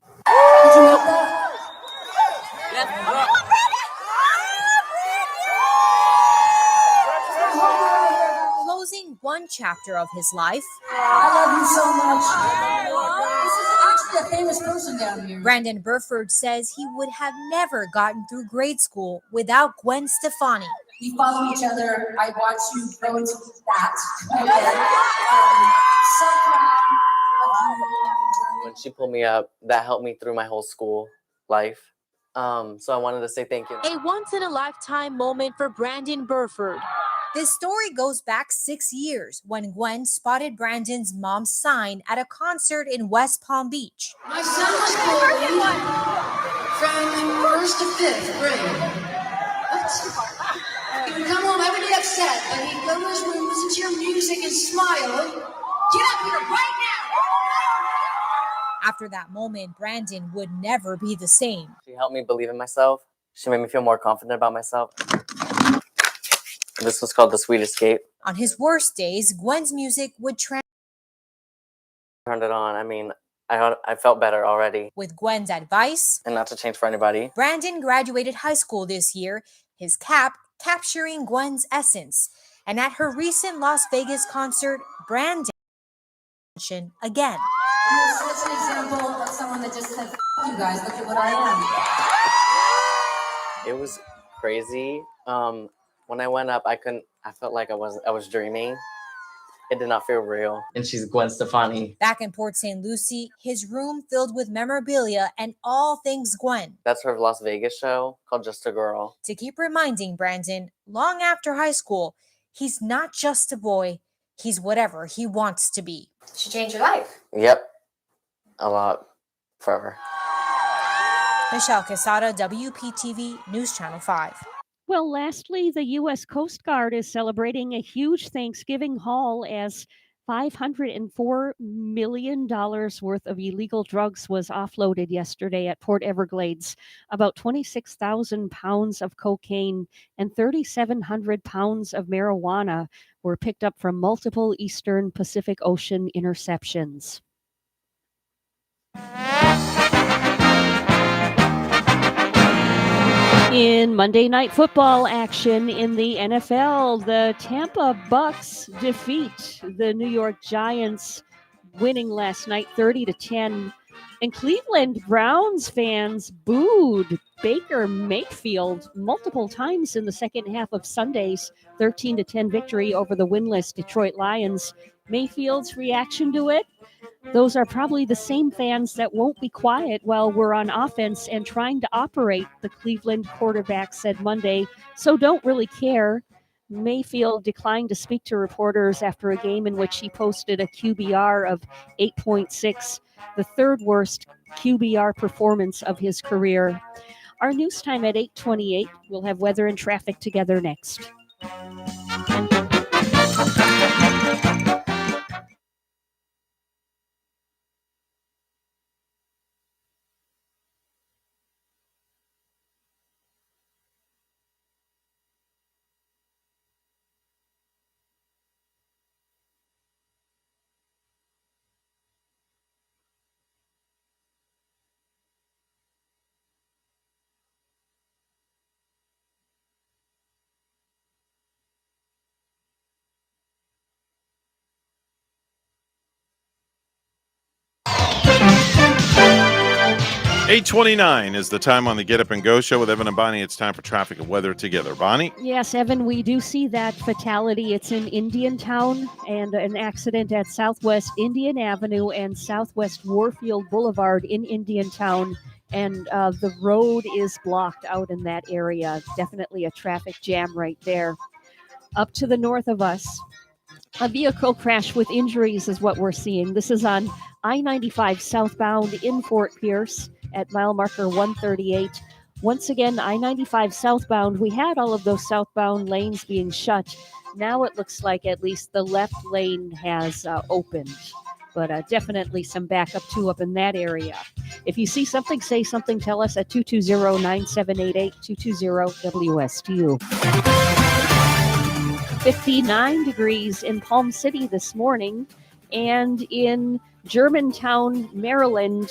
Closing one chapter of his life. I love you so much. This is actually a famous person down here. Brandon Burford says he would have never gotten through grade school without Gwen Stefani. We follow each other. I watch you grow into that. So proud of you. When she pulled me up, that helped me through my whole school life. So I wanted to say thank you. A once-in-a-lifetime moment for Brandon Burford. This story goes back 6 years when Gwen spotted Brandon's mom's sign at a concert in West Palm Beach. My son was bullied from 1st to 5th grade. He would come home every day upset, but he'd go to his room, listen to your music, and smile. Get up here right now! After that moment, Brandon would never be the same. She helped me believe in myself. She made me feel more confident about myself. This was called The Sweet Escape. On his worst days, Gwen's music would Turned it on. I mean, I felt better already. With Gwen's advice, and not to change for anybody, Brandon graduated high school this year, his cap capturing Gwen's essence. And at her recent Las Vegas concert, Brandon again. That's an example of someone that just said, you guys, look at what I am. It was crazy. When I went up, I felt like I was dreaming. It did not feel real. And she's Gwen Stefani. Back in Port St. Lucie, his room filled with memorabilia and all things Gwen. That's her Las Vegas show called Just a Girl. To keep reminding Brandon, long after high school, he's not just a boy, he's whatever he wants to be. She changed your life. Yep. A lot. Forever. Michelle Quesada, WPTV News Channel 5. Well, lastly, the U.S. Coast Guard is celebrating a huge Thanksgiving haul as $504 million worth of illegal drugs was offloaded yesterday at Port Everglades. About 26,000 pounds of cocaine and 3,700 pounds of marijuana were picked up from multiple Eastern Pacific Ocean interceptions. In Monday Night Football action in the NFL, the Tampa Bucks defeat the New York Giants, winning last night 30-10. And Cleveland Browns fans booed Baker Mayfield multiple times in the second half of Sunday's 13-10 victory over the winless Detroit Lions. Mayfield's reaction to it? Those are probably the same fans that won't be quiet while we're on offense and trying to operate, the Cleveland quarterback said Monday, so don't really care. Mayfield declined to speak to reporters after a game in which he posted a QBR of 8.6, the third worst QBR performance of his career. Our news time at 8:28. We'll have weather and traffic together next. $8:29 is the time on the Get Up and Go show with Evan and Bonnie. It's time for traffic and weather together. Bonnie? Yes, Evan, we do see that fatality. It's in Indiantown, and an accident at Southwest Indian Avenue and Southwest Warfield Boulevard in Indiantown. And the road is blocked out in that area. Definitely a traffic jam right there. Up to the north of us, a vehicle crash with injuries is what we're seeing. This is on I-95 southbound in Fort Pierce at mile marker 138. Once again, I-95 southbound, we had all of those southbound lanes being shut. Now it looks like at least the left lane has opened. But definitely some backup too up in that area. If you see something, say something, tell us at 220-9788, 220-WSTU. 59 degrees in Palm City this morning, and in Germantown, Maryland,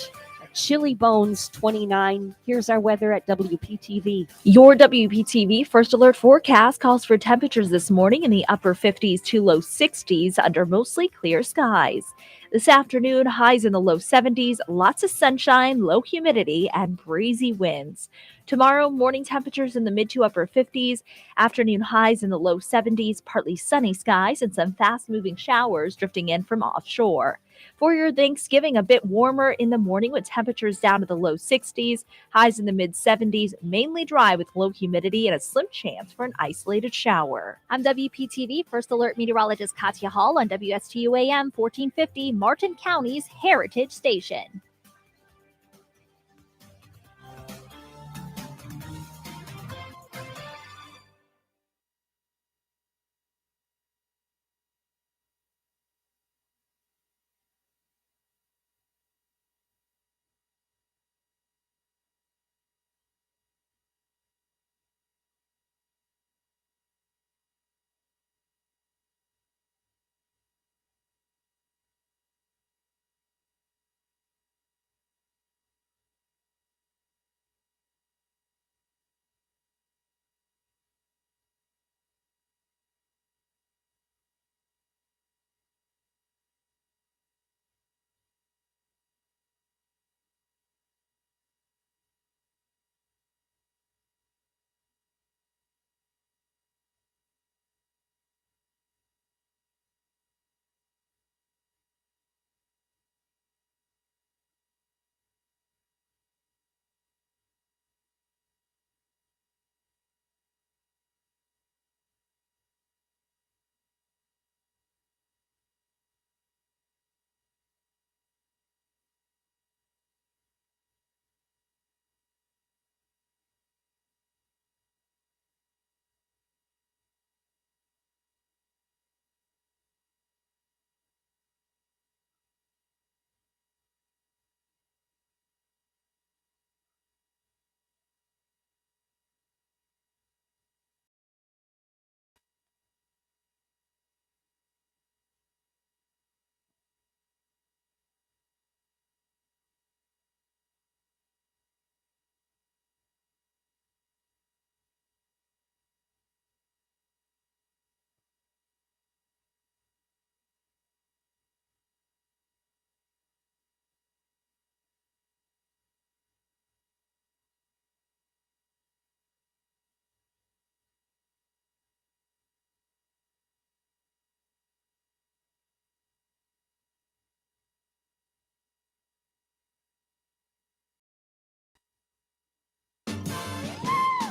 Chilly Bones 29. Here's our weather at WPTV. Your WPTV First Alert forecast calls for temperatures this morning in the upper 50s to low 60s under mostly clear skies. This afternoon, highs in the low 70s, lots of sunshine, low humidity, and breezy winds. Tomorrow, morning temperatures in the mid to upper 50s, afternoon highs in the low 70s, partly sunny skies, and some fast-moving showers drifting in from offshore. For your Thanksgiving, a bit warmer in the morning with temperatures down to the low 60s, highs in the mid 70s, mainly dry with low humidity and a slim chance for an isolated shower. I'm WPTV First Alert meteorologist Katya Hall on WSTU AM 1450, Martin County's Heritage Station.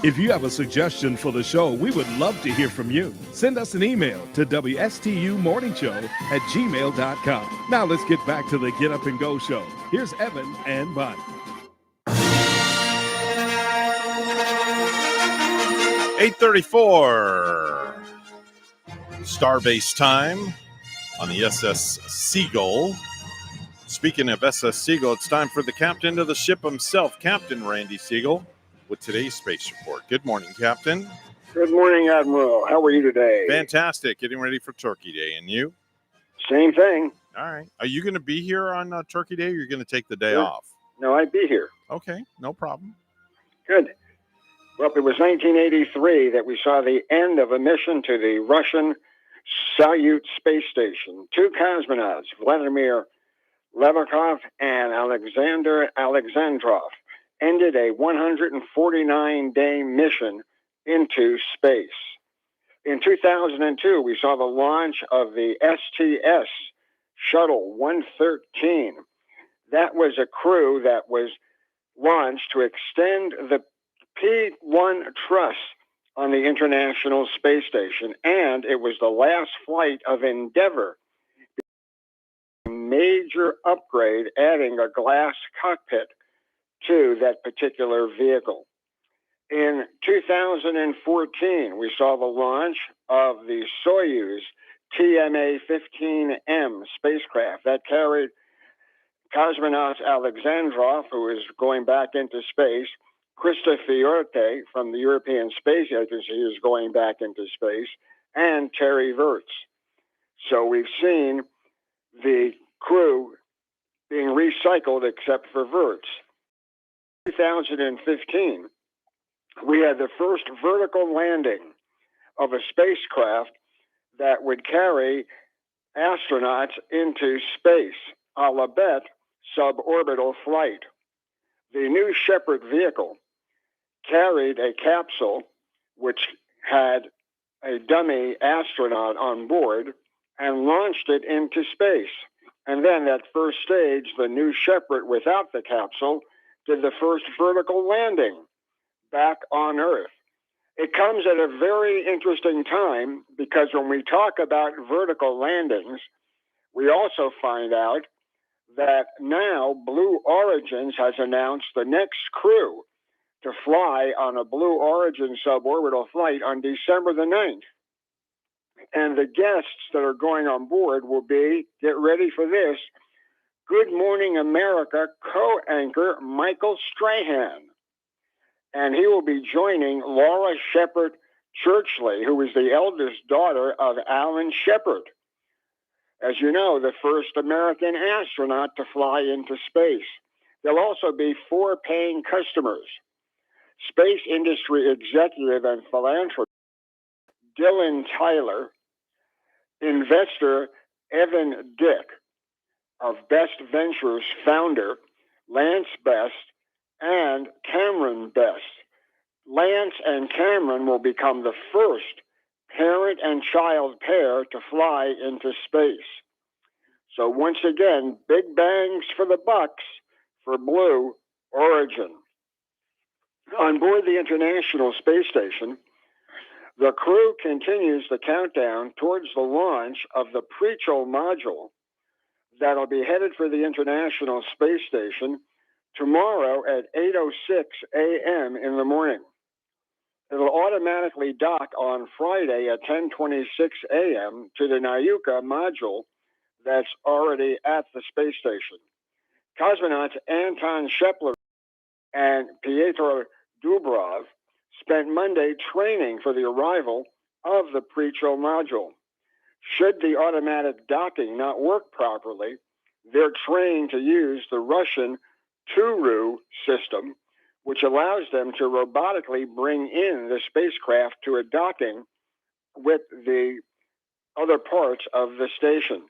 If you have a suggestion for the show, we would love to hear from you. Send us an email to WSTUmorningshow@gmail.com. Now let's get back to the Get Up and Go show. Here's Evan and Bonnie. 8:34. Starbase time on the SS Seagull. Speaking of SS Seagull, it's time for the captain of the ship himself, Captain Randy Siegel, with today's space report. Good morning, Captain. Good morning, Admiral. How are you today? Fantastic. Getting ready for Turkey Day. And you? Same thing. All right. Are you going to be here on Turkey Day, or you're going to take the day off? No, I'd be here. Okay. No problem. Good. Well, it was 1983 that we saw the end of a mission to the Russian Soyuz space station. Two cosmonauts, Vladimir Lebenkov and Alexander Alexandrov, ended a 149-day mission into space. In 2002, we saw the launch of the STS Shuttle 113. That was a crew that was launched to extend the P-1 truss on the International Space Station, and it was the last flight of Endeavour. A major upgrade, adding a glass cockpit to that particular vehicle. In 2014, we saw the launch of the Soyuz TMA-15M spacecraft that carried cosmonaut Alexandrov, who is going back into space, Krista Fiorte from the European Space Agency is going back into space, and Terry Virts. So we've seen the crew being recycled except for Virts. In 2015, we had the first vertical landing of a spacecraft that would carry astronauts into space, a la Bette suborbital flight. The New Shepard vehicle carried a capsule which had a dummy astronaut on board and launched it into space. And then that first stage, the New Shepard without the capsule, did the first vertical landing back on Earth. It comes at a very interesting time because when we talk about vertical landings, we also find out that now Blue Origin has announced the next crew to fly on a Blue Origin suborbital flight on December the 9th. And the guests that are going on board will be, get ready for this, Good Morning America co-anchor Michael Strahan. And he will be joining Laura Shepard Churchley, who is the eldest daughter of Alan Shepard. As you know, the first American astronaut to fly into space. There'll also be 4 paying customers. Space industry executive and philanthropist Dylan Tyler, investor Evan Dick of Best Ventures founder Lance Best and Cameron Best. Lance and Cameron will become the first parent and child pair to fly into space. So once again, big bangs for the bucks for Blue Origin. On board the International Space Station, the crew continues the countdown towards the launch of the Preachel module that'll be headed for the International Space Station tomorrow at 8:06 a.m. in the morning. It'll automatically dock on Friday at 10:26 a.m. to the Nayuka module that's already at the space station. Cosmonauts Anton Shepler and Pietro Dubrov spent Monday training for the arrival of the Preachel module. Should the automatic docking not work properly, they're trained to use the Russian Turu system, which allows them to robotically bring in the spacecraft to a docking with the other parts of the station.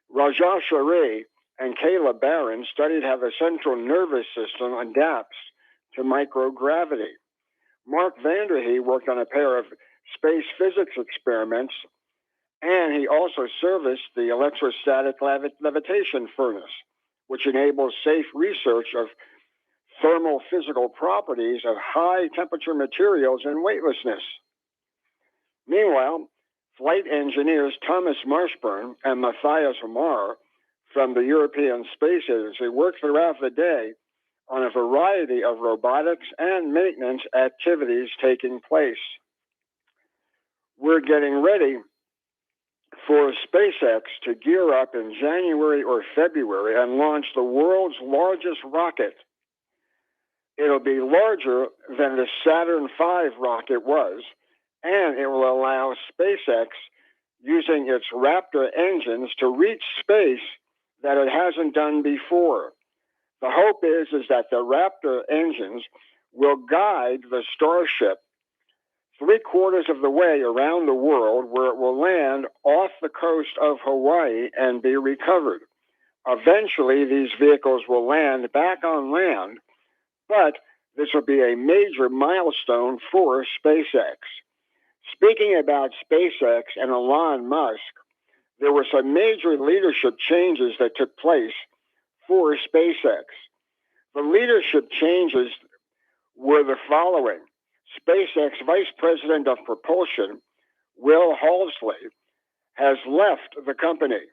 Raja Shari and Kayla Barron studied how the central nervous system adapts to microgravity. Mark Vanderhee worked on a pair of space physics experiments, and he also serviced the electrostatic levitation furnace, which enables safe research of thermal physical properties of high temperature materials and weightlessness. Meanwhile, flight engineers Thomas Marshburn and Matthias Amar from the European Space Agency worked throughout the day on a variety of robotics and maintenance activities taking place. We're getting ready for SpaceX to gear up in January or February and launch the world's largest rocket. It'll be larger than the Saturn V rocket was, and it will allow SpaceX, using its Raptor engines, to reach space that it hasn't done before. The hope is that the Raptor engines will guide the Starship 3/4 of the way around the world, where it will land off the coast of Hawaii and be recovered. Eventually, these vehicles will land back on land, but this will be a major milestone for SpaceX. Speaking about SpaceX and Elon Musk, there were some major leadership changes that took place for SpaceX. The leadership changes were the following. SpaceX Vice President of Propulsion, Will Halsley, has left the company.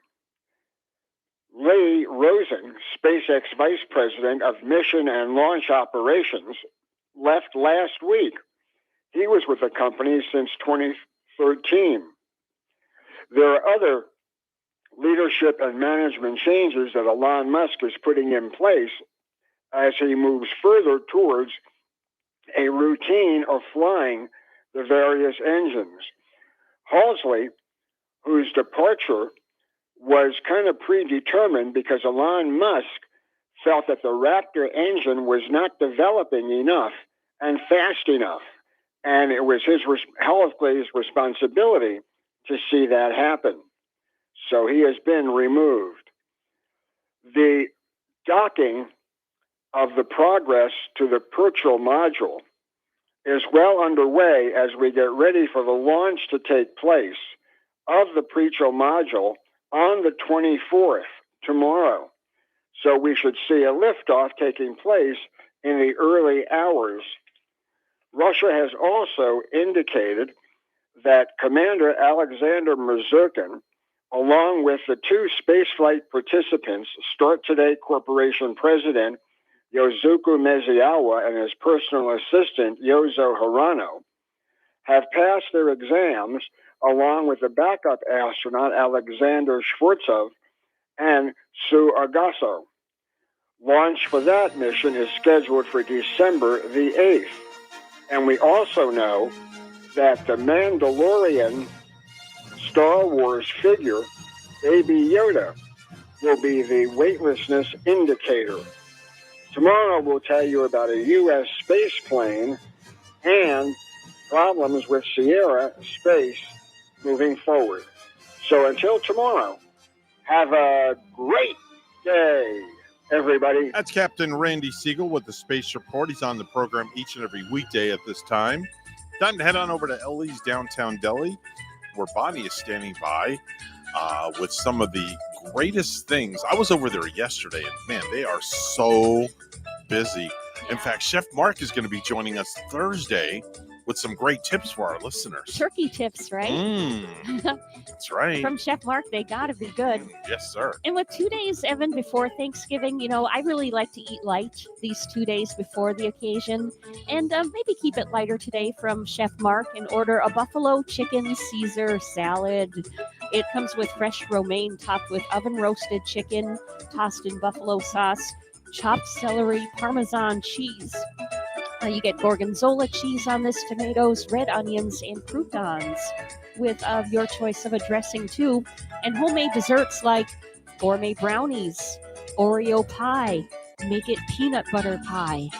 Lee Rosen, SpaceX Vice President of Mission and Launch Operations, left last week. He was with the company since 2013. There are other leadership and management changes that Elon Musk is putting in place as he moves further towards a routine of flying the various engines. Halsley, whose departure was kind of predetermined because Elon Musk felt that the Raptor engine was not developing enough and fast enough. And it was Halsley's responsibility to see that happen. So he has been removed. The docking of the Progress to the Petrel module is well underway as we get ready for the launch to take place of the Petrel module on the 24th, tomorrow. So we should see a liftoff taking place in the early hours. Russia has also indicated that Commander Alexander Mirzurkin, along with the two spaceflight participants, Start Today Corporation President Yosuke Meziawa and his personal assistant Yozo Hirano, have passed their exams along with the backup astronaut Alexander Shvortsov and Sue Agasso. Launch for that mission is scheduled for December the 8th. And we also know that the Mandalorian Star Wars figure, Baby Yoda, will be the weightlessness indicator. Tomorrow we'll tell you about a U.S. space plane and problems with Sierra Space moving forward. So until tomorrow, have a great day, everybody. That's Captain Randy Siegel with the Space Report. He's on the program each and every weekday at this time. Time to head on over to Ellie's Downtown Deli, where Bonnie is standing by with some of the greatest things. I was over there yesterday, and man, they are so busy. In fact, Chef Mark is going to be joining us Thursday with some great tips for our listeners. Turkey tips, right? That's right. From Chef Mark, they got to be good. Yes, sir. And with 2 days, Evan, before Thanksgiving, you know, I really like to eat light these 2 days before the occasion. And maybe keep it lighter today from Chef Mark and order a buffalo chicken Caesar salad. It comes with fresh romaine topped with oven-roasted chicken, tossed in buffalo sauce, chopped celery, Parmesan cheese. You get gorgonzola cheese on this, tomatoes, red onions, and croutons with your choice of a dressing too. And homemade desserts like gourmet brownies, Oreo pie, make it peanut butter pie.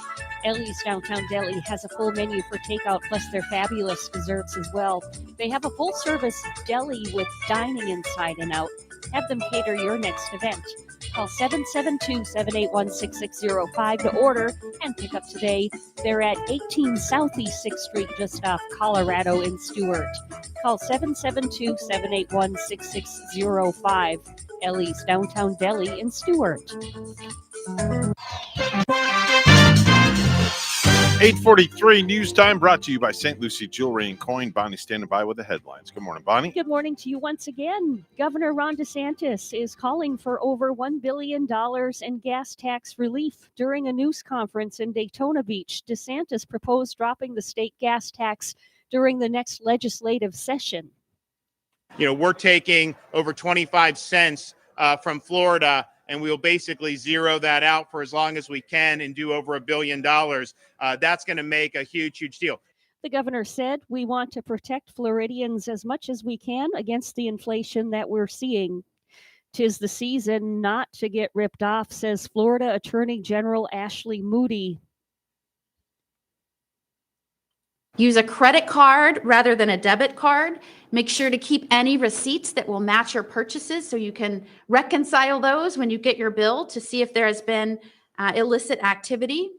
Ellie's Downtown Deli has a full menu for takeout, plus their fabulous desserts as well. They have a full-service deli with dining inside and out. Have them cater your next event. Call 772-781-6605 to order and pick up today. They're at 18 Southeast 6th Street, just off Colorado in Stewart. Call 772-781-6605. Ellie's Downtown Deli in Stewart. 8:43 news time brought to you by St. Lucie Jewelry and Coin. Bonnie standing by with the headlines. Good morning, Bonnie. Good morning to you once again. Governor Ron DeSantis is calling for over $1 billion in gas tax relief during a news conference in Daytona Beach. DeSantis proposed dropping the state gas tax during the next legislative session. We're taking over 25 cents from Florida, and we'll basically zero that out for as long as we can and do over $1 billion. That's going to make a huge, huge deal. The governor said, "We want to protect Floridians as much as we can against the inflation that we're seeing. 'Tis the season not to get ripped off," says Florida Attorney General Ashley Moody. Use a credit card rather than a debit card. Make sure to keep any receipts that will match your purchases so you can reconcile those when you get your bill to see if there has been illicit activity.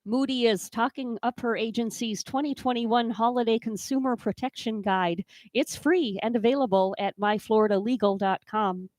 Moody is talking up her agency's 2021 Holiday Consumer Protection Guide. It's free and available at myfloridalegal.com.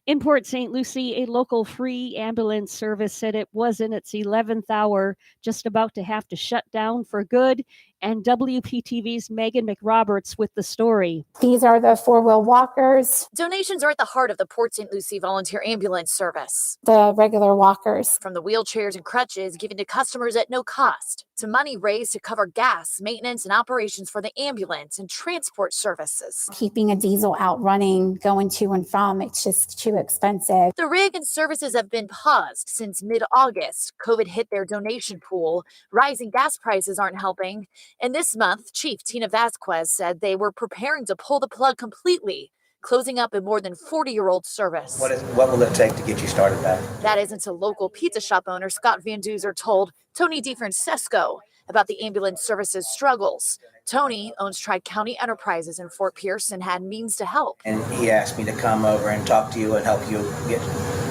In Port St. Lucie, a local free ambulance service said it was in its 11th hour, just about to have to shut down for good. And WPTV's Megan McRoberts with the story. These are the four-wheel walkers. Donations are at the heart of the Port St. Lucie Volunteer Ambulance Service. The regular walkers. From the wheelchairs and crutches given to customers at no cost, to money raised to cover gas, maintenance, and operations for the ambulance and transport services. Keeping a diesel out running, going to and from, it's just too expensive. The rig and services have been paused since mid-August. COVID hit their donation pool. Rising gas prices aren't helping. And this month, Chief Tina Vasquez said they were preparing to pull the plug completely, closing up a more than 40-year-old service. What will it take to get you started back? That isn't a local pizza shop owner Scott Van Duzer told Tony DeFrancesco about the ambulance service's struggles. Tony owns Tri-County Enterprises in Fort Pierce and had means to help. And he asked me to come over and talk to you and help you get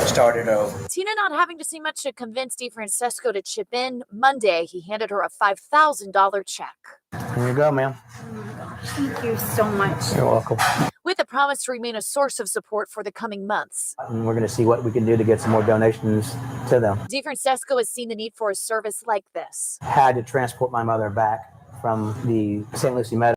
started over. Tina not having to see much to convince DeFrancesco to chip in. Monday, he handed her a $5,000 check. Here you go, ma'am. Thank you so much. You're welcome. With a promise to remain a source of support for the coming months. And we're going to see what we can do to get some more donations to them. DeFrancesco has seen the need for a service like this. Had to transport my mother back from the St. Lucie Medical.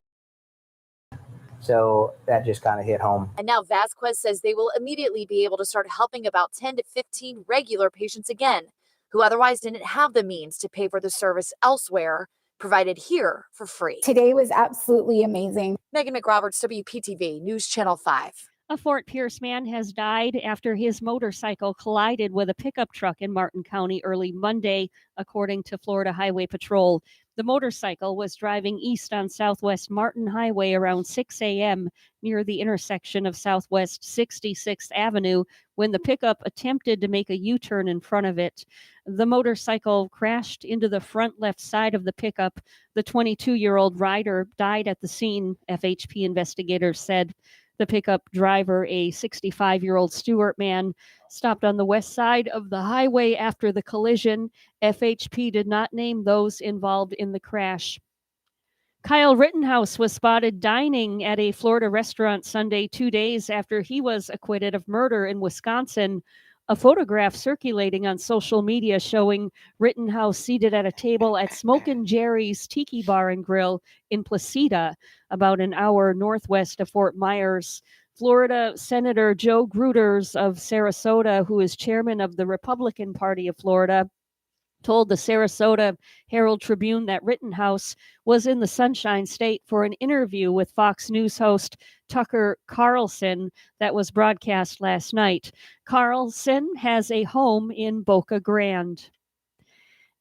So that just kind of hit home. And now Vasquez says they will immediately be able to start helping about 10 to 15 regular patients again, who otherwise didn't have the means to pay for the service elsewhere, provided here for free. Today was absolutely amazing. Megan McRoberts, WPTV News Channel 5. A Fort Pierce man has died after his motorcycle collided with a pickup truck in Martin County early Monday, according to Florida Highway Patrol. The motorcycle was driving east on Southwest Martin Highway around 6 a.m. near the intersection of Southwest 66th Avenue when the pickup attempted to make a U-turn in front of it. The motorcycle crashed into the front left side of the pickup. The 22-year-old rider died at the scene, FHP investigators said. The pickup driver, a 65-year-old Stewart man, stopped on the west side of the highway after the collision. FHP did not name those involved in the crash. Kyle Rittenhouse was spotted dining at a Florida restaurant Sunday, 2 days after he was acquitted of murder in Wisconsin. A photograph circulating on social media showing Rittenhouse seated at a table at Smokin' Jerry's Tiki Bar and Grill in Placida, about an hour northwest of Fort Myers. Florida Senator Joe Gruters of Sarasota, who is chairman of the Republican Party of Florida, told the Sarasota Herald-Tribune that Rittenhouse was in the Sunshine State for an interview with Fox News host Tucker Carlson that was broadcast last night. Carlson has a home in Boca Grande.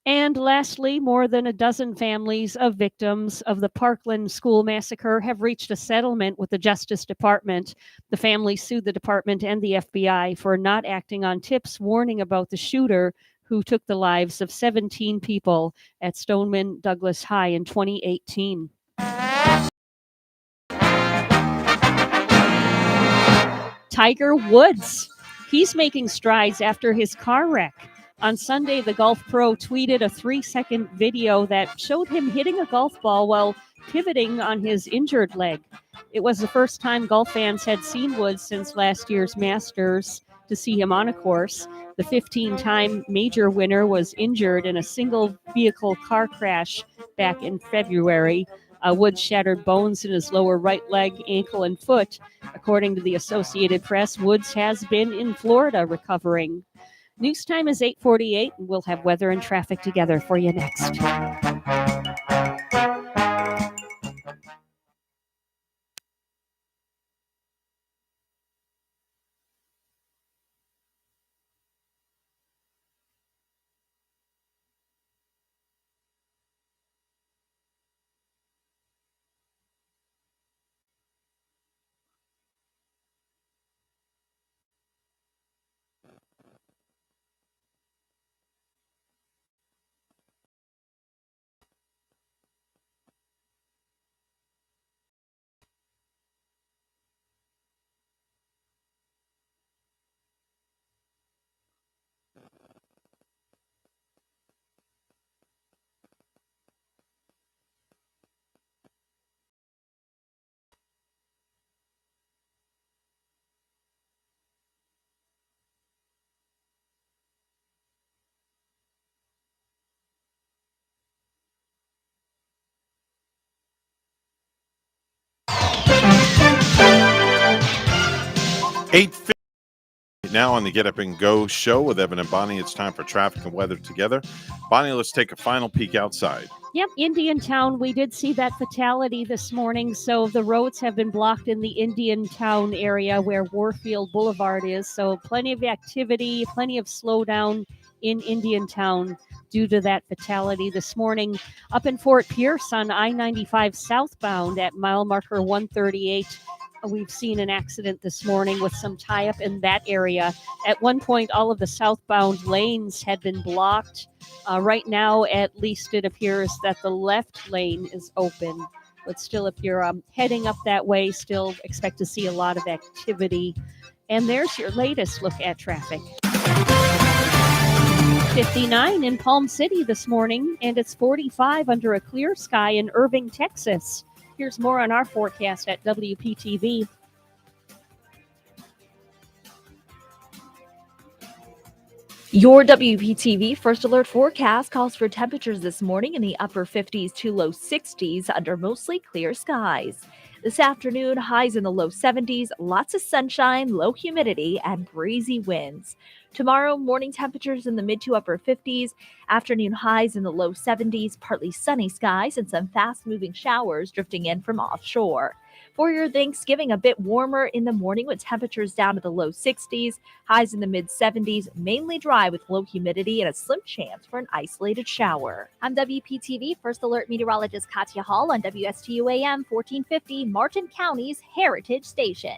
And lastly, more than a dozen families of victims of the Parkland school massacre have reached a settlement with the Justice Department. The families sued the department and the FBI for not acting on tips warning about the shooter who took the lives of 17 people at Stoneman Douglas High in 2018. Tiger Woods. He's making strides after his car wreck. On Sunday, the golf pro tweeted a 3-second video that showed him hitting a golf ball while pivoting on his injured leg. It was the first time golf fans had seen Woods since last year's Masters. to see him on a course. The 15-time major winner was injured in a single vehicle car crash back in February. Woods shattered bones in his lower right leg, ankle, and foot. According to the Associated Press, Woods has been in Florida recovering. News time is 8:48, and we'll have weather and traffic together for you next. $8.50 now on the Get Up and Go show with Evan and Bonnie. It's time for traffic and weather together. Bonnie, let's take a final peek outside. Yep, Indiantown, we did see that fatality this morning, so the roads have been blocked in the Indiantown area where Warfield Boulevard is, so plenty of activity, plenty of slowdown in Indiantown due to that fatality this morning. Up in Fort Pierce on I-95 southbound at mile marker 138, we've seen an accident this morning with some tie-up in that area. At one point, all of the southbound lanes had been blocked. Right now, at least it appears that the left lane is open. But still, if you're heading up that way, still expect to see a lot of activity. And there's your latest look at traffic. 59 in Palm City this morning, and it's 45 under a clear sky in Irving, Texas. Here's more on our forecast at WPTV. Your WPTV First Alert forecast calls for temperatures this morning in the upper 50s to low 60s under mostly clear skies. This afternoon, highs in the low 70s, lots of sunshine, low humidity, and breezy winds. Tomorrow, morning temperatures in the mid to upper 50s, afternoon highs in the low 70s, partly sunny skies, and some fast-moving showers drifting in from offshore. For your Thanksgiving, a bit warmer in the morning with temperatures down to the low 60s, highs in the mid 70s, mainly dry with low humidity and a slim chance for an isolated shower. I'm WPTV First Alert meteorologist Katya Hall on WSTU AM 1450, Martin County's Heritage Station.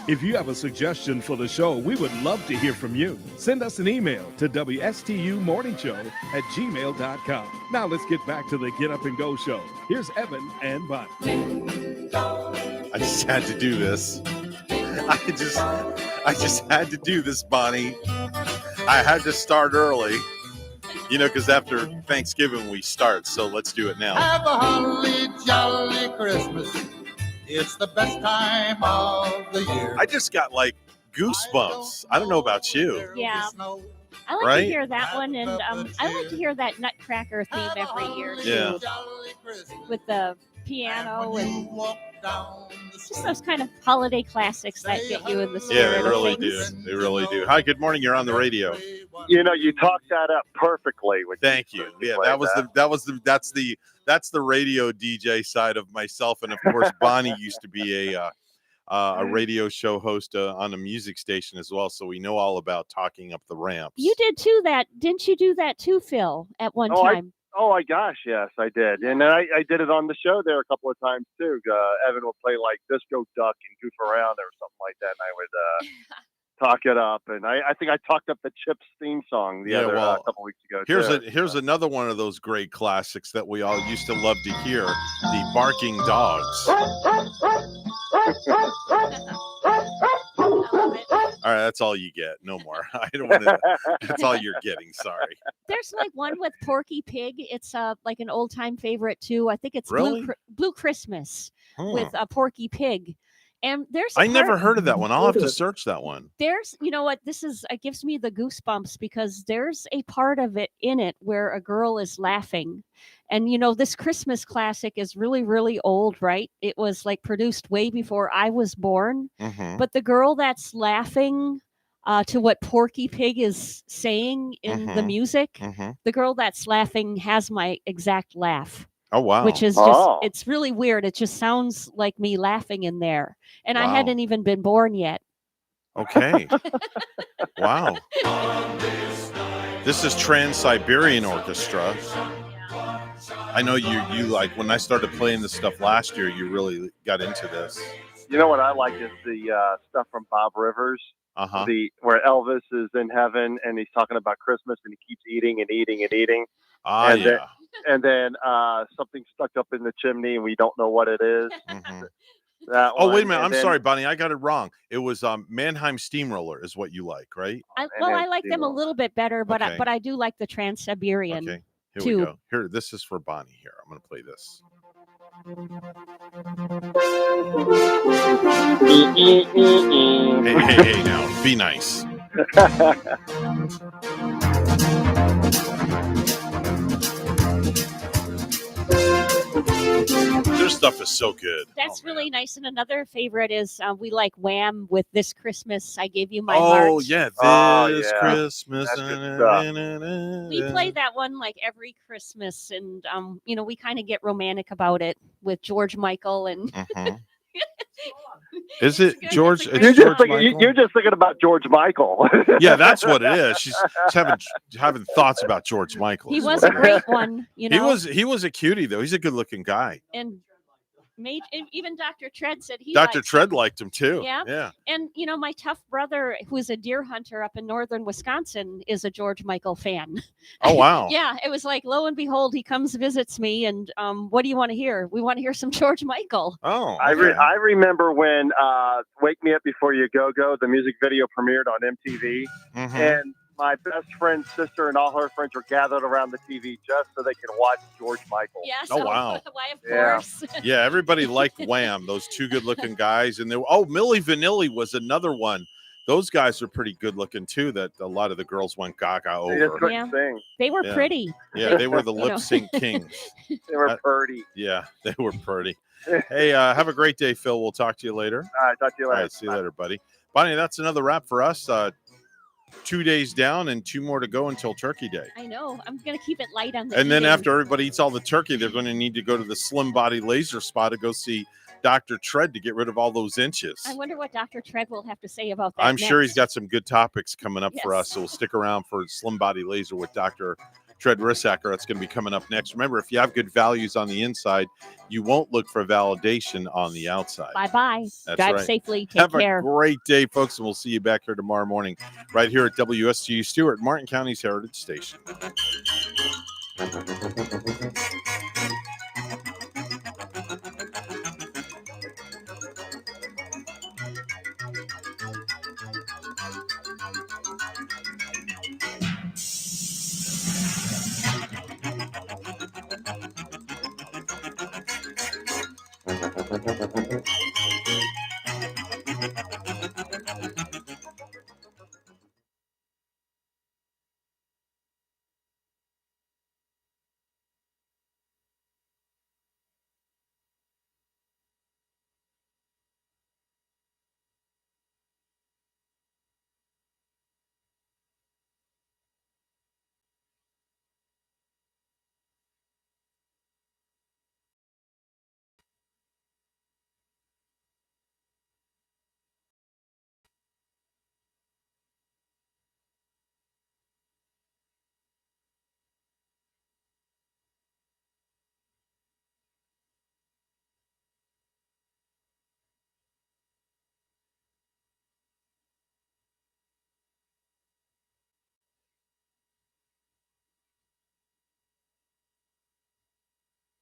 If you have a suggestion for the show, we would love to hear from you. Send us an email to WSTUmorningshow@gmail.com. Now let's get back to the Get Up and Go show. Here's Evan and Bonnie. I just had to do this. I just had to do this, Bonnie. I had to start early, because after Thanksgiving we start. So let's do it now. Have a holly jolly Christmas. It's the best time of the year. I just got like goosebumps. I don't know about you. Yeah. I like to hear that one, and I like to hear that Nutcracker theme every year too. Yeah. With the piano and just those kind of holiday classics that get you in the spirit. Yeah, they really of do. things. They really do. Hi, good morning. You're on the radio. You talked that up perfectly. Thank you. Yeah, that's the radio DJ side of myself, and of course, Bonnie used to be a radio show host on a music station as well, so we know all about talking up the ramps. You did too. Didn't you do that too, Phil? At one time. Oh my gosh, yes, I did. And I did it on the show there a couple of times too. Evan would play like Disco Duck and Goof Around or something like that, and I would talk it up. And I think I talked up the Chips theme song a couple weeks ago. Here's another one of those great classics that we all used to love to hear: the Barking Dogs. All right, that's all you get. No more. I don't want to. That's all you're getting. Sorry. There's like one with Porky Pig. It's like an old time favorite too. I think it's Really? Blue Christmas with Porky Pig. And I never heard of that one. I'll have to search that one. You know what? It gives me the goosebumps because there's a part of it in it where a girl is laughing. And, this Christmas classic is really, really old, right? It was like produced way before I was born. Mm-hmm. But the girl that's laughing to what Porky Pig is saying in the music, the girl that's laughing has my exact laugh. Oh, wow. Which is just, it's really weird. It just sounds like me laughing in there. And I hadn't even been born yet. Okay. Wow. This is Trans-Siberian Orchestra. I know you like, when I started playing this stuff last year, you really got into this. You know what I like is the stuff from Bob Rivers. Where Elvis is in heaven and he's talking about Christmas and he keeps eating and eating and eating. And then something stuck up in the chimney and we don't know what it is. Oh, wait a minute. I'm sorry, Bonnie. I got it wrong. It was Mannheim Steamroller is what you like, right? I like them a little bit better, but I do like the Trans-Siberian. Okay, here too. we go. Here, this is for Bonnie. Here, I'm going to play this. Hey, now, be nice. Their stuff is so good. That's really nice. And another favorite is we like Wham with This Christmas I Gave You My Heart. Oh, yeah. This Christmas. We play that one like every Christmas. And, we kind of get romantic about it with George Michael. And Is it George? You're just thinking about George Michael. Yeah, that's what it is. She's having thoughts about George Michael. He was a great one. He was a cutie though. He's a good looking guy. And even Dr. Tread said Dr. Tread liked him too. Yeah. And my tough brother, who's a deer hunter up in northern Wisconsin, is a George Michael fan. Oh wow. Yeah, it was like lo and behold, he comes visits me, and what do you want to hear? We want to hear some George Michael. Oh, okay. I remember when "Wake Me Up Before You Go Go" the music video premiered on MTV, and my best friend's sister and all her friends were gathered around the TV just so they could watch George Michael. Yeah. Oh wow. Why, of course. Yeah, everybody liked Wham. Those two good-looking guys, and Milli Vanilli was another one. Those guys are pretty good-looking too. That a lot of the girls went gaga over. They just couldn't sing. They were pretty. Yeah, they were the lip sync kings. They were pretty. Yeah, they were pretty. Hey, have a great day, Phil. We'll talk to you later. All right, talk to you later. All right, see you later, buddy. Bonnie, that's another wrap for us. 2 days down and 2 more to go until Turkey Day. I know. I'm going to keep it light on the And then eating. after everybody eats all the turkey, they're going to need to go to the Slim Body Laser Spa to go see Dr. Tread to get rid of all those inches. I wonder what Dr. Tread will have to say about that. I'm sure he's next. got some good topics coming up for Yes. us. So we'll stick around for Slim Body Laser with Dr. Tread Rissacker. That's going to be coming up next. Remember, if you have good values on the inside, you won't look for validation on the outside. Bye-bye. That's Drive right. safely. Take care. Have a great day, folks, and we'll see you back here tomorrow morning right here at WSTU Stewart, Martin County's Heritage Station.